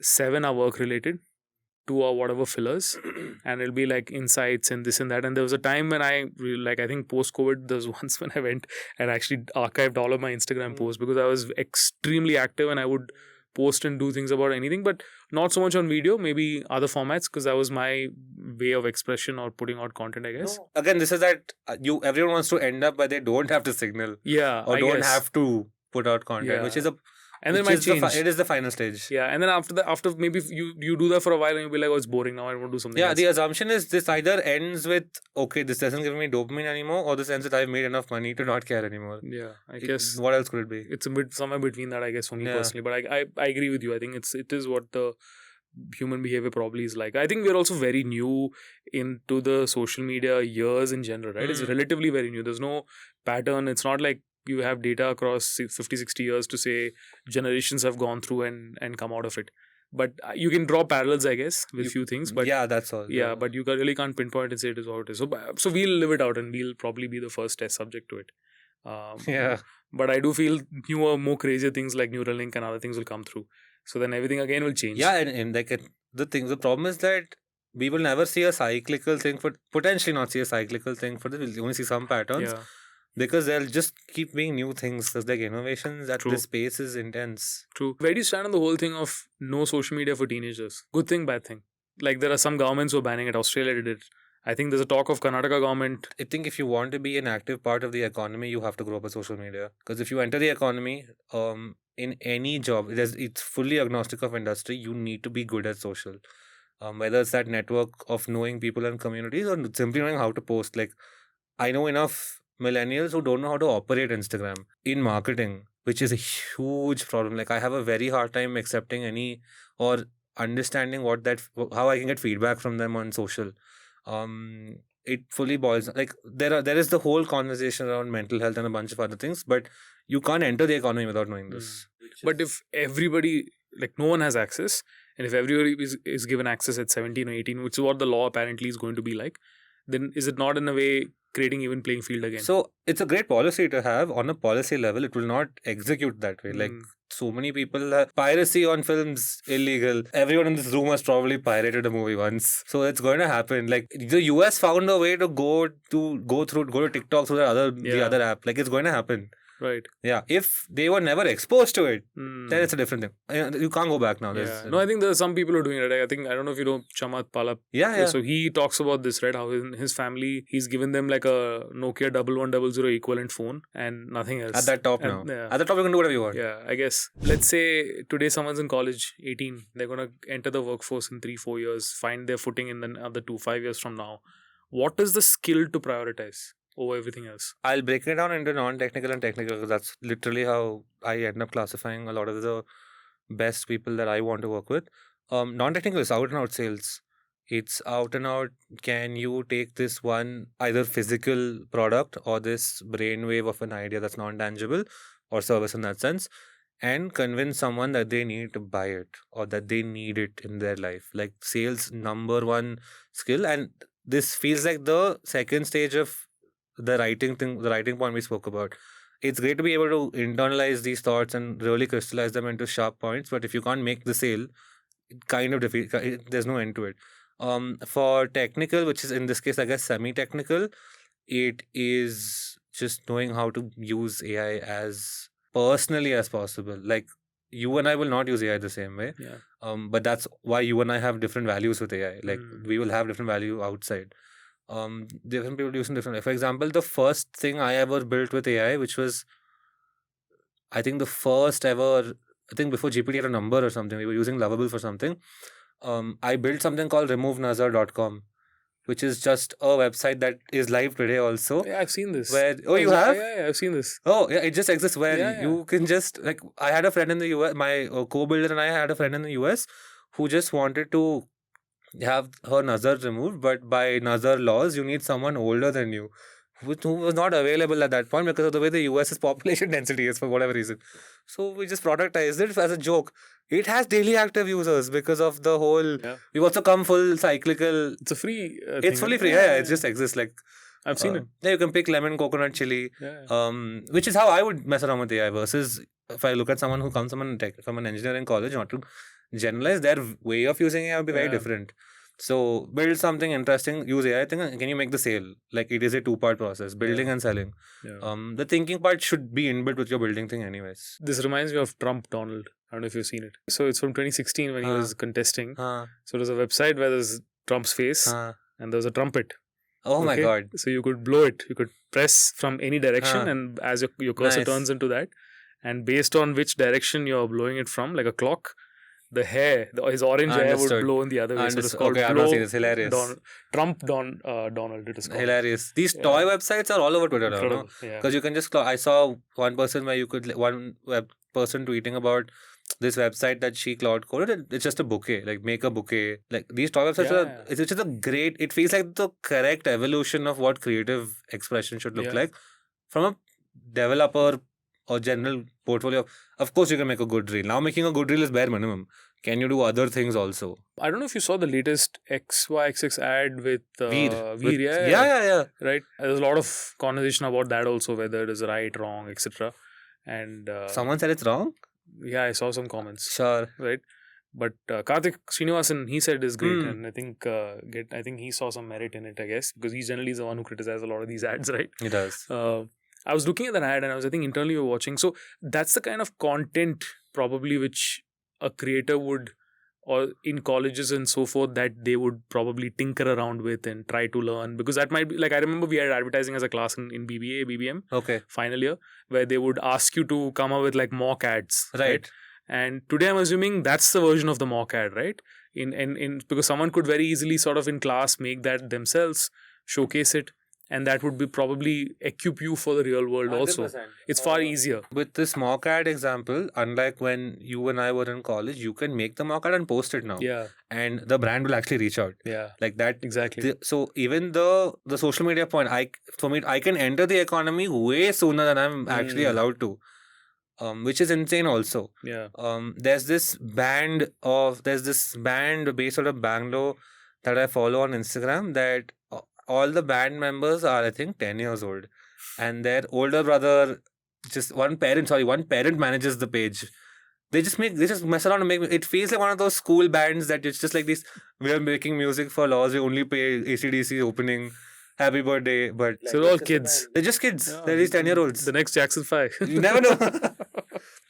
7 are work related, 2 are whatever fillers, and it'll be like insights and this and that. And there was a time when I think post-COVID, there was once when I went and actually archived all of my Instagram posts because I was extremely active and I would post and do things about anything, but not so much on video, maybe other formats, because that was my way of expression or putting out content, I guess. No. Again, this is that everyone wants to end up, but they don't have to signal. Or don't have to put out content, which is a... And then it might change. It is the final stage. Yeah, and then after maybe you do that for a while and you'll be like, oh, it's boring now, I want to do something else. The assumption is this either ends with, okay, this doesn't give me dopamine anymore, or this ends with I've made enough money to not care anymore. Yeah, I guess. What else could it be? It's a bit somewhere between that, I guess, for me personally. But I agree with you. I think it is what the human behavior probably is like. I think we're also very new into the social media years in general, right? It's relatively very new. There's no pattern. It's not like you have data across 50-60 years to say generations have gone through and come out of it. But you can draw parallels, I guess, with few things. But that's all. But you really can't pinpoint and say it is what it is. So we'll live it out and we'll probably be the first test subject to it. But I do feel newer, more crazier things like Neuralink and other things will come through. So then everything again will change. Yeah, and the problem is that we will never see a cyclical thing potentially not see a cyclical thing for this. We'll only see some patterns. Yeah. because there'll just keep being new things. Because like innovations at True. this space is intense. True. Where do you stand on the whole thing of no social media for teenagers? Good thing, bad thing? Like there are some governments who are banning it. Australia did it. I think there's a talk of Karnataka government. I think if you want to be an active part of the economy, you have to grow up with social media. Because if you enter the economy, in any job, it's fully agnostic of industry. You need to be good at social. Whether it's that network of knowing people and communities or simply knowing how to post. Like, I know enough millennials who don't know how to operate Instagram in marketing, which is a huge problem. Like, I have a very hard time accepting any or understanding how I can get feedback from them on social. It fully boils like there is the whole conversation around mental health and a bunch of other things, but you can't enter the economy without knowing this. But if everybody, like no one has access, and if everybody is given access at 17 or 18, which is what the law apparently is going to be like, then is it not in a way creating even playing field again? So it's a great policy to have on a policy level. It will not execute that way. Like so many people have piracy on films illegal. Everyone in this room has probably pirated a movie once. So it's going to happen. Like the US found a way to go to TikTok through the other app. Like it's going to happen. Right. Yeah. If they were never exposed to it, then it's a different thing. You can't go back now. No, I think there are some people who are doing it. I don't know if you know Chamat Palap. Yeah. So he talks about this, right? How in his family, he's given them like a Nokia 1100 equivalent phone and nothing else. At that top now. Yeah. At the top, you can do whatever you want. Yeah, I guess. Let's say today someone's in college, 18. They're going to enter the workforce in 3-4 years, find their footing in the other 2-5 years from now. What is the skill to prioritize over everything else? I'll break it down into non-technical and technical because that's literally how I end up classifying a lot of the best people that I want to work with. Non-technical is out and out sales. It's out and out. Can you take this one either physical product or this brainwave of an idea that's non-tangible or service in that sense and convince someone that they need to buy it or that they need it in their life? Like sales, number one skill. And this feels like the second stage of the writing point we spoke about. It's great to be able to internalize these thoughts and really crystallize them into sharp points. But if you can't make the sale, it kind of there's no end to it. For technical, which is in this case, I guess, semi-technical, it is just knowing how to use AI as personally as possible. Like you and I will not use AI the same way. Yeah. But that's why you and I have different values with AI. Like we will have different value outside. Different people using different. For example, the first thing I ever built with AI, which was, I think the first ever, I think before GPT had a number or something, we were using Lovable for something. I built something called removenazar.com, which is just a website that is live today also. Yeah, I've seen this. You have? Yeah, I've seen this. Oh, yeah, it just exists where you can just, like, I had a friend in the US, my co-builder and I had a friend in the US who just wanted to have her nazar removed, but by nazar laws, you need someone older than you, who was not available at that point because of the way the US's population density is for whatever reason. So we just productized it as a joke. It has daily active users because of the whole. Yeah. We've also come full cyclical. It's a free. It's fully free. Yeah, it just exists. Like I've seen it. Yeah, you can pick lemon, coconut, chili. Yeah. Which is how I would mess around with AI. Versus if I look at someone who comes from an engineering college, not to generalize, their way of using AI would be very different. So build something interesting, use AI thing, and can you make the sale? Like it is a 2-part process, building and selling. Yeah. The thinking part should be inbuilt with your building thing anyways. This reminds me of Trump Donald. I don't know if you've seen it. So it's from 2016 when he was contesting. So there's a website where there's Trump's face and there's a trumpet. Oh my God. So you could blow it. You could press from any direction and as your cursor turns into that. And based on which direction you're blowing it from, like a clock, the hair, his orange hair would blow in the other way. So it's called I've not seen this. Hilarious. Donald, it is called. Hilarious. These toy websites are all over Twitter now, no? Because you can just, I saw one person where you could, one web person tweeting about this website that she cloud coded. It's just a bouquet, like make a bouquet. Like these toy websites it's just a great, it feels like the correct evolution of what creative expression should look like from a developer or general portfolio. Of course, you can make a good reel. Now, making a good reel is bare minimum. Can you do other things also? I don't know if you saw the latest XYXX ad with Veer. Yeah. Right? There's a lot of conversation about that also, whether it is right, wrong, etc. And someone said it's wrong? Yeah, I saw some comments. Sure. Right? But Karthik Srinivasan, he said is great, and I think he saw some merit in it, I guess, because he generally is the one who criticizes a lot of these ads, right? He does. I was looking at that ad and I think internally we were watching. So that's the kind of content probably which a creator would, or in colleges and so forth, that they would probably tinker around with and try to learn. Because that might be, like, I remember we had advertising as a class in BBA, BBM, Okay. final year, where they would ask you to come up with like mock ads. Right. And today I'm assuming that's the version of the mock ad, right? In because someone could very easily sort of in class make that themselves, showcase it, and that would be probably equip you for the real world also. 100%. It's far easier. With this mock ad example, unlike when you and I were in college, you can make the mock ad and post it now. Yeah. And the brand will actually reach out. Yeah. Like that. Exactly. So even the social media point, I can enter the economy way sooner than I'm actually allowed to. Which is insane also. Yeah. There's this band based out of Bangalore that I follow on Instagram, that all the band members are, I think, 10 years old. And their older brother, one parent manages the page. They just mess around and make it feels like one of those school bands that it's just like this, we are making music for laws, we only pay AC/DC opening, happy birthday, but So they're all kids. They're just kids. Yeah, They're these 10-year-olds. The next Jackson 5. You never know.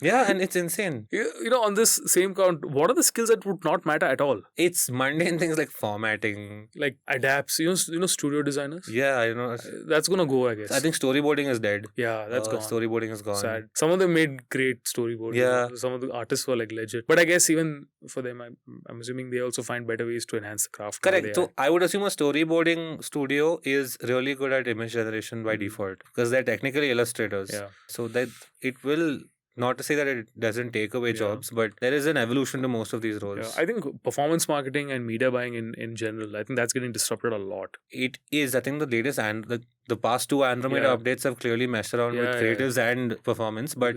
Yeah, and it's insane. You know, on this same count, what are the skills that would not matter at all? It's mundane things like formatting. Like adapts, you know, studio designers? Yeah, I know. That's gonna go, I guess. I think storyboarding is dead. Yeah, that's gone. Storyboarding is gone. Sad. Some of them made great storyboards. Yeah. Some of the artists were like legit. But I guess even for them, I'm assuming they also find better ways to enhance the craft. Correct. So I would assume a storyboarding studio is really good at image generation by default, because they're technically illustrators. Yeah. So that it will, not to say that it doesn't take away jobs, but there is an evolution to most of these roles. Yeah. I think performance marketing and media buying in general, I think that's getting disrupted a lot. It is. I think the latest and the past two Andromeda updates have clearly messed around with creatives and performance, but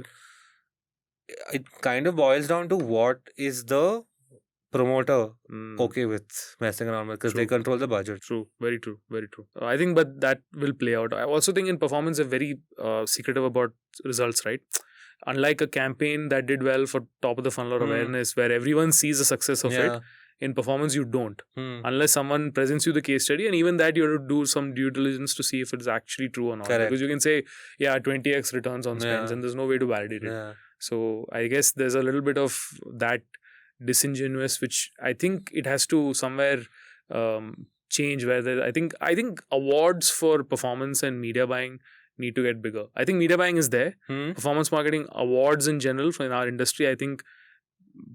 it kind of boils down to what is the promoter okay with messing around with, because they control the budget. True. Very true. Very true. I think, but that will play out. I also think in performance, they're very secretive about results, right? Unlike a campaign that did well for top of the funnel or awareness, where everyone sees the success of it, in performance you don't. Unless someone presents you the case study, and even that you have to do some due diligence to see if it's actually true or not. Correct. Because you can say, 20x returns on spends, and there's no way to validate it. So I guess there's a little bit of that disingenuous, which I think it has to somewhere change. Where I think awards for performance and media buying need to get bigger. I think media buying is there. Performance marketing awards in general in our industry, I think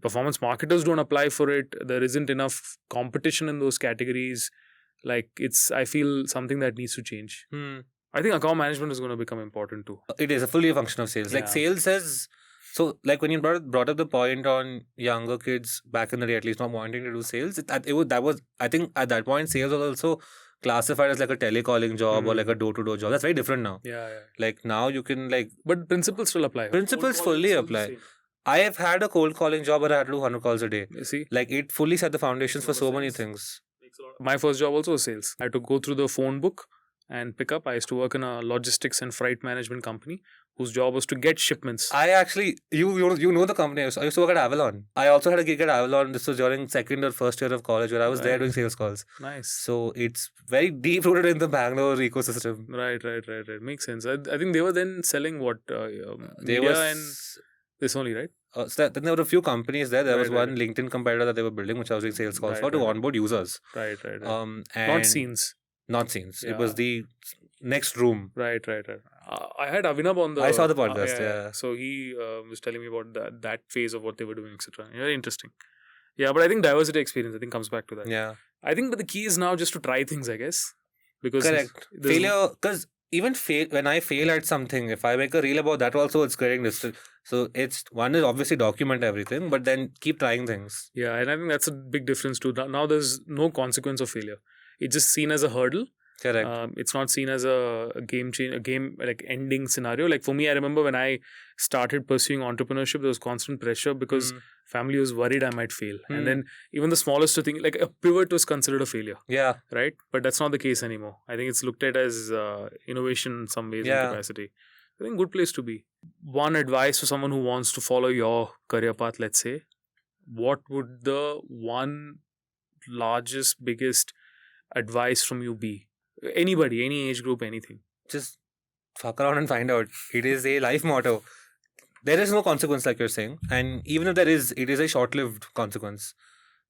performance marketers don't apply for it. There isn't enough competition in those categories. Like I feel something that needs to change. I think account management is going to become important too. It is a fully a function of sales. Like sales has, so like when you brought up the point on younger kids back in the day, at least not wanting to do sales, I think at that point sales was also classified as like a telecalling job or like a door-to-door job. That's very different now. Yeah. Like now you can but principles still apply. Principles fully apply. I have had a cold calling job where I had to do 100 calls a day. You see? Like it fully set the foundations for so many things. My first job also was sales. I had to go through the phone book and pick up. I used to work in a logistics and freight management company whose job was to get shipments. I actually, you know the company. I used to work at Avalon. I also had a gig at Avalon. This was during second or first year of college where I was there doing sales calls. Nice. So it's very deep rooted in the Bangalore ecosystem. Right. Makes sense. I think they were then selling what? Media and this only, right? So then there were a few companies there. There was one LinkedIn competitor that they were building, which I was doing sales calls for to onboard users. Right. And Not scenes. Not scenes. It was the next room. Right. I had Avinav on the... I saw the podcast, yeah. So he was telling me about that phase of what they were doing, etc. Very interesting. Yeah, but I think diversity experience, comes back to that. Yeah. I think the key is now just to try things, I guess. Because correct. Failure, because even when I fail at something, if I make a reel about that also, it's creating this. So one is obviously document everything, but then keep trying things. Yeah, and I think that's a big difference too. Now there's no consequence of failure. It's just seen as a hurdle. Correct. It's not seen as a game like ending scenario. Like for me, I remember when I started pursuing entrepreneurship, there was constant pressure because family was worried I might fail. And then even the smallest thing, like a pivot was considered a failure. Yeah. Right? But that's not the case anymore. I think it's looked at as innovation in some ways and capacity. I think good place to be. One advice for someone who wants to follow your career path, let's say, what would the one largest, biggest advice from you be? Anybody, any age group, anything. Just fuck around and find out. It is a life motto. There is no consequence, like you're saying. And even if there is, it is a short-lived consequence.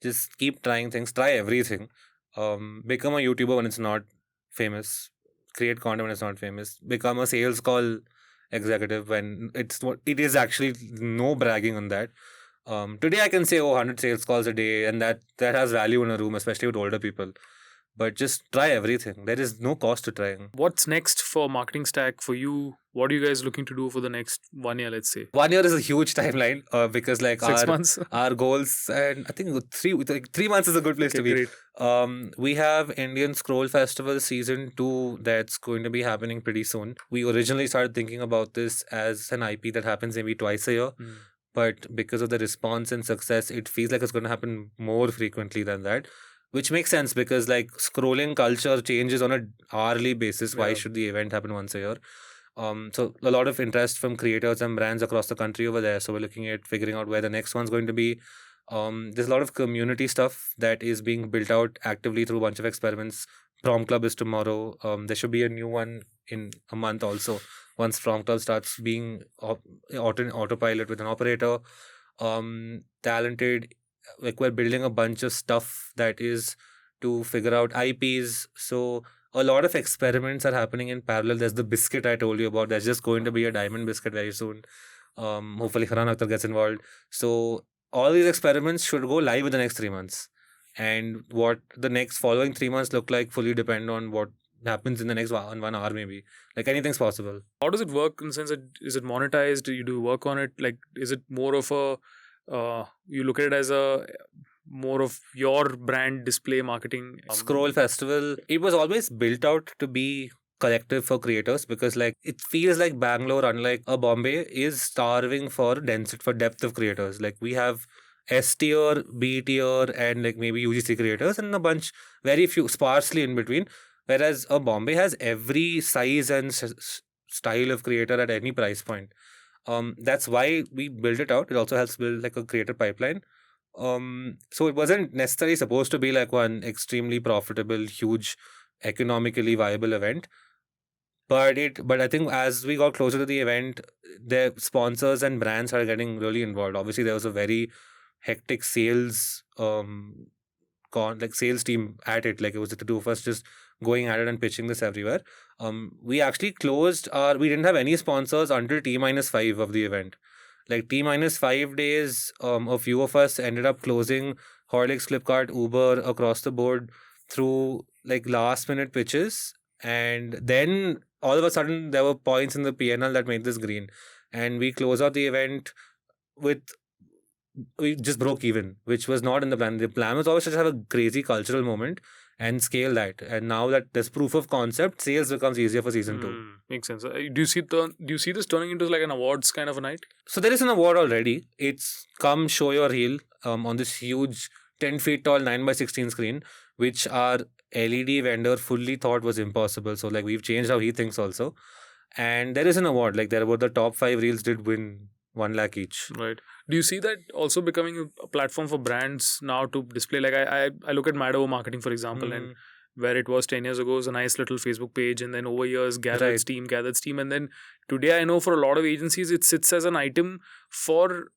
Just keep trying things, try everything. Become a YouTuber when it's not famous. Create content when it's not famous. Become a sales call executive when it is actually no bragging on that. Today I can say, 100 sales calls a day, and that has value in a room, especially with older people. But just try everything. There is no cost to trying. What's next for MktgStack for you? What are you guys looking to do for the next 1 year, let's say? 1 year is a huge timeline because like 6 months? our goals, and I think 3 months is a good place to be. Great. We have Indian Scroll Festival Season 2 that's going to be happening pretty soon. We originally started thinking about this as an IP that happens maybe twice a year. But because of the response and success, it feels like it's going to happen more frequently than that. Which makes sense because like scrolling culture changes on an hourly basis. Why should the event happen once a year? So a lot of interest from creators and brands across the country over there. So we're looking at figuring out where the next one's going to be. There's a lot of community stuff that is being built out actively through a bunch of experiments. Prom Club is tomorrow. There should be a new one in a month also. Once Prom Club starts being autopilot with an operator. Talented. Like we're building a bunch of stuff that is to figure out IPs. So a lot of experiments are happening in parallel. There's the biscuit I told you about. There's just going to be a diamond biscuit very soon. Hopefully Farhan Akhtar gets involved. So all these experiments should go live in the next 3 months. And what the next following 3 months look like fully depend on what happens in the next 1 hour maybe. Like anything's possible. How does it work in the sense that is it monetized? Do you work on it? Like is it more of a you look at it as a more of your brand display marketing? Scroll Festival, it was always built out to be collective for creators because like it feels like Bangalore, unlike a Bombay, is starving for depth of creators. Like we have S tier, B tier, and like maybe UGC creators and a bunch, very few, sparsely in between. Whereas a Bombay has every size and style of creator at any price point. That's why we built it out. It also helps build like a creator pipeline. So it wasn't necessarily supposed to be like one extremely profitable, huge, economically viable event. But I think as we got closer to the event, the sponsors and brands are getting really involved. Obviously, there was a very hectic sales sales team at it. Like it was the two of us just going at it and pitching this everywhere. We actually we didn't have any sponsors until T-5 of the event. Like T-5 days, a few of us ended up closing Horlicks, Flipkart, Uber across the board through like last minute pitches. And then all of a sudden there were points in the P&L that made this green. And we closed out the event we just broke even, which was not in the plan. The plan was always to have a crazy cultural moment and scale that. And now that there's proof of concept, sales becomes easier for season 2. Makes sense. Do you see this turning into like an awards kind of a night? So there is an award already. It's Come Show Your Reel on this huge 10 feet tall 9x16 screen, which our LED vendor fully thought was impossible. So like we've changed how he thinks also. And there is an award. Like there were the top 5 reels did win 1 lakh each. Right. Do you see that also becoming a platform for brands now to display? Like I look at Mad Over Marketing, for example, and where it was 10 years ago was a nice little Facebook page, and then over years gathered steam, and then today I know for a lot of agencies it sits as an item for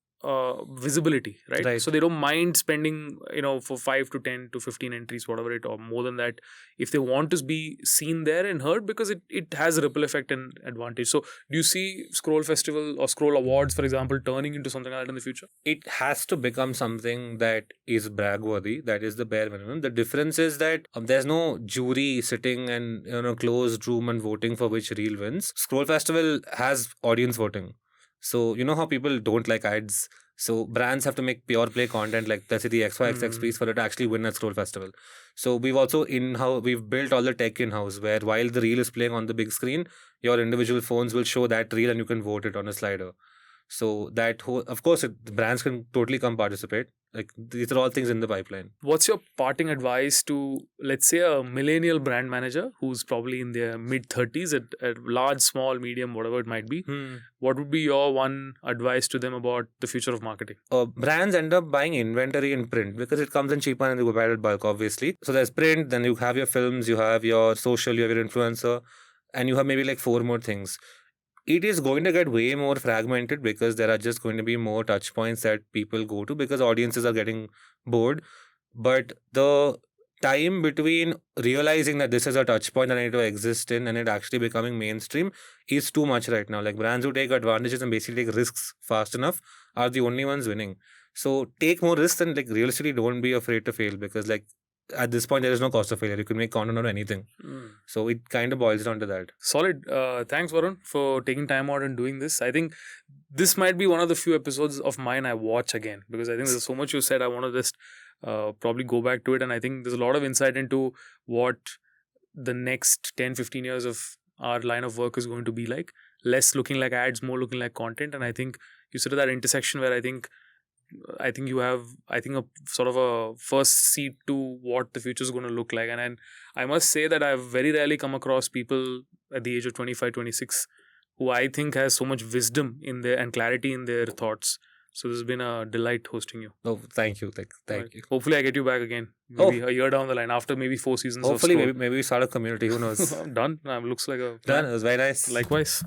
visibility, right? So they don't mind spending, for 5 to 10 to 15 entries, whatever it, or more than that, if they want to be seen there and heard, because it has a ripple effect and advantage. So do you see Scroll Festival or Scroll Awards, for example, turning into something like that in the future? It has to become something that is brag-worthy. That is the bare minimum. The difference is that there's no jury sitting and closed room and voting for which reel wins. Scroll Festival has audience voting. So, you know how people don't like ads? So, brands have to make pure play content like, let's say, the XYXX piece for it to actually win at Scroll Festival. So, we've also we've built all the tech in-house where while the reel is playing on the big screen, your individual phones will show that reel and you can vote it on a slider. So, of course, the brands can totally come participate. Like, these are all things in the pipeline. What's your parting advice to, let's say, a millennial brand manager who's probably in their mid-30s at large, small, medium, whatever it might be? What would be your one advice to them about the future of marketing? Brands end up buying inventory in print because it comes in cheaper and they go buy it bulk, obviously. So there's print, then you have your films, you have your social, you have your influencer. and you have maybe like 4 more things, it is going to get way more fragmented because there are just going to be more touch points that people go to because audiences are getting bored. But the time between realizing that this is a touch point that I need to exist in and it actually becoming mainstream is too much right now. Like brands who take advantages and basically take risks fast enough are the only ones winning. So take more risks and like realistically don't be afraid to fail because like at this point there is no cost of failure. You can make content or anything. So it kind of boils down to that. Solid. Thanks, Varun, for taking time out and doing this. I think this might be one of the few episodes of mine I watch again because I think there's so much you said. I want to just probably go back to it. And I think there's a lot of insight into what the next 10, 15 years of our line of work is going to be like. Less looking like ads, more looking like content. And I think you sit at that intersection where I think you have a sort of a first seat to what the future is going to look like. And I must say that I've very rarely come across people at the age of 25, 26 who I think has so much wisdom in their and clarity in their thoughts. So this has been a delight hosting you. Oh, thank you. Thank you. Hopefully I get you back again. Maybe a year down the line after maybe 4 seasons. Hopefully maybe we start a community. Who knows? Done. Looks like a done. It was very nice. Likewise.